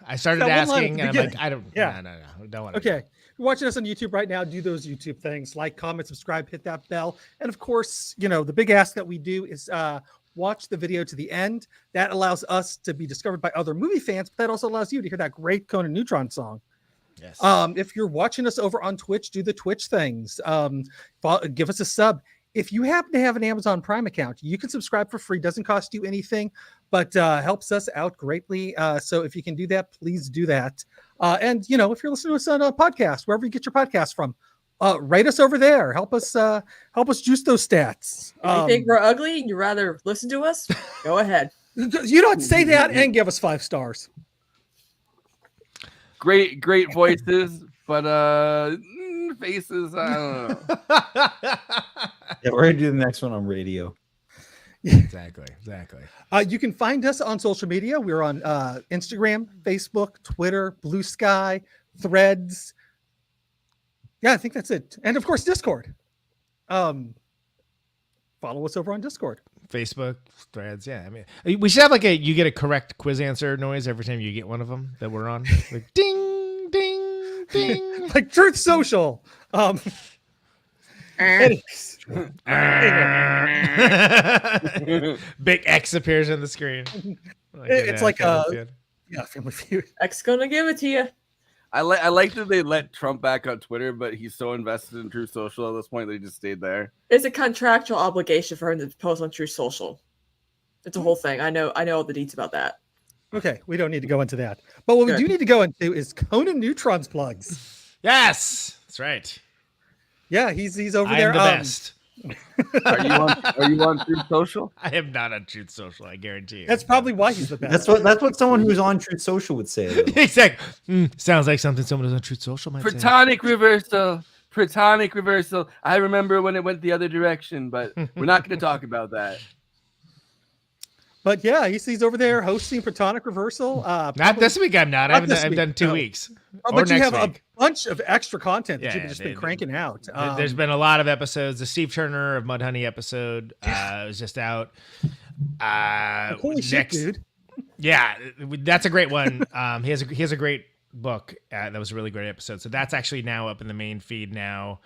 [SPEAKER 5] I started asking, and I'm like, I don't.
[SPEAKER 15] Yeah.
[SPEAKER 5] No, don't want to.
[SPEAKER 15] Okay. You're watching us on YouTube right now. Do those YouTube things. Like, comment, subscribe, hit that bell. And of course, the big ask that we do is watch the video to the end. That allows us to be discovered by other movie fans, but that also allows you to hear that great Conan Neutron song.
[SPEAKER 5] Yes.
[SPEAKER 15] If you're watching us over on Twitch, do the Twitch things. Give us a sub. If you happen to have an Amazon Prime account, you can subscribe for free. Doesn't cost you anything, but helps us out greatly. So if you can do that, please do that. And if you're listening to us on a podcast, wherever you get your podcast from, rate us over there. Help us juice those stats.
[SPEAKER 14] If you think we're ugly and you rather listen to us, go ahead.
[SPEAKER 15] You don't say that and give us 5 stars.
[SPEAKER 16] Great voices, but faces, I don't know.
[SPEAKER 13] Yeah, we're gonna do the next one on radio.
[SPEAKER 5] Exactly.
[SPEAKER 15] You can find us on social media. We're on Instagram, Facebook, Twitter, Blue Sky, Threads. Yeah, I think that's it. And of course, Discord. Follow us over on Discord.
[SPEAKER 5] Facebook, Threads. Yeah, I mean, we should have you get a correct quiz answer noise every time you get one of them that we're on. Like ding, ding, ding.
[SPEAKER 15] Like Truth Social.
[SPEAKER 5] Big X appears on the screen.
[SPEAKER 15] It's like Family Feud.
[SPEAKER 14] X gonna give it to you.
[SPEAKER 16] I like that they let Trump back on Twitter, but he's so invested in Truth Social at this point that he just stayed there.
[SPEAKER 14] It's a contractual obligation for him to post on Truth Social. It's a whole thing. I know all the deets about that.
[SPEAKER 15] Okay, we don't need to go into that. But what we do need to go into is Conan Neutron's plugs.
[SPEAKER 5] Yes, that's right.
[SPEAKER 15] Yeah, he's over
[SPEAKER 5] I
[SPEAKER 15] there.
[SPEAKER 5] am the best.
[SPEAKER 16] Are you on Truth Social?
[SPEAKER 5] I am not on Truth Social. I guarantee you.
[SPEAKER 15] That's probably why he's the best.
[SPEAKER 13] That's what someone who's on Truth Social would say.
[SPEAKER 5] Exactly. Sounds like something someone who's on Truth Social might say.
[SPEAKER 16] Protonic reversal. Protonic reversal. I remember when it went the other direction, but we're not going to talk about that.
[SPEAKER 15] But yeah, he's over there hosting Protonic Reversal.
[SPEAKER 5] Not this week. I'm not. I've done 2 weeks.
[SPEAKER 15] But you have a bunch of extra content that you've just been cranking out.
[SPEAKER 5] There's been a lot of episodes. The Steve Turner of Mudhoney episode was just out.
[SPEAKER 15] Holy shit, dude!
[SPEAKER 5] Yeah, that's a great one. He has a great book. That was a really great episode. So that's actually now up in the main feed now.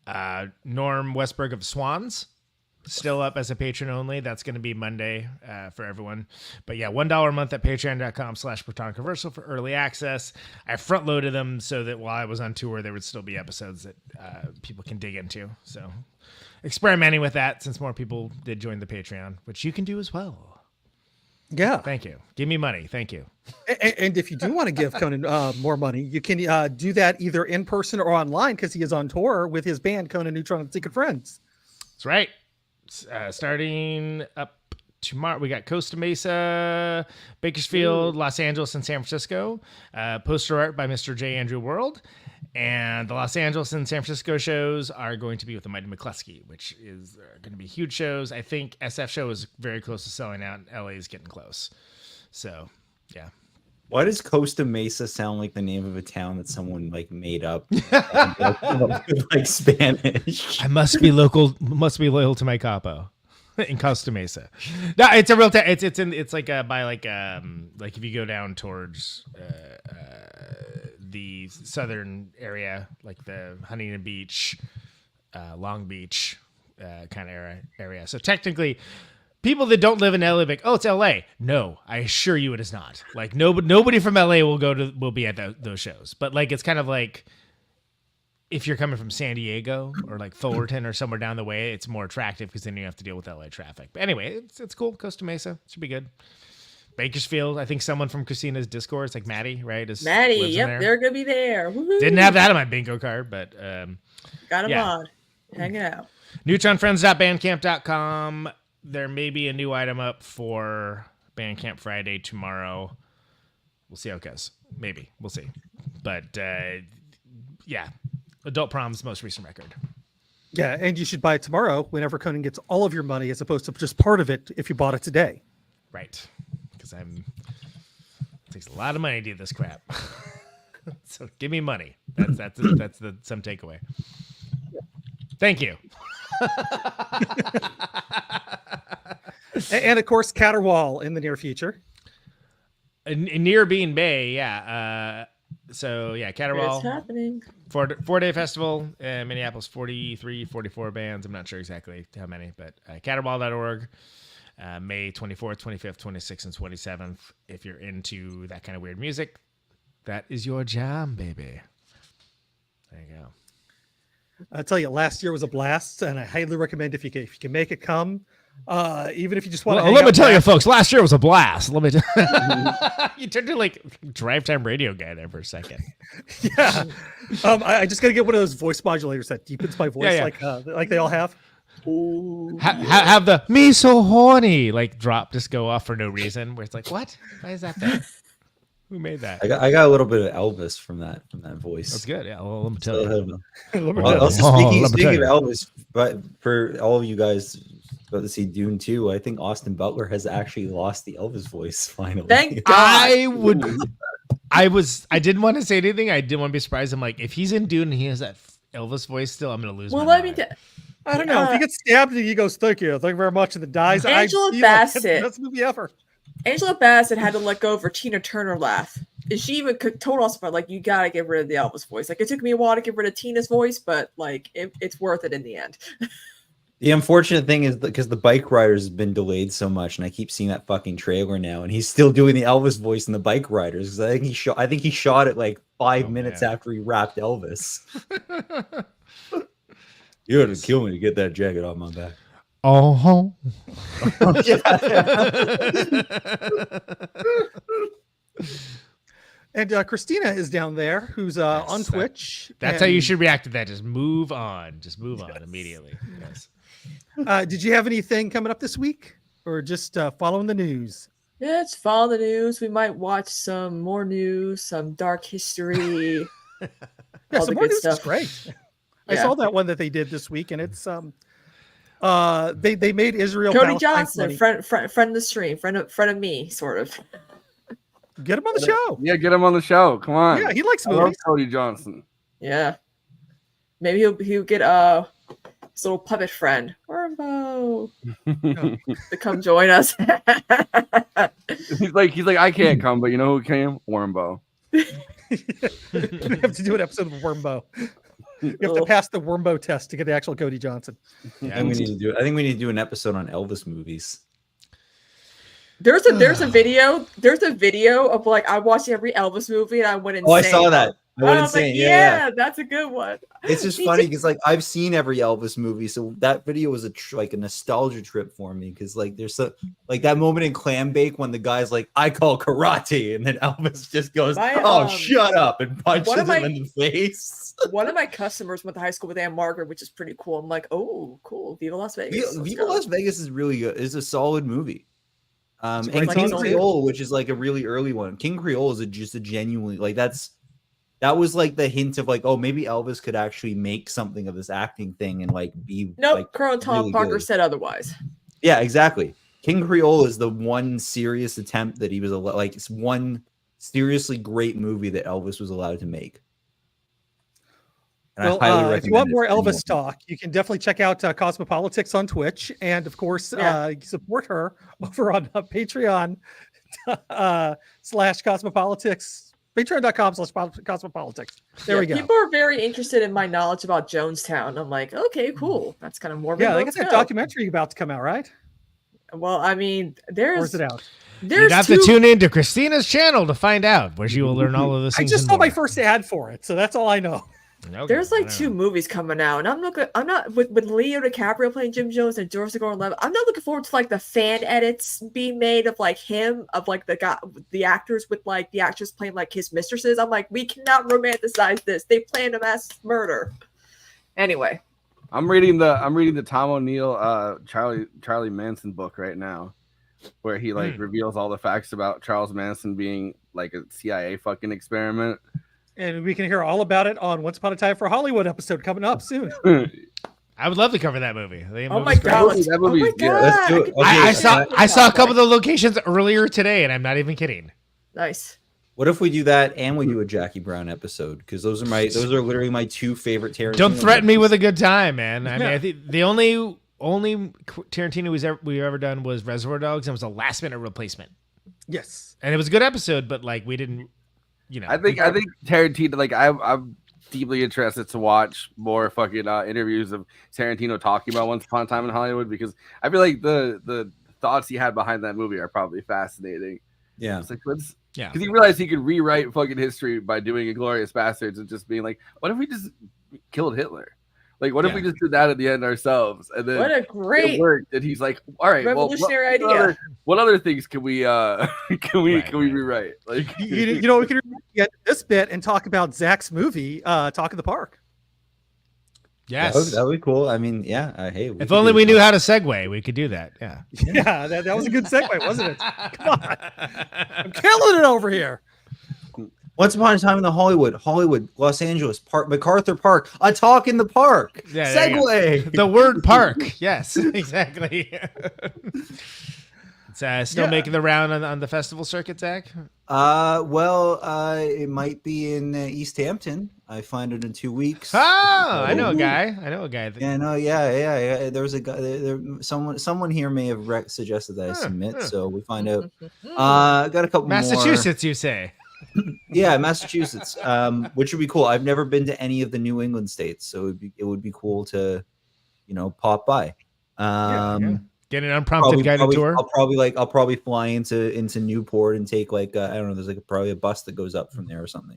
[SPEAKER 5] Norm Westberg of Swans. Still up as a patron only. That's going to be Monday for everyone. But yeah, $1 a month at patreon.com/Protonic Reversal for early access. I front loaded them so that while I was on tour, there would still be episodes that people can dig into. So experimenting with that since more people did join the Patreon, which you can do as well.
[SPEAKER 15] Yeah.
[SPEAKER 5] Thank you. Give me money. Thank you.
[SPEAKER 15] And if you do want to give Conan more money, you can do that either in person or online because he is on tour with his band, Conan, Neutron, and Secret Friends.
[SPEAKER 5] That's right. Starting up tomorrow, we got Costa Mesa, Bakersfield, Los Angeles, and San Francisco. Poster art by Mr. J. Andrew World. And the Los Angeles and San Francisco shows are going to be with the Mighty McCluskey, which is going to be huge shows. I think SF show is very close to selling out, and LA is getting close. So, yeah.
[SPEAKER 13] Why does Costa Mesa sound like the name of a town that someone like made up? Like Spanish.
[SPEAKER 5] I must be loyal to my capo in Costa Mesa. No, it's a real town. It's like by like if you go down towards the southern area, like the Huntington Beach, Long Beach kind of area. So technically, people that don't live in LA, like, oh, it's LA. No, I assure you, it is not. Like nobody from LA will be at those shows. But like, it's kind of like if you're coming from San Diego or like Fullerton or somewhere down the way, it's more attractive because then you have to deal with LA traffic. But anyway, it's cool. Costa Mesa should be good. Bakersfield, I think someone from Christina's Discord, it's like Maddie, right?
[SPEAKER 14] Maddie, yep, they're gonna be there. Woo-hoo.
[SPEAKER 5] Didn't have that on my bingo card, but
[SPEAKER 14] got them on, hanging out.
[SPEAKER 5] NeutronFriends.bandcamp.com. There may be a new item up for Bandcamp Friday tomorrow. We'll see how it goes. Maybe. We'll see. But, yeah. Adult Prom's most recent record.
[SPEAKER 15] Yeah, and you should buy it tomorrow whenever Conan gets all of your money as opposed to just part of it if you bought it today.
[SPEAKER 5] Right. Because it takes a lot of money to do this crap. So give me money. That's some takeaway. Thank you.
[SPEAKER 15] And of course, Caterwall in the near future.
[SPEAKER 5] Near Bean Bay, yeah. So yeah, Caterwall.
[SPEAKER 14] It's happening.
[SPEAKER 5] 4-day festival in Minneapolis, 43, 44 bands. I'm not sure exactly how many, but caterwall.org. May 24th, 25th, 26th, and 27th. If you're into that kind of weird music, that is your jam, baby. There you go.
[SPEAKER 15] I'll tell you, last year was a blast, and I highly recommend if you can make it come. Even if you just want to.
[SPEAKER 5] Let me tell you, folks, last year was a blast. Let me. You turned to like drive time radio guy there for a second.
[SPEAKER 15] Yeah, I just got to get one of those voice modulators that deepens my voice, like they all have.
[SPEAKER 5] Have the "me so horny" like drop just go off for no reason, where it's like, what? Why is that there? Who made that?
[SPEAKER 13] I got a little bit of Elvis from that voice.
[SPEAKER 5] That's good. Yeah, well, let me tell you.
[SPEAKER 13] Speaking of Elvis, but for all of you guys about to see Dune 2, I think Austin Butler has actually lost the Elvis voice finally.
[SPEAKER 14] Thank God.
[SPEAKER 5] I didn't want to say anything. I didn't want to be surprised. I'm like, if he's in Dune and he has that Elvis voice still, I'm gonna lose.
[SPEAKER 14] Well,
[SPEAKER 5] my
[SPEAKER 14] let
[SPEAKER 5] mind.
[SPEAKER 14] me.
[SPEAKER 15] I don't know. If he gets stabbed and he goes, "Thank you very much," and then dies.
[SPEAKER 14] Angela Bassett.
[SPEAKER 15] Best movie ever.
[SPEAKER 14] Angela Bassett had to let go of her Tina Turner laugh. And she even told us about, like, you gotta get rid of the Elvis voice. Like, it took me a while to get rid of Tina's voice, but like it's worth it in the end.
[SPEAKER 13] The unfortunate thing is because the Bike Riders has been delayed so much, and I keep seeing that fucking trailer now, and he's still doing the Elvis voice in the Bike Riders. I think he shot it like 5 minutes after he rapped Elvis. You had to kill me to get that jacket off my back.
[SPEAKER 5] Oh.
[SPEAKER 15] And Kristina is down there, who's on Twitch.
[SPEAKER 5] That's how you should react to that. Just move on. Just move on immediately. Yes.
[SPEAKER 15] Did you have anything coming up this week, or just following the news?
[SPEAKER 14] Yeah, it's follow the news. We might watch some more news, some dark history.
[SPEAKER 15] Yeah, some more news is great. I
[SPEAKER 14] Yeah.
[SPEAKER 15] saw that one that they did this week, and it's they made Israel.
[SPEAKER 14] Cody
[SPEAKER 15] Palestine
[SPEAKER 14] Johnson,
[SPEAKER 15] funny.
[SPEAKER 14] friend of the stream, friend of me, sort of.
[SPEAKER 15] Get him on the show.
[SPEAKER 16] Yeah, get him on the show. Come on.
[SPEAKER 15] Yeah, he likes
[SPEAKER 16] I love
[SPEAKER 15] movies.
[SPEAKER 16] Cody Johnson.
[SPEAKER 14] Yeah. Maybe he'll get his little puppet friend, Wormbo, to come join us.
[SPEAKER 16] he's like, I can't come, but you know who came? Wormbo.
[SPEAKER 15] We have to do an episode of Wormbo. You have to pass the Wormbo test to get the actual Cody Johnson.
[SPEAKER 13] Yeah, we need to do it. I think we need to do an episode on Elvis movies.
[SPEAKER 14] There's a video of like I watched every Elvis movie and I went insane.
[SPEAKER 13] Oh, I saw that. I went
[SPEAKER 14] was like,
[SPEAKER 13] insane. Yeah.
[SPEAKER 14] That's a good one.
[SPEAKER 13] It's just funny because like I've seen every Elvis movie, so that video was like a nostalgia trip for me. Because like there's like that moment in Clam Bake when the guy's like, "I call karate," and then Elvis just goes, "Oh, shut up," and punches him in the face.
[SPEAKER 14] One of my customers went to high school with Aunt Margaret, which is pretty cool. I'm like, oh, cool, Viva Las Vegas.
[SPEAKER 13] Viva Las Vegas is really good. It's a solid movie. And
[SPEAKER 14] great
[SPEAKER 13] King
[SPEAKER 14] song,
[SPEAKER 13] Creole, which is like a really early one. King Creole is just a genuinely like that was like the hint of like, oh, maybe Elvis could actually make something of this acting thing and like be like
[SPEAKER 14] Colonel Tom
[SPEAKER 13] really
[SPEAKER 14] Parker
[SPEAKER 13] good.
[SPEAKER 14] said otherwise.
[SPEAKER 13] Yeah, exactly. King Creole is the one serious attempt that he was like it's one seriously great movie that Elvis was allowed to make. And
[SPEAKER 15] Well,
[SPEAKER 13] I highly recommend
[SPEAKER 15] if you want
[SPEAKER 13] it
[SPEAKER 15] more
[SPEAKER 13] for anyone.
[SPEAKER 15] Elvis talk, you can definitely check out Cosmopolitics on Twitch, and of course, support her over on Patreon /Cosmopolitics. Patreon.com/Cosmopolitics. There we go.
[SPEAKER 14] People are very interested in my knowledge about Jonestown. I'm like, okay, cool. That's kind of more.
[SPEAKER 15] Yeah, they got that documentary about to come out, right?
[SPEAKER 14] Well, I mean,
[SPEAKER 15] Or is it out?
[SPEAKER 5] You have to tune in to Christina's channel to find out, where she will learn all of this.
[SPEAKER 15] I just saw my first ad for it, so that's all I know.
[SPEAKER 5] Okay,
[SPEAKER 14] There's like 2 movies coming out, and I'm not with Leo DiCaprio playing Jim Jones and Joseph Gordon-Levitt. I'm not looking forward to like the fan edits being made of like him, of like the actors with like the actress playing like his mistresses. I'm like, we cannot romanticize this. They planned a mass murder. Anyway,
[SPEAKER 16] I'm reading the Tom O'Neill Charlie Manson book right now, where he like reveals all the facts about Charles Manson being like a CIA fucking experiment.
[SPEAKER 15] And we can hear all about it on Once Upon a Time for Hollywood episode coming up soon.
[SPEAKER 5] I would love to cover that movie.
[SPEAKER 14] Oh my god!
[SPEAKER 16] That movie's good.
[SPEAKER 13] Let's do it. Okay,
[SPEAKER 5] I saw a couple of the locations earlier today, and I'm not even kidding.
[SPEAKER 14] Nice.
[SPEAKER 13] What if we do that and we do a Jackie Brown episode? Because those are literally my 2 favorite Tarantino.
[SPEAKER 5] Don't threaten me with a good time, man. I mean, I think the only Tarantino we've ever done was Reservoir Dogs, and it was a last minute replacement.
[SPEAKER 15] Yes,
[SPEAKER 5] and it was a good episode, but like we didn't, you know.
[SPEAKER 16] I think Tarantino. Like I'm deeply interested to watch more fucking interviews of Tarantino talking about Once Upon a Time in Hollywood, because I feel like the thoughts he had behind that movie are probably fascinating.
[SPEAKER 13] Yeah,
[SPEAKER 16] it's like because he realized he could rewrite fucking history by doing Inglourious Bastards and just being like, what if we just killed Hitler? Like, what if we just did that at the end ourselves? And then
[SPEAKER 14] what a great
[SPEAKER 16] it worked. And he's like, all right,
[SPEAKER 14] revolutionary idea.
[SPEAKER 16] What other things can we rewrite? Like,
[SPEAKER 15] you know, we could get this bit and talk about Zach's movie, Talk in the Park.
[SPEAKER 5] Yes,
[SPEAKER 13] that would be cool. I mean, yeah. Hey,
[SPEAKER 5] if only we knew how to segue, we could do that. Yeah,
[SPEAKER 15] yeah, that was a good segue, wasn't it? Come on, I'm killing it over here.
[SPEAKER 13] Once Upon a Time in the Hollywood, Los Angeles, MacArthur Park, a talk in the park.
[SPEAKER 5] Yeah,
[SPEAKER 13] segue.
[SPEAKER 5] The word park. Yes, exactly. It's still making the round on the festival circuit, Zach?
[SPEAKER 13] It might be in East Hampton. I find it in 2 weeks.
[SPEAKER 5] Oh, I know a guy.
[SPEAKER 13] Yeah. There was a guy. Someone here may have suggested that I submit. So we find out. Got a couple
[SPEAKER 5] Massachusetts, you say?
[SPEAKER 13] Yeah, Massachusetts, which would be cool. I've never been to any of the New England states, so it would be cool to, pop by.
[SPEAKER 5] Get an unprompted guided tour.
[SPEAKER 13] I'll probably fly into Newport and take I don't know. There's probably a bus that goes up from there or something.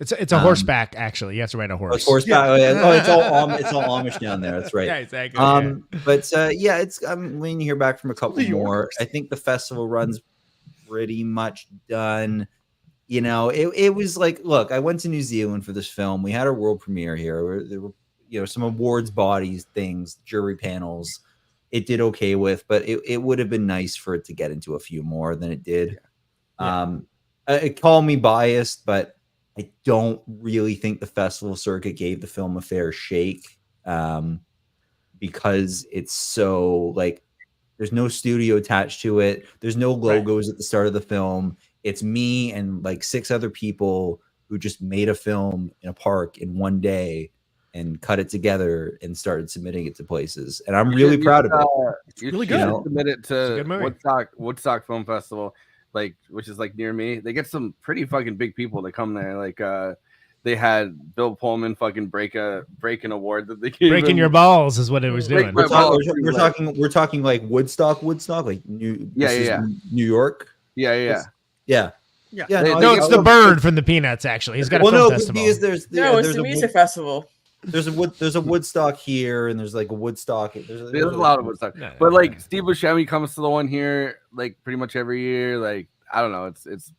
[SPEAKER 5] It's a horseback, actually. You have to ride a horse.
[SPEAKER 13] It's horseback. It's all Amish down there. That's right.
[SPEAKER 5] Yeah, exactly.
[SPEAKER 13] I'm waiting to hear back from a couple more. I think the festival run's pretty much done. It was like, look, I went to New Zealand for this film. We had our world premiere here. some awards bodies things, jury panels, it did okay with, but it would have been nice for it to get into a few more than it did. Call me biased, but I don't really think the festival circuit gave the film a fair shake, because it's so like there's no studio attached to it. There's no logos at the start of the film. It's me and like 6 other people who just made a film in a park in one day and cut it together and started submitting it to places. And I'm really proud of it.
[SPEAKER 16] It's really good. Submit it to Woodstock Film Festival, like, which is like near me. They get some pretty fucking big people to come there. Like they had Bill Pullman fucking break an award that they gave
[SPEAKER 5] breaking
[SPEAKER 16] him.
[SPEAKER 5] your balls is what it was doing.
[SPEAKER 13] We're talking like Woodstock, like New York.
[SPEAKER 16] Yeah.
[SPEAKER 5] No, it's the bird from the Peanuts. Actually, he's got a film festival.
[SPEAKER 13] Because there's
[SPEAKER 14] a music festival.
[SPEAKER 13] There's a Woodstock here, and there's like a Woodstock. There's
[SPEAKER 16] a lot of Woodstock, but like Steve Buscemi comes to the one here like pretty much every year. Like I don't know, it's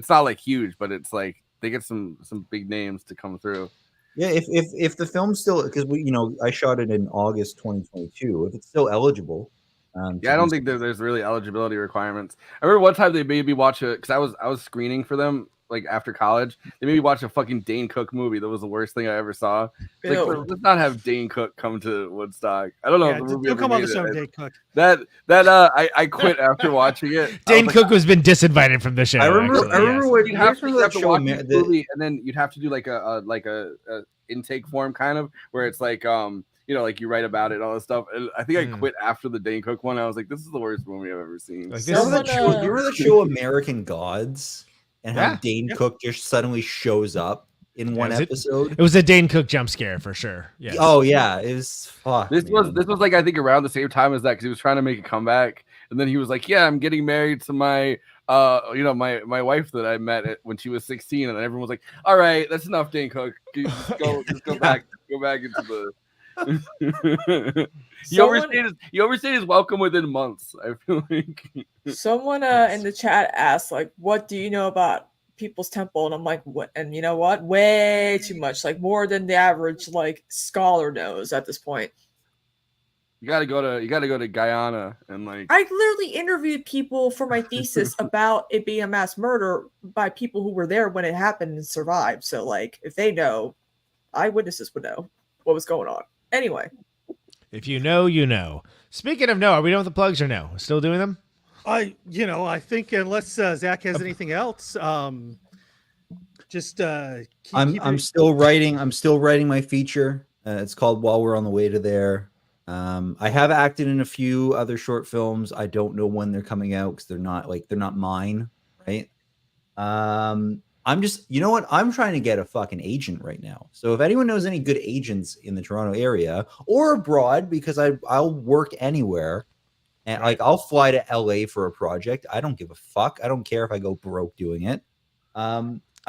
[SPEAKER 16] not like huge, but it's like they get some big names to come through.
[SPEAKER 13] Yeah, if the film's still, because I shot it in August 2022. If it's still eligible.
[SPEAKER 16] I don't think there's really eligibility requirements. I remember one time they made me watch because I was screening for them like after college. They made me watch a fucking Dane Cook movie that was the worst thing I ever saw. Like, let's not have Dane Cook come to Woodstock. I don't know if the movie
[SPEAKER 15] don't
[SPEAKER 16] ever
[SPEAKER 15] come on
[SPEAKER 16] made
[SPEAKER 15] the show,
[SPEAKER 16] it.
[SPEAKER 15] Dane Cook.
[SPEAKER 16] I quit after watching it.
[SPEAKER 5] Dane Cook has been disinvited from the show.
[SPEAKER 13] I remember when
[SPEAKER 16] you'd have to watch the movie, and then you'd have to do like a intake form kind of where it's like like you write about it and all this stuff. And I think I quit after the Dane Cook one. I was like, this is the worst movie I've ever seen.
[SPEAKER 13] Like, you remember the show American Gods and how Dane Cook just suddenly shows up in one episode?
[SPEAKER 5] It was a Dane Cook jump scare for sure. Yeah.
[SPEAKER 13] Oh yeah, it was fuck.
[SPEAKER 16] This was like I think around the same time as that because he was trying to make a comeback, and then he was like, "Yeah, I'm getting married to my my wife that I met when she was 16," and then everyone was like, "All right, that's enough, Dane Cook. Just go back into the." He overstayed his welcome within months. I feel like
[SPEAKER 14] someone in the chat asked, like, what do you know about People's Temple? And I'm like, what? And you know what? Way too much, like more than the average like scholar knows at this point.
[SPEAKER 16] You gotta go to Guyana and like.
[SPEAKER 14] I literally interviewed people for my thesis about it being a mass murder by people who were there when it happened and survived. So like, if they know, eyewitnesses would know what was going on. Anyway,
[SPEAKER 5] if you know, you know. Speaking of are we done with the plugs or no? Still doing them?
[SPEAKER 15] I think unless Zach has anything else, just
[SPEAKER 13] I'm still writing my feature. It's called While We're on the Way to There. I have acted in a few other short films. I don't know when they're coming out because they're not mine, right? I'm just, I'm trying to get a fucking agent right now. So if anyone knows any good agents in the Toronto area or abroad, because I'll work anywhere, and like I'll fly to LA for a project. I don't give a fuck. I don't care if I go broke doing it. I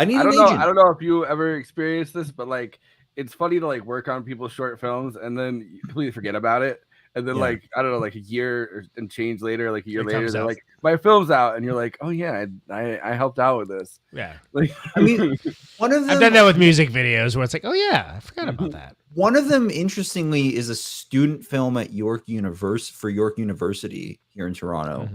[SPEAKER 13] need an agent.
[SPEAKER 16] I don't know if you ever experienced this, but like it's funny to like work on people's short films and then you completely forget about it. And then like, I don't know, like a year and change later, like a year later, they're like, my film's out. And you're like, oh yeah, I helped out with this.
[SPEAKER 5] Yeah.
[SPEAKER 16] Like,
[SPEAKER 13] I mean, one of them,
[SPEAKER 5] I've done that with music videos where it's like, oh yeah, I forgot about that.
[SPEAKER 13] One of them, interestingly, is a student film at York University here in Toronto.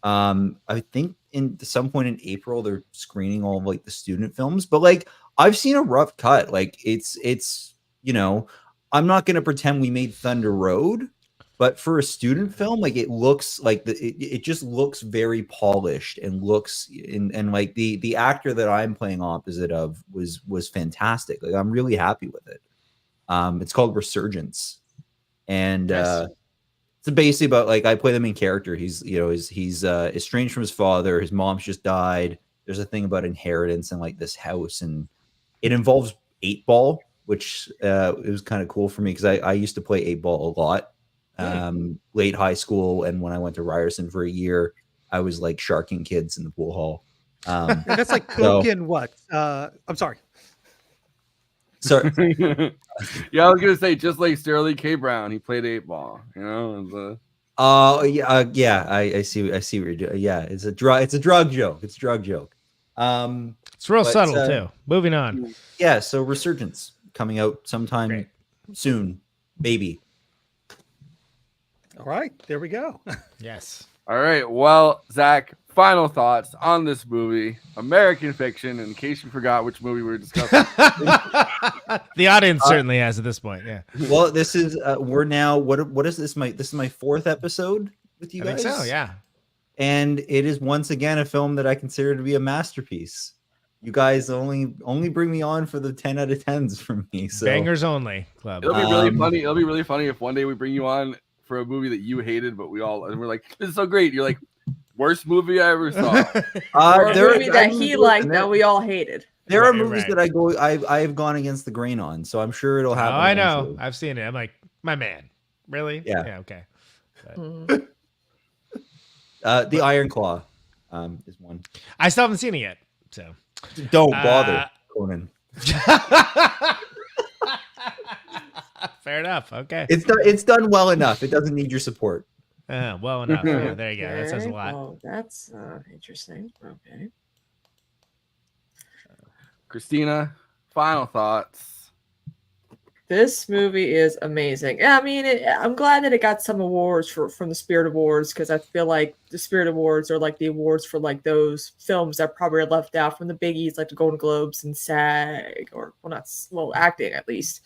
[SPEAKER 13] I think in some point in April, they're screening all of like the student films, but like I've seen a rough cut. Like it's, I'm not going to pretend we made Thunder Road, but for a student film, like it looks like it just looks very polished and looks and like the actor that I'm playing opposite of was fantastic. Like I'm really happy with it. It's called Resurgence, and it's basically about like I play the main character. He's estranged from his father. His mom's just died. There's a thing about inheritance and like this house, and it involves 8-ball, which it was kind of cool for me because I used to play 8-ball a lot. Late high school, and when I went to Ryerson for a year, I was like sharking kids in the pool hall.
[SPEAKER 15] And that's like cooking what? I'm sorry.
[SPEAKER 13] Sorry.
[SPEAKER 16] Yeah, I was gonna say just like Sterling K. Brown, he played 8-ball.
[SPEAKER 13] I see what you're doing. Yeah, it's a drug joke.
[SPEAKER 5] It's real subtle too. Moving on.
[SPEAKER 13] Yeah, so Resurgence. coming out sometime soon. Baby.
[SPEAKER 15] All right, there we go.
[SPEAKER 5] Yes.
[SPEAKER 16] All right. Well, Zach, final thoughts on this movie, American Fiction, in case you forgot which movie we were discussing.
[SPEAKER 5] The audience certainly has at this point. Yeah.
[SPEAKER 13] Well, this is we're now what is this? This is my 4th episode with you
[SPEAKER 5] I
[SPEAKER 13] guys.
[SPEAKER 5] think so. Yeah.
[SPEAKER 13] And it is once again a film that I consider to be a masterpiece. You guys only bring me on for the 10 out of 10s from me. So
[SPEAKER 5] Bangers only club.
[SPEAKER 16] It'll be really funny. It'll be really funny if one day we bring you on for a movie that you hated, but we're like, this is so great. You're like, worst movie I ever saw.
[SPEAKER 14] Or a movie that he liked that we all hated.
[SPEAKER 13] There are movies that I have gone against the grain on, so I'm sure it'll happen.
[SPEAKER 5] Oh, I know. I've seen it. I'm like, my man. Really?
[SPEAKER 13] Yeah.
[SPEAKER 5] Okay.
[SPEAKER 13] The Iron Claw is one.
[SPEAKER 5] I still haven't seen it yet, so
[SPEAKER 13] don't bother, Conan.
[SPEAKER 5] Fair enough. Okay.
[SPEAKER 13] It's done well enough. It doesn't need your support.
[SPEAKER 5] Well enough. Yeah, there you go. That says a lot.
[SPEAKER 14] Oh, that's interesting. Okay.
[SPEAKER 16] Kristina, final thoughts.
[SPEAKER 14] This movie is amazing. Yeah, I mean, I'm glad that it got some awards from the Spirit Awards, because I feel like the Spirit Awards are like the awards for like those films that probably are left out from the biggies, like the Golden Globes and SAG, or acting at least,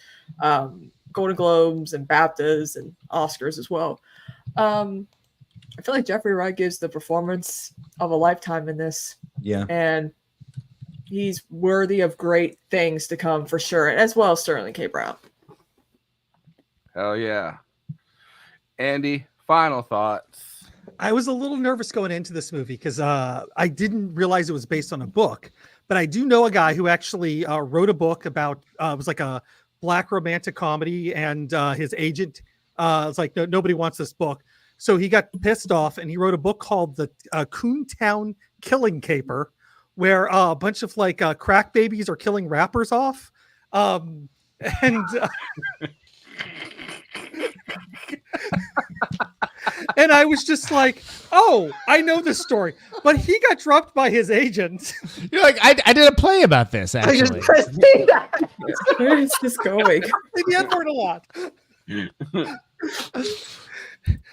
[SPEAKER 14] Golden Globes and BAFTAs and Oscars as well. I feel like Jeffrey Wright gives the performance of a lifetime in this.
[SPEAKER 13] Yeah,
[SPEAKER 14] and he's worthy of great things to come for sure, as well as Sterling K. Brown.
[SPEAKER 16] Hell yeah. Andy, final thoughts.
[SPEAKER 15] I was a little nervous going into this movie because I didn't realize it was based on a book, but I do know a guy who actually wrote a book about it was like a black romantic comedy, and his agent was like, no, nobody wants this book. So he got pissed off and he wrote a book called The Coontown Killing Caper, where a bunch of like crack babies are killing rappers off. And I was just like, oh, I know this story. But he got dropped by his agent.
[SPEAKER 5] You're like, I did a play about this, actually.
[SPEAKER 14] Where is this going?
[SPEAKER 15] The N-word a lot.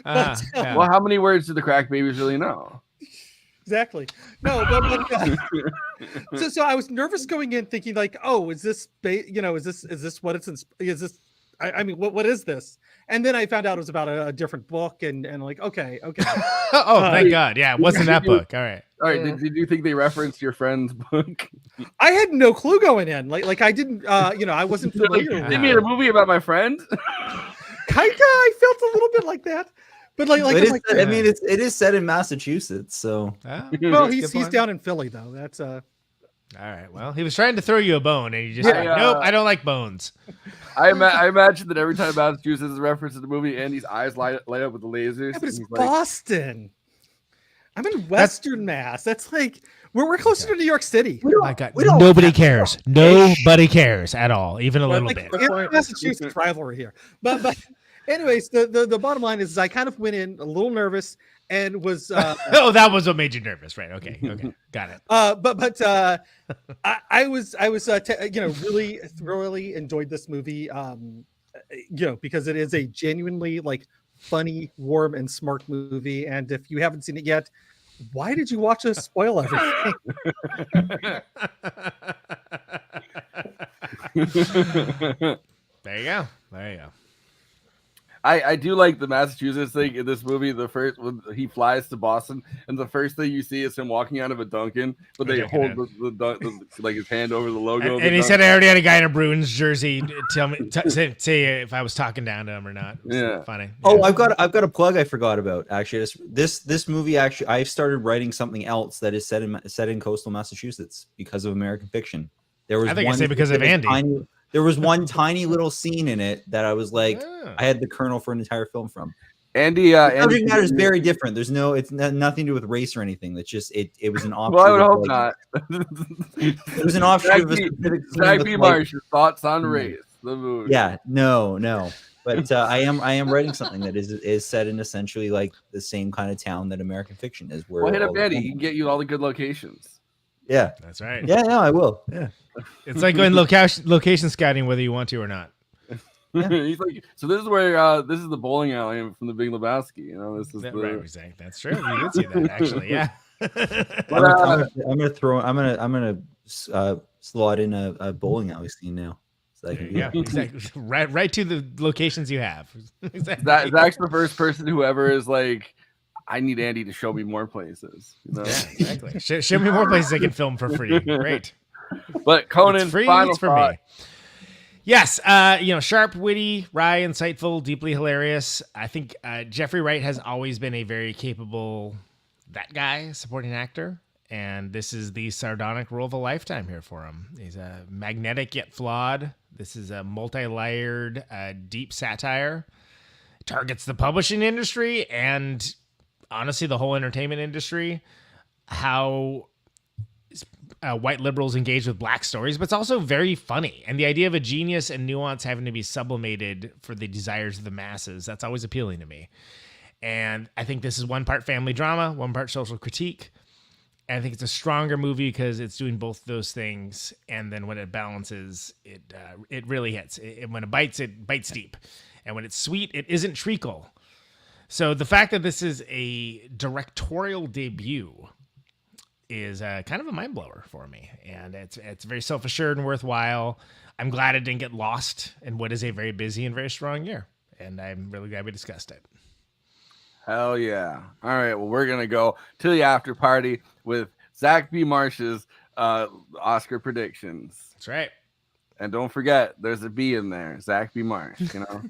[SPEAKER 16] Well, how many words do the crack babies really know?
[SPEAKER 15] Exactly. No, but so I was nervous going in, thinking like, oh, is this is this what it's is this? I mean, what is this? And then I found out it was about a different book, and like, okay.
[SPEAKER 5] Oh, thank God. Yeah, it wasn't that book. All right.
[SPEAKER 16] Did you think they referenced your friend's book?
[SPEAKER 15] I had no clue going in. Like I didn't. I wasn't familiar.
[SPEAKER 16] They made a movie about my friend.
[SPEAKER 15] Kinda, I felt a little bit like that. But
[SPEAKER 13] it is set in Massachusetts, so.
[SPEAKER 15] Well, he's down in Philly though. That's
[SPEAKER 5] All right. Well, he was trying to throw you a bone, and you just nope. I don't like bones.
[SPEAKER 16] I imagine that every time Massachusetts is referenced in the movie, Andy's eyes light up with the lasers.
[SPEAKER 15] Yeah, but it's Boston. I'm in Western Mass. That's like we're closer to New York City.
[SPEAKER 5] My God, nobody cares. Nobody cares at all, even a little bit.
[SPEAKER 15] It's Massachusetts rivalry here, but. Anyways, the bottom line is I kind of went in a little nervous and was
[SPEAKER 5] oh, that was what made you nervous, right? Okay, got it.
[SPEAKER 15] I was really thoroughly enjoyed this movie, because it is a genuinely like funny, warm, and smart movie. And if you haven't seen it yet, why did you watch us spoil everything?
[SPEAKER 5] There you go.
[SPEAKER 16] I do like the Massachusetts thing in this movie. The first when he flies to Boston, and the first thing you see is him walking out of a Dunkin', but they hold the like his hand over the logo.
[SPEAKER 5] And he said, "I already had a guy in a Bruins jersey tell me say if I was talking down to him or not."
[SPEAKER 16] Yeah,
[SPEAKER 5] funny.
[SPEAKER 13] Oh, I've got a plug I forgot about. Actually, this movie actually I started writing something else that is set in coastal Massachusetts because of American Fiction.
[SPEAKER 5] I think I say because of Andy.
[SPEAKER 13] There was one tiny little scene in it that I was like, I had the kernel for an entire film from.
[SPEAKER 16] Andy,
[SPEAKER 13] subject matter is very different. It's nothing to do with race or anything. That's just it was an offshoot.
[SPEAKER 16] Well, I would hope not.
[SPEAKER 13] It was an offshoot of a specific
[SPEAKER 16] scene. Marsh, your thoughts on race? The movie.
[SPEAKER 13] Yeah, no. But I am writing something that is set in essentially like the same kind of town that American Fiction is. Where
[SPEAKER 16] hit up Andy. He can get you all the good locations.
[SPEAKER 13] Yeah,
[SPEAKER 5] that's right.
[SPEAKER 13] Yeah, no, I will. Yeah,
[SPEAKER 5] It's like going location scouting whether you want to or not.
[SPEAKER 16] He's like, so this is where this is the bowling alley from the Big Lebowski. You know, this is
[SPEAKER 5] Right, exactly. That's true. You did see that actually. Yeah.
[SPEAKER 13] I'm gonna slot in a bowling alley scene now. So I can do
[SPEAKER 5] Yeah,
[SPEAKER 13] that.
[SPEAKER 5] exactly. Right to the locations you have. Exactly.
[SPEAKER 16] Zach's the first person who ever is like, I need Andy to show me more places. You know?
[SPEAKER 5] Yeah, exactly. Show me more places I can film for free. Great.
[SPEAKER 16] But Conan,
[SPEAKER 5] it's free.
[SPEAKER 16] final
[SPEAKER 5] It's for
[SPEAKER 16] thought.
[SPEAKER 5] me. Yes, sharp, witty, wry, insightful, deeply hilarious. I think Jeffrey Wright has always been a very capable that guy supporting actor, and this is the sardonic role of a lifetime here for him. He's magnetic yet flawed. This is a multi-layered, deep satire. Targets the publishing industry and honestly the whole entertainment industry. How white liberals engage with black stories, but it's also very funny. And the idea of a genius and nuance having to be sublimated for the desires of the masses, that's always appealing to me. And I think this is one part family drama, one part social critique. And I think it's a stronger movie because it's doing both those things. And then when it balances, it really hits. When it bites deep. And when it's sweet, it isn't treacle. So the fact that this is a directorial debut is kind of a mind blower for me, and it's very self-assured and worthwhile. I'm glad it didn't get lost in what is a very busy and very strong year, and I'm really glad we discussed it.
[SPEAKER 16] Hell yeah! All right, well, we're gonna go to the after party with Zach B. Marsh's Oscar predictions.
[SPEAKER 5] That's right,
[SPEAKER 16] and don't forget, there's a B in there, Zach B. Marsh. You know.